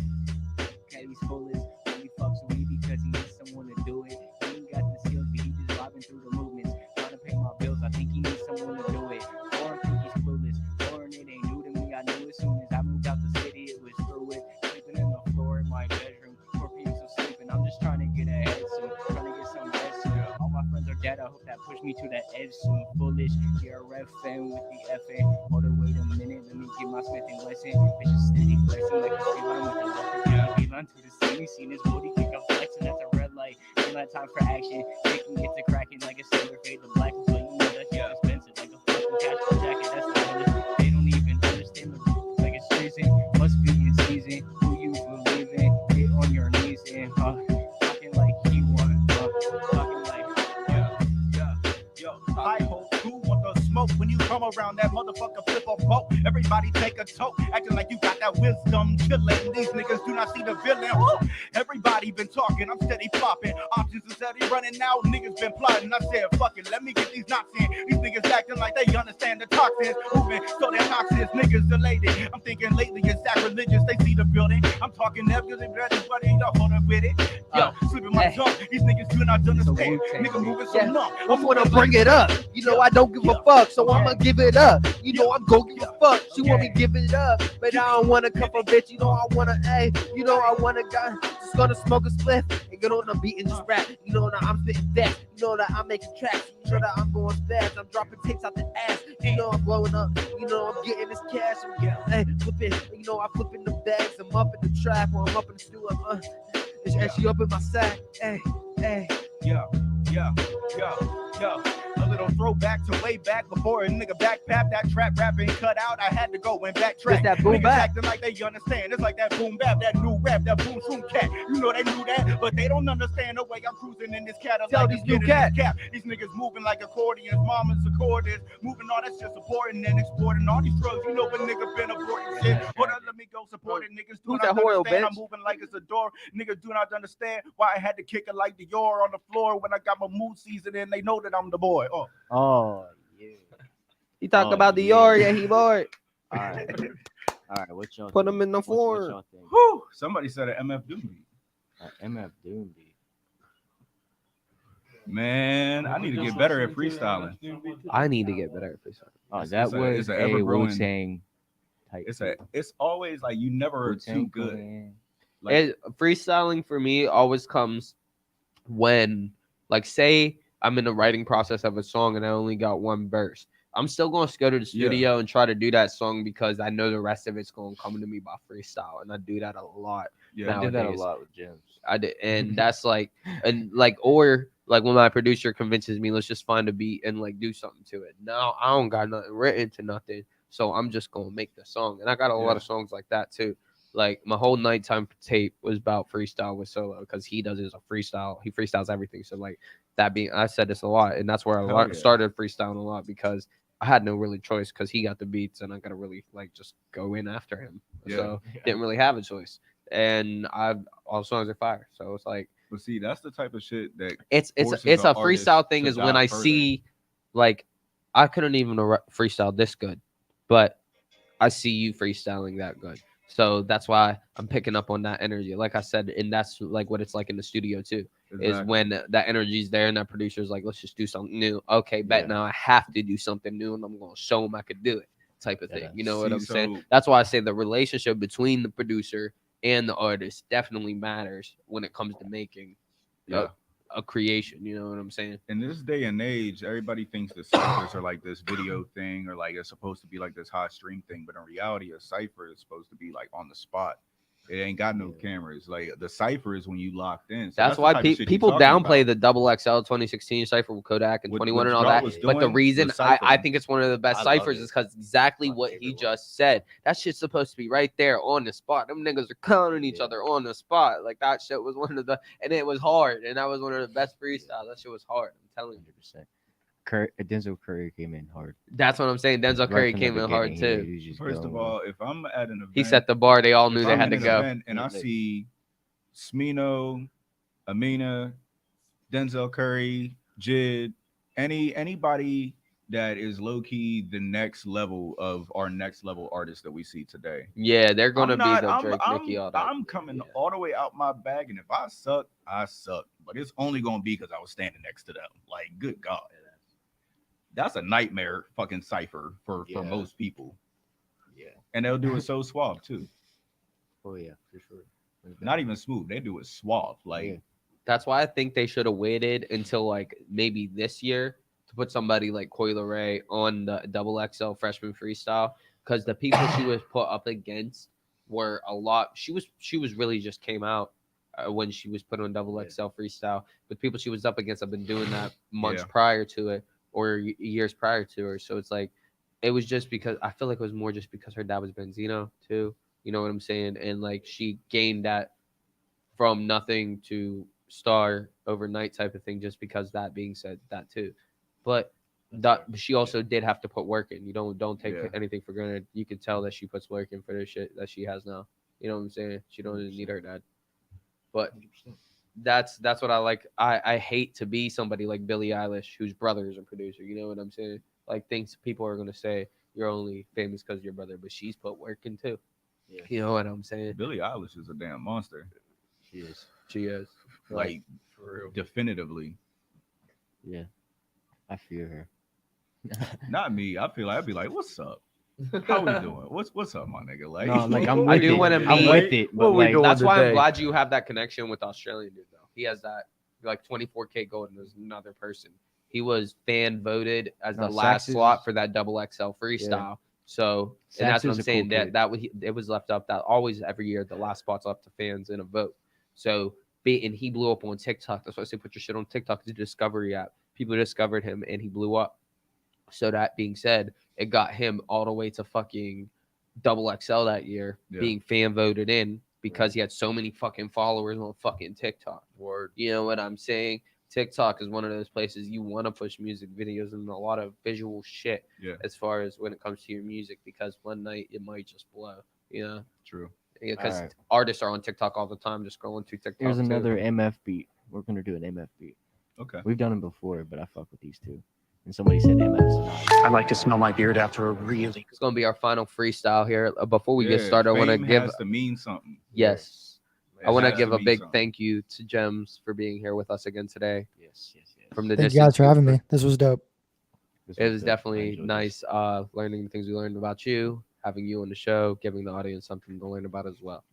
He's foolish. He fucks with me because he needs someone to do it. He ain't got the skills, but he just vibing through the movements. Trying to pay my bills, I think he needs someone to do it. Foreign think he's clueless. Foreign, it ain't new to me. I knew as soon as I moved out the city, it was through it. Sleeping in the floor in my bedroom. 4 p.m. so sleeping. I'm just trying to get ahead soon. Trying to get some rest soon. All my friends are dead. I hope that pushed me to the edge soon. Foolish. You're a ref fan with the FA. Hold on, wait a minute. Let me get my Smith and Wesson. Bitch is steady flexing like a street line with the left. To the city, seen his booty kick up flexing. That's a red like it's not time for action. They can get to cracking like a silver fade to black. So you know that shit expensive like a fucking cashmere jacket. That's the honest. They don't even understand the like it's season. Must be in season. Who you believe in? Get on your knees and talking like he want. Talking like yo, high hope, who want the smoke? When you come around that motherfucker flip a boat, everybody take a toke, acting like you got that wisdom chillin'. These niggas do not see the villain. Woo! Everybody been talking, I'm steady flopping. Options is steady running out, niggas been plotting. I said, fuck it, let me get these knocks in. These niggas acting like they understand the toxins. Moving so they're toxins, niggas elated. I'm thinking lately it's sacrilegious, they see the building. I'm talking niggas and everybody, y'all hold up with it. Yo, slipping my tongue, these niggas do not understand. Nigga moving so numb. I'm gonna bring it up. You know I don't give a fuck, so I'ma give it up. You know I'm gonna give a fuck. She want me give it up, but I don't want a cup of bitch. You know I want a A. You know I want a guy just gonna smoke a spliff and get on the beat and just rap. You know that I'm spitting facts. You know that I'm making tracks. You know that I'm going fast. I'm dropping tapes out the ass. You know I'm blowing up. You know I'm getting this cash. Hey, flipping. You know I'm flipping the bags. I'm up in the trap or I'm up in the stew. And she up in my sack. Hey, hey. Yo. A little throwback to way back before a nigga backpack that trap rapping cut out. I had to go and backtrack. Just that boom Niggas bap. acting like they understand. It's like that boom bap, that new rap, that boom shoom cat. You know they knew that, but they don't understand the way I'm cruising in this Cadillac. Tell these new cats. These niggas moving like accordions, mamas accordions, moving all that's just supporting and exporting all these drugs. You know when nigga been aborting shit. Hold on, let me go supporting niggas. Do Who's not that Hoyle, understand. bitch? I'm moving like it's a door. Niggas do not understand why I had to kick it like the Dior on the floor when I got my mood season and they know that I'm the boy. Oh yeah. He talk Oh, about the yeah. yard, yeah, he bored. All right. All right, what y'all Put think? him in the What floor. y'all think? Whew, somebody said an MF Doom beat. MF Doom beat. Man, I need to get better at freestyling. I need to get better at freestyle. Oh, that was it's a a ever-growing- Wu-Tang type. It's always like you never are too Wu-Tang good. Clan. Like, Freestyling for me always comes when, like, say I'm in the writing process of a song and I only got one verse. I'm still going to go to the studio and try to do that song because I know the rest of it's going to come to me by freestyle, and I do that a lot. Yeah, I did that a lot with Jemz. I did, and that's like, and like, or like when my producer convinces me, let's just find a beat and like do something to it. Now I don't got nothing written to nothing, so I'm just gonna make the song, and I got a lot of songs like that too. Like my whole nighttime tape was about freestyle with Solo because he does his freestyle. He freestyles everything. So like that being, I said this a lot, and that's where I started freestyling a lot because I had no really choice because he got the beats and I gotta really like just go in after him. So didn't really have a choice, and all songs are fire. So it's like, but see, that's the type of shit that it's a freestyle thing. Is when I see, like, I couldn't even freestyle this good, but I see you freestyling that good. So that's why I'm picking up on that energy. Like I said, and that's like what it's like in the studio too. Exactly. Is when that energy's there and that producer's like, let's just do something new. Okay, bet now I have to do something new and I'm going to show them I could do it type of thing. You know what I'm saying? That's why I say the relationship between the producer and the artist definitely matters when it comes to making a creation. You know what I'm saying? In this day and age, everybody thinks the ciphers are like this video thing or like it's supposed to be like this hot stream thing. But in reality, a cipher is supposed to be like on the spot. It ain't got no cameras. Like the cipher is when you locked in. So that's why people downplay the XXL 2016 cipher with Kodak and 21 and all that. But the reason I think it's one of the best ciphers is because exactly what he just said. That shit's supposed to be right there on the spot. Them niggas are counting each other on the spot. Like that shit was one of the, and it was hard. And that was one of the best freestyles. That shit was hard. I'm telling you. 100%. Denzel Curry came in hard. That's what I'm saying. Denzel Curry came in hard too. First of all, if I'm at an event, he set the bar. They all knew they had to go. And I see Smino, Amina, Denzel Curry, Jid, anybody that is low key the next level of our next level artists that we see today. Yeah, they're gonna be the Drake, Nicki, all that. I'm coming all the way out my bag, and if I suck, I suck. But it's only gonna be because I was standing next to them. Like, good God. That's a nightmare fucking cipher for most people. Yeah. And they'll do it so suave too. Oh yeah, for sure. Not even smooth. They do it suave. Like that's why I think they should have waited until like maybe this year to put somebody like Coi Leray on the XXL freshman freestyle. Because the people she was put up against were a lot. She was really just came out when she was put on Double XL Freestyle. But people she was up against have been doing that months Yeah. prior to it or years prior to her. So it's like it was just because I feel like it was more just because her dad was Benzino too. You know what I'm saying? And like she gained that from nothing to star overnight type of thing. Just because that being said, that too, but she also did have to put work in. You don't take anything for granted. You can tell that she puts work in for the shit that she has now. You know what I'm saying? She don't even need her dad. But that's what I like. I hate to be somebody like Billie Eilish, whose brother is a producer. You know what I'm saying? Like things people are gonna say you're only famous because of your brother, but she's put work in too. Yeah. You know what I'm saying? Billie Eilish is a damn monster. She is. She is. Like for real. Definitively. Yeah. I fear her. Not me. I feel like I'd be like, "What's up? How we doing? What's up, my nigga?" Like, no, like I'm I do want to meet. I'm with it, but like, that's why I'm glad you have that connection with the Australian dude, though. He has that like 24K gold, and there's another person. He was fan voted as the last slot for that Double XL Freestyle. Yeah. So, and that's what I'm saying. Cool it was left up. That always every year the last spot's up to fans in a vote. So, and he blew up on TikTok. That's why I say put your shit on TikTok. It's a discovery app. People discovered him, and he blew up. So that being said, it got him all the way to fucking Double XL that year, being fan voted in because he had so many fucking followers on fucking TikTok. Word. You know what I'm saying? TikTok is one of those places you want to push music videos and a lot of visual shit as far as when it comes to your music, because one night it might just blow. You know? True. Because artists are on TikTok all the time, just scrolling through TikTok. Here's another MF beat. We're going to do an MF beat. Okay. We've done it before, but I fuck with these two. And somebody said MF's. I like to smell my beard after a really. It's gonna be our final freestyle here. Before we get started, I want to give. Has to mean something. Yes, I want to give a big thank you to Jemz for being here with us again today. Yes. From the Thank you guys for having me. This was dope. It was definitely nice learning the things we learned about you, having you on the show, giving the audience something to learn about as well.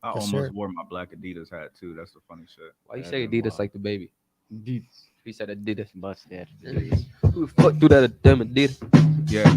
I almost wore my black Adidas hat too. That's the funny shit. Why you say Adidas like the baby? Adidas. He said Adidas. Bust that. Who the fuck do that? Damn Adidas. Yeah. I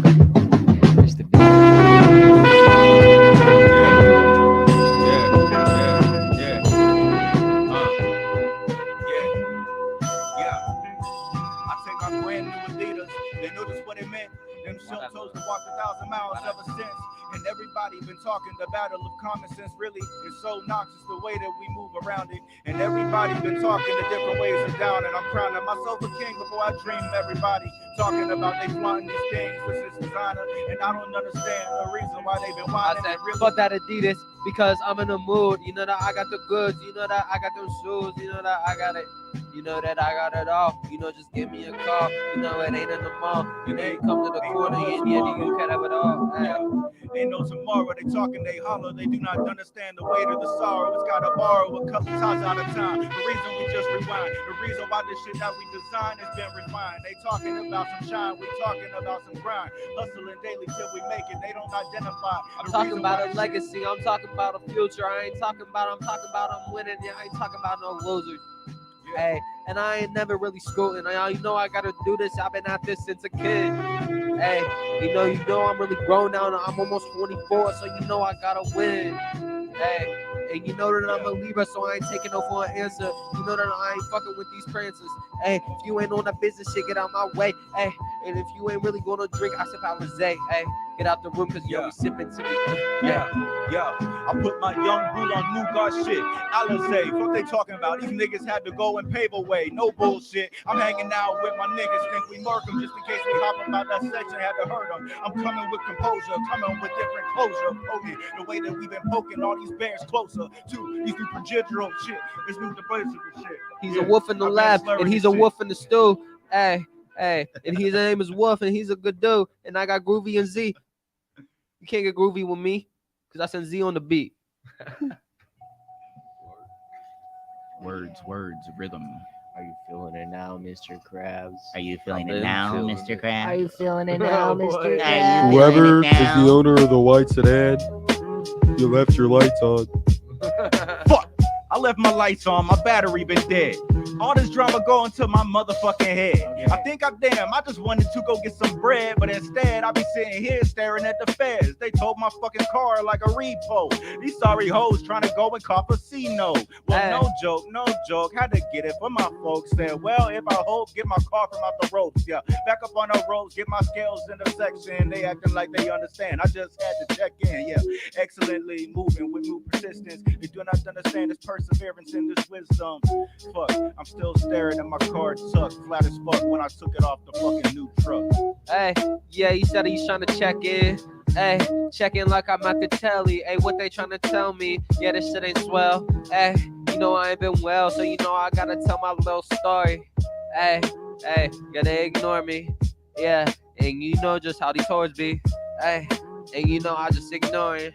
take my brand new Adidas. They notice what it meant. Them shell toes that walked 1,000 miles ever since. And everybody been talking the battle of common sense. Really, it's so noxious the way that we move around it. And everybody been talking the different ways of down. And I'm crowning myself a king before I dream everybody talking about they flaunting these things. This is designer, and I don't understand the reason why they've been whining. I said, fuck that Adidas because I'm in the mood. You know that I got the goods. You know that I got them shoes. You know that I got it. You know that I got it all. You know, just give me a call. You know it ain't in the mall. You know you come to the corner. You can have it all. Ain't no tomorrow. They talking, they holler. They do not understand the weight of the sorrow. It's gotta borrow a couple times out of time. The reason we just rewind. The reason why this shit that we design has been refined. They talking about some shine. We talking about some grind. Hustling daily till we make it. They don't identify. I'm talking about a legacy. I'm talking about a future. I'm talking about I'm winning. Yeah, I ain't talking about no losers. Hey, and I ain't never really screwing. You know I gotta do this. I've been at this since a kid. Hey, you know I'm really grown now. I'm almost 24, so you know I gotta win. Hey, and you know that I'm a Libra, so I ain't taking no for an answer. You know that I ain't fucking with these prancers. Hey, if you ain't on that business shit, get out my way. Hey, and if you ain't really gonna drink, I sip Alizé. Hey, get out the room because you be sipping to me. Yeah. I put my young brew on nougat shit. Alizé, what they talking about? These niggas had to go and pave a way. No bullshit. I'm hanging out with my niggas. Think we murk them just in case we hop about that section. Had to hurt them. I'm coming with composure. Coming with different closure. Okay, the way that we've been poking all these bears closer to these new procedural shit. This new devices shit. He's a wolf in the lab, and he's a wolf in the stew. Hey, and his name is Wolf, and he's a good dude. And I got Groovy and Z. You can't get groovy with me, because I send Z on the beat. Words, rhythm. Are you feeling it now, Mr. Krabs? Are you feeling it now, Mr. Krabs? Are you feeling it now, Mr. Krabs? Whoever is the owner of the white sedan, you left your lights on. Fuck! I left my lights on. My battery been dead. All this drama going to my motherfucking head. I think I'm damn. I just wanted to go get some bread, but instead I be sitting here staring at the feds. They told my fucking car like a repo. These sorry hoes trying to go and cop a C-no. Well, no joke. Had to get it for my folks. Said, well, if I hope, get my car from out the ropes. Yeah, back up on the ropes, get my scales in the section. They acting like they understand. I just had to check in. Yeah, excellently moving with new persistence. They do not understand this perseverance and this wisdom. Fuck, I'm still staring at my car tucked flat as fuck when I took it off the fucking new truck. Hey, yeah, he said he's trying to check in. Hey, check in like I'm at the telly. Hey, what they trying to tell me? Yeah, this shit ain't swell. Hey, you know I ain't been well, so you know I gotta tell my little story. Hey, yeah, they ignore me. Yeah, and you know just how these hoes be. Hey, and you know I just ignore it.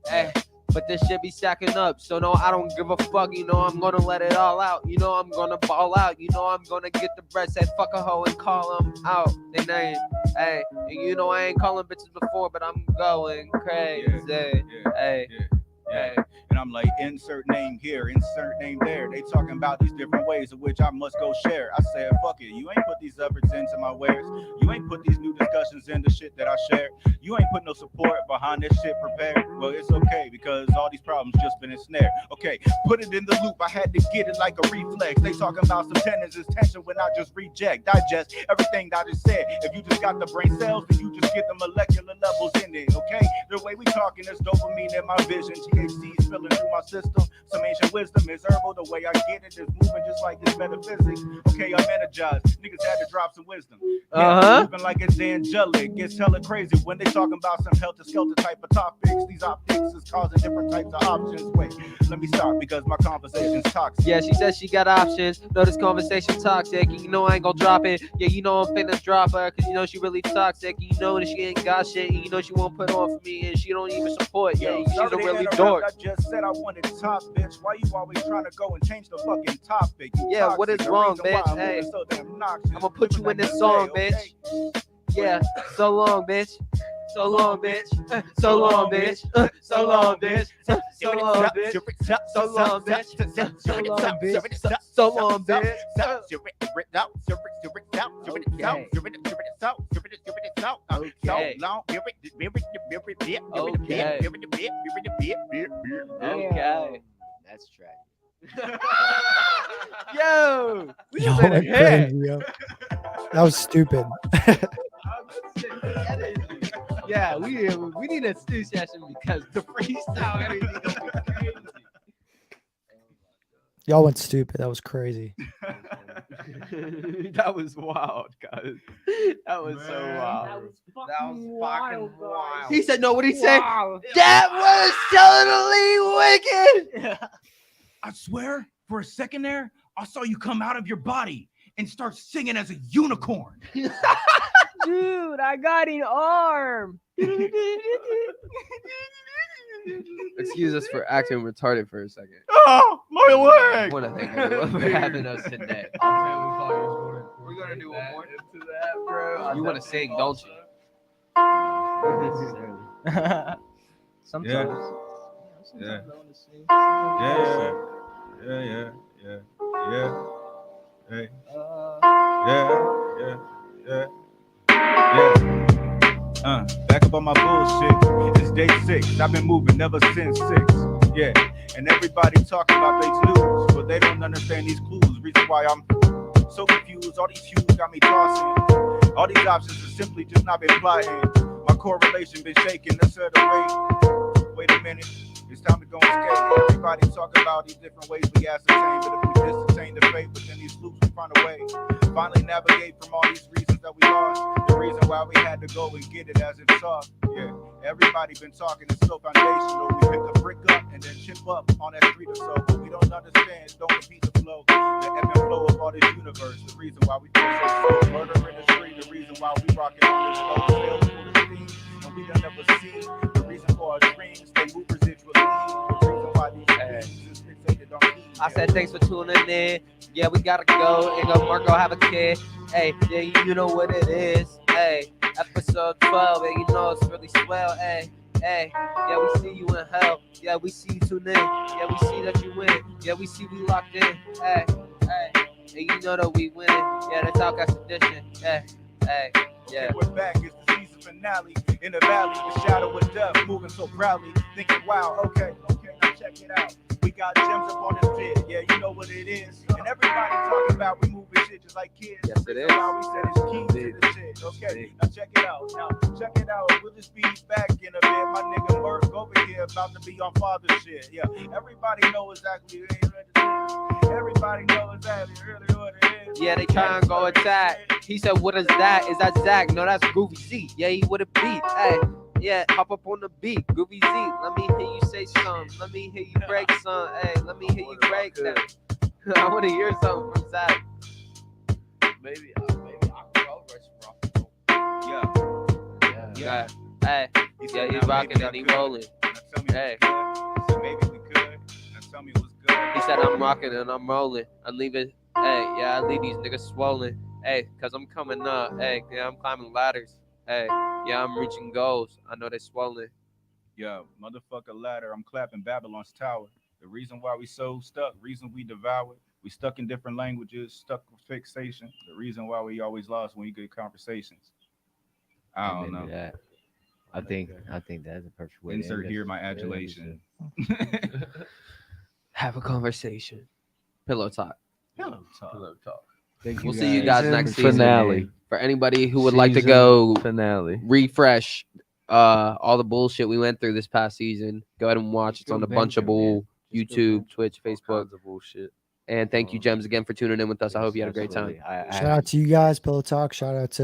Hey, but this shit be stacking up, so no, I don't give a fuck. You know I'm gonna let it all out. You know I'm gonna ball out. You know I'm gonna get the bread, say fuck a hoe and call them out. They name. Hey, and you know I ain't calling bitches before, but I'm going crazy. Hey. And I'm like, insert name here, insert name there. They talking about these different ways of which I must go share. I said, fuck it, you ain't put these efforts into my wares. You ain't put these new discussions into shit that I share. You ain't put no support behind this shit prepared. Well, it's okay, because all these problems just been ensnared. Okay, put it in the loop, I had to get it like a reflex. They talking about some tendons is tension when I just reject, digest everything I just said. If you just got the brain cells, then you just get the molecular levels in it, okay? The way we talking is dopamine in my vision. THC is filling through my system. Some ancient wisdom is herbal. The way I get it is moving just like this metaphysics. Okay, I'm energized. Niggas had to drop some wisdom. Yeah, moving like it's angelic. Gets hella crazy when they talking about some helter-skelter type of topics. These optics is causing different types of options. Wait, let me stop because my conversation's toxic. Yeah, she says she got options. No, this conversation toxic. And you know I ain't gonna drop it. Yeah, you know I'm finna drop her. Cause you know she really toxic. And you know that she ain't got shit. And you know she won't put on for me. And she don't even support. Yeah, she's a really dork. I just said I wanted top, bitch. Why you always trying to go and change the fucking topic? Yeah, what is wrong, bitch? Hey, I'm gonna put you in this song, bitch. Yeah, so long, bitch. So long, bitch. So long, bitch. So long, bitch. So long, bitch. So long, bitch. So long, bitch. So long, bitch. Okay. That's tragic. Yo, Y'all went crazy, yo. That was stupid. Yeah, we need a stew session because the freestyle everything gonna be crazy. Y'all went stupid. That was crazy. That was wild, guys. That was so wild. That was fucking wild. He said, "No, what did he say? Wow. That was totally wicked." I swear, for a second there, I saw you come out of your body and start singing as a unicorn. Dude, I got an arm. Excuse us for acting retarded for a second. Oh, my leg! I want to thank everyone for having us today. We're gonna do one more into that, bro. You want to sing, don't you? Sometimes. Yeah. I want to sing. Yeah. Hey. Back up on my bullshit. It's day 6. I've been moving ever since 6. Yeah. And everybody talking about they lose, but they don't understand these clues. Reason why I'm so confused. All these hues got me tossing. All these options have simply just not been plotting. My correlation been shaking. Let's set wait a minute. It's time to go and skate. Everybody talking about these different ways we ascertain, but if we disattain the fate within these loops, we find a way. Finally navigate from all these reasons that we lost. The reason why we had to go and get it as it's soft. Yeah, everybody been talking, it's so foundational. We pick a brick up and then chip up on that street or so, but we don't understand, don't repeat the flow. The ebb and flow of all this universe. The reason why we feel so slow. Murder in the street, the reason why we rocking on this low sales full of steam. And we don't never see the reason for our dreams. They move residually. The reason why these things is fixated on me. I said thanks for tuning in. Yeah, we gotta go. And go work, go have a kid. Hey, yeah, you know what it is. Hey, episode 12. And you know it's really swell. Hey, yeah, we see you in hell. Yeah, we see you tune in. Yeah, we see that you win. Yeah, we see we locked in. Hey. And you know that we winning. Yeah, the talk expedition. Yeah, hey, yeah. Okay, we're back. It's the season finale. In the valley, the shadow of death, moving so proudly. Thinking, wow, okay, now check it out. We got Jemz up on this bit. Yeah, you know what it is. And everybody talking about we moving shit just like kids. Yes, it is. Why we said it's keys to the shit. Okay, now check it out. Check it out. We'll just be back in a bit. My nigga Merc over here about to be on father shit. Yeah, everybody know exactly what it is. Everybody know exactly really what it is. Yeah, they try and go attack. He said, what is that? Is that Zach? No, that's Groovy Z. Yeah, he would have beat. Hey, yeah, hop up on the beat. Groovy Z, let me hear you say something. Let me hear you break some. Hey, let me hear you break that. I want to hear something from Zach. Maybe I can go verse from Rock. Yeah. Hey, yeah, he's rocking and he rolling. Hey. So maybe we could. Now tell me what's good. He said, I'm rocking and I'm rolling. I leave it. Hey, yeah, I leave these niggas swollen. Hey, cause I'm coming up. Hey, yeah, I'm climbing ladders. Hey, yeah, I'm reaching goals. I know they swollen. Yeah, motherfucker ladder. I'm clapping Babylon's tower. The reason why we so stuck, reason we devoured. We stuck in different languages, stuck with fixation. The reason why we always lost when you get conversations. I don't know. That. I think that's a perfect way. Insert here my adulation. Have a conversation. Pillow talk. Pillow talk. We'll see you guys next season. Finale. For anybody who would like to go finale, refresh all the bullshit we went through this past season, go ahead and watch. It's on a bunch of bull. YouTube, Twitch, Facebook. of bullshit. And thank you, Jemz, again for tuning in with us. I hope you had a great time. Shout out to you guys, Pillow Talk. Shout out to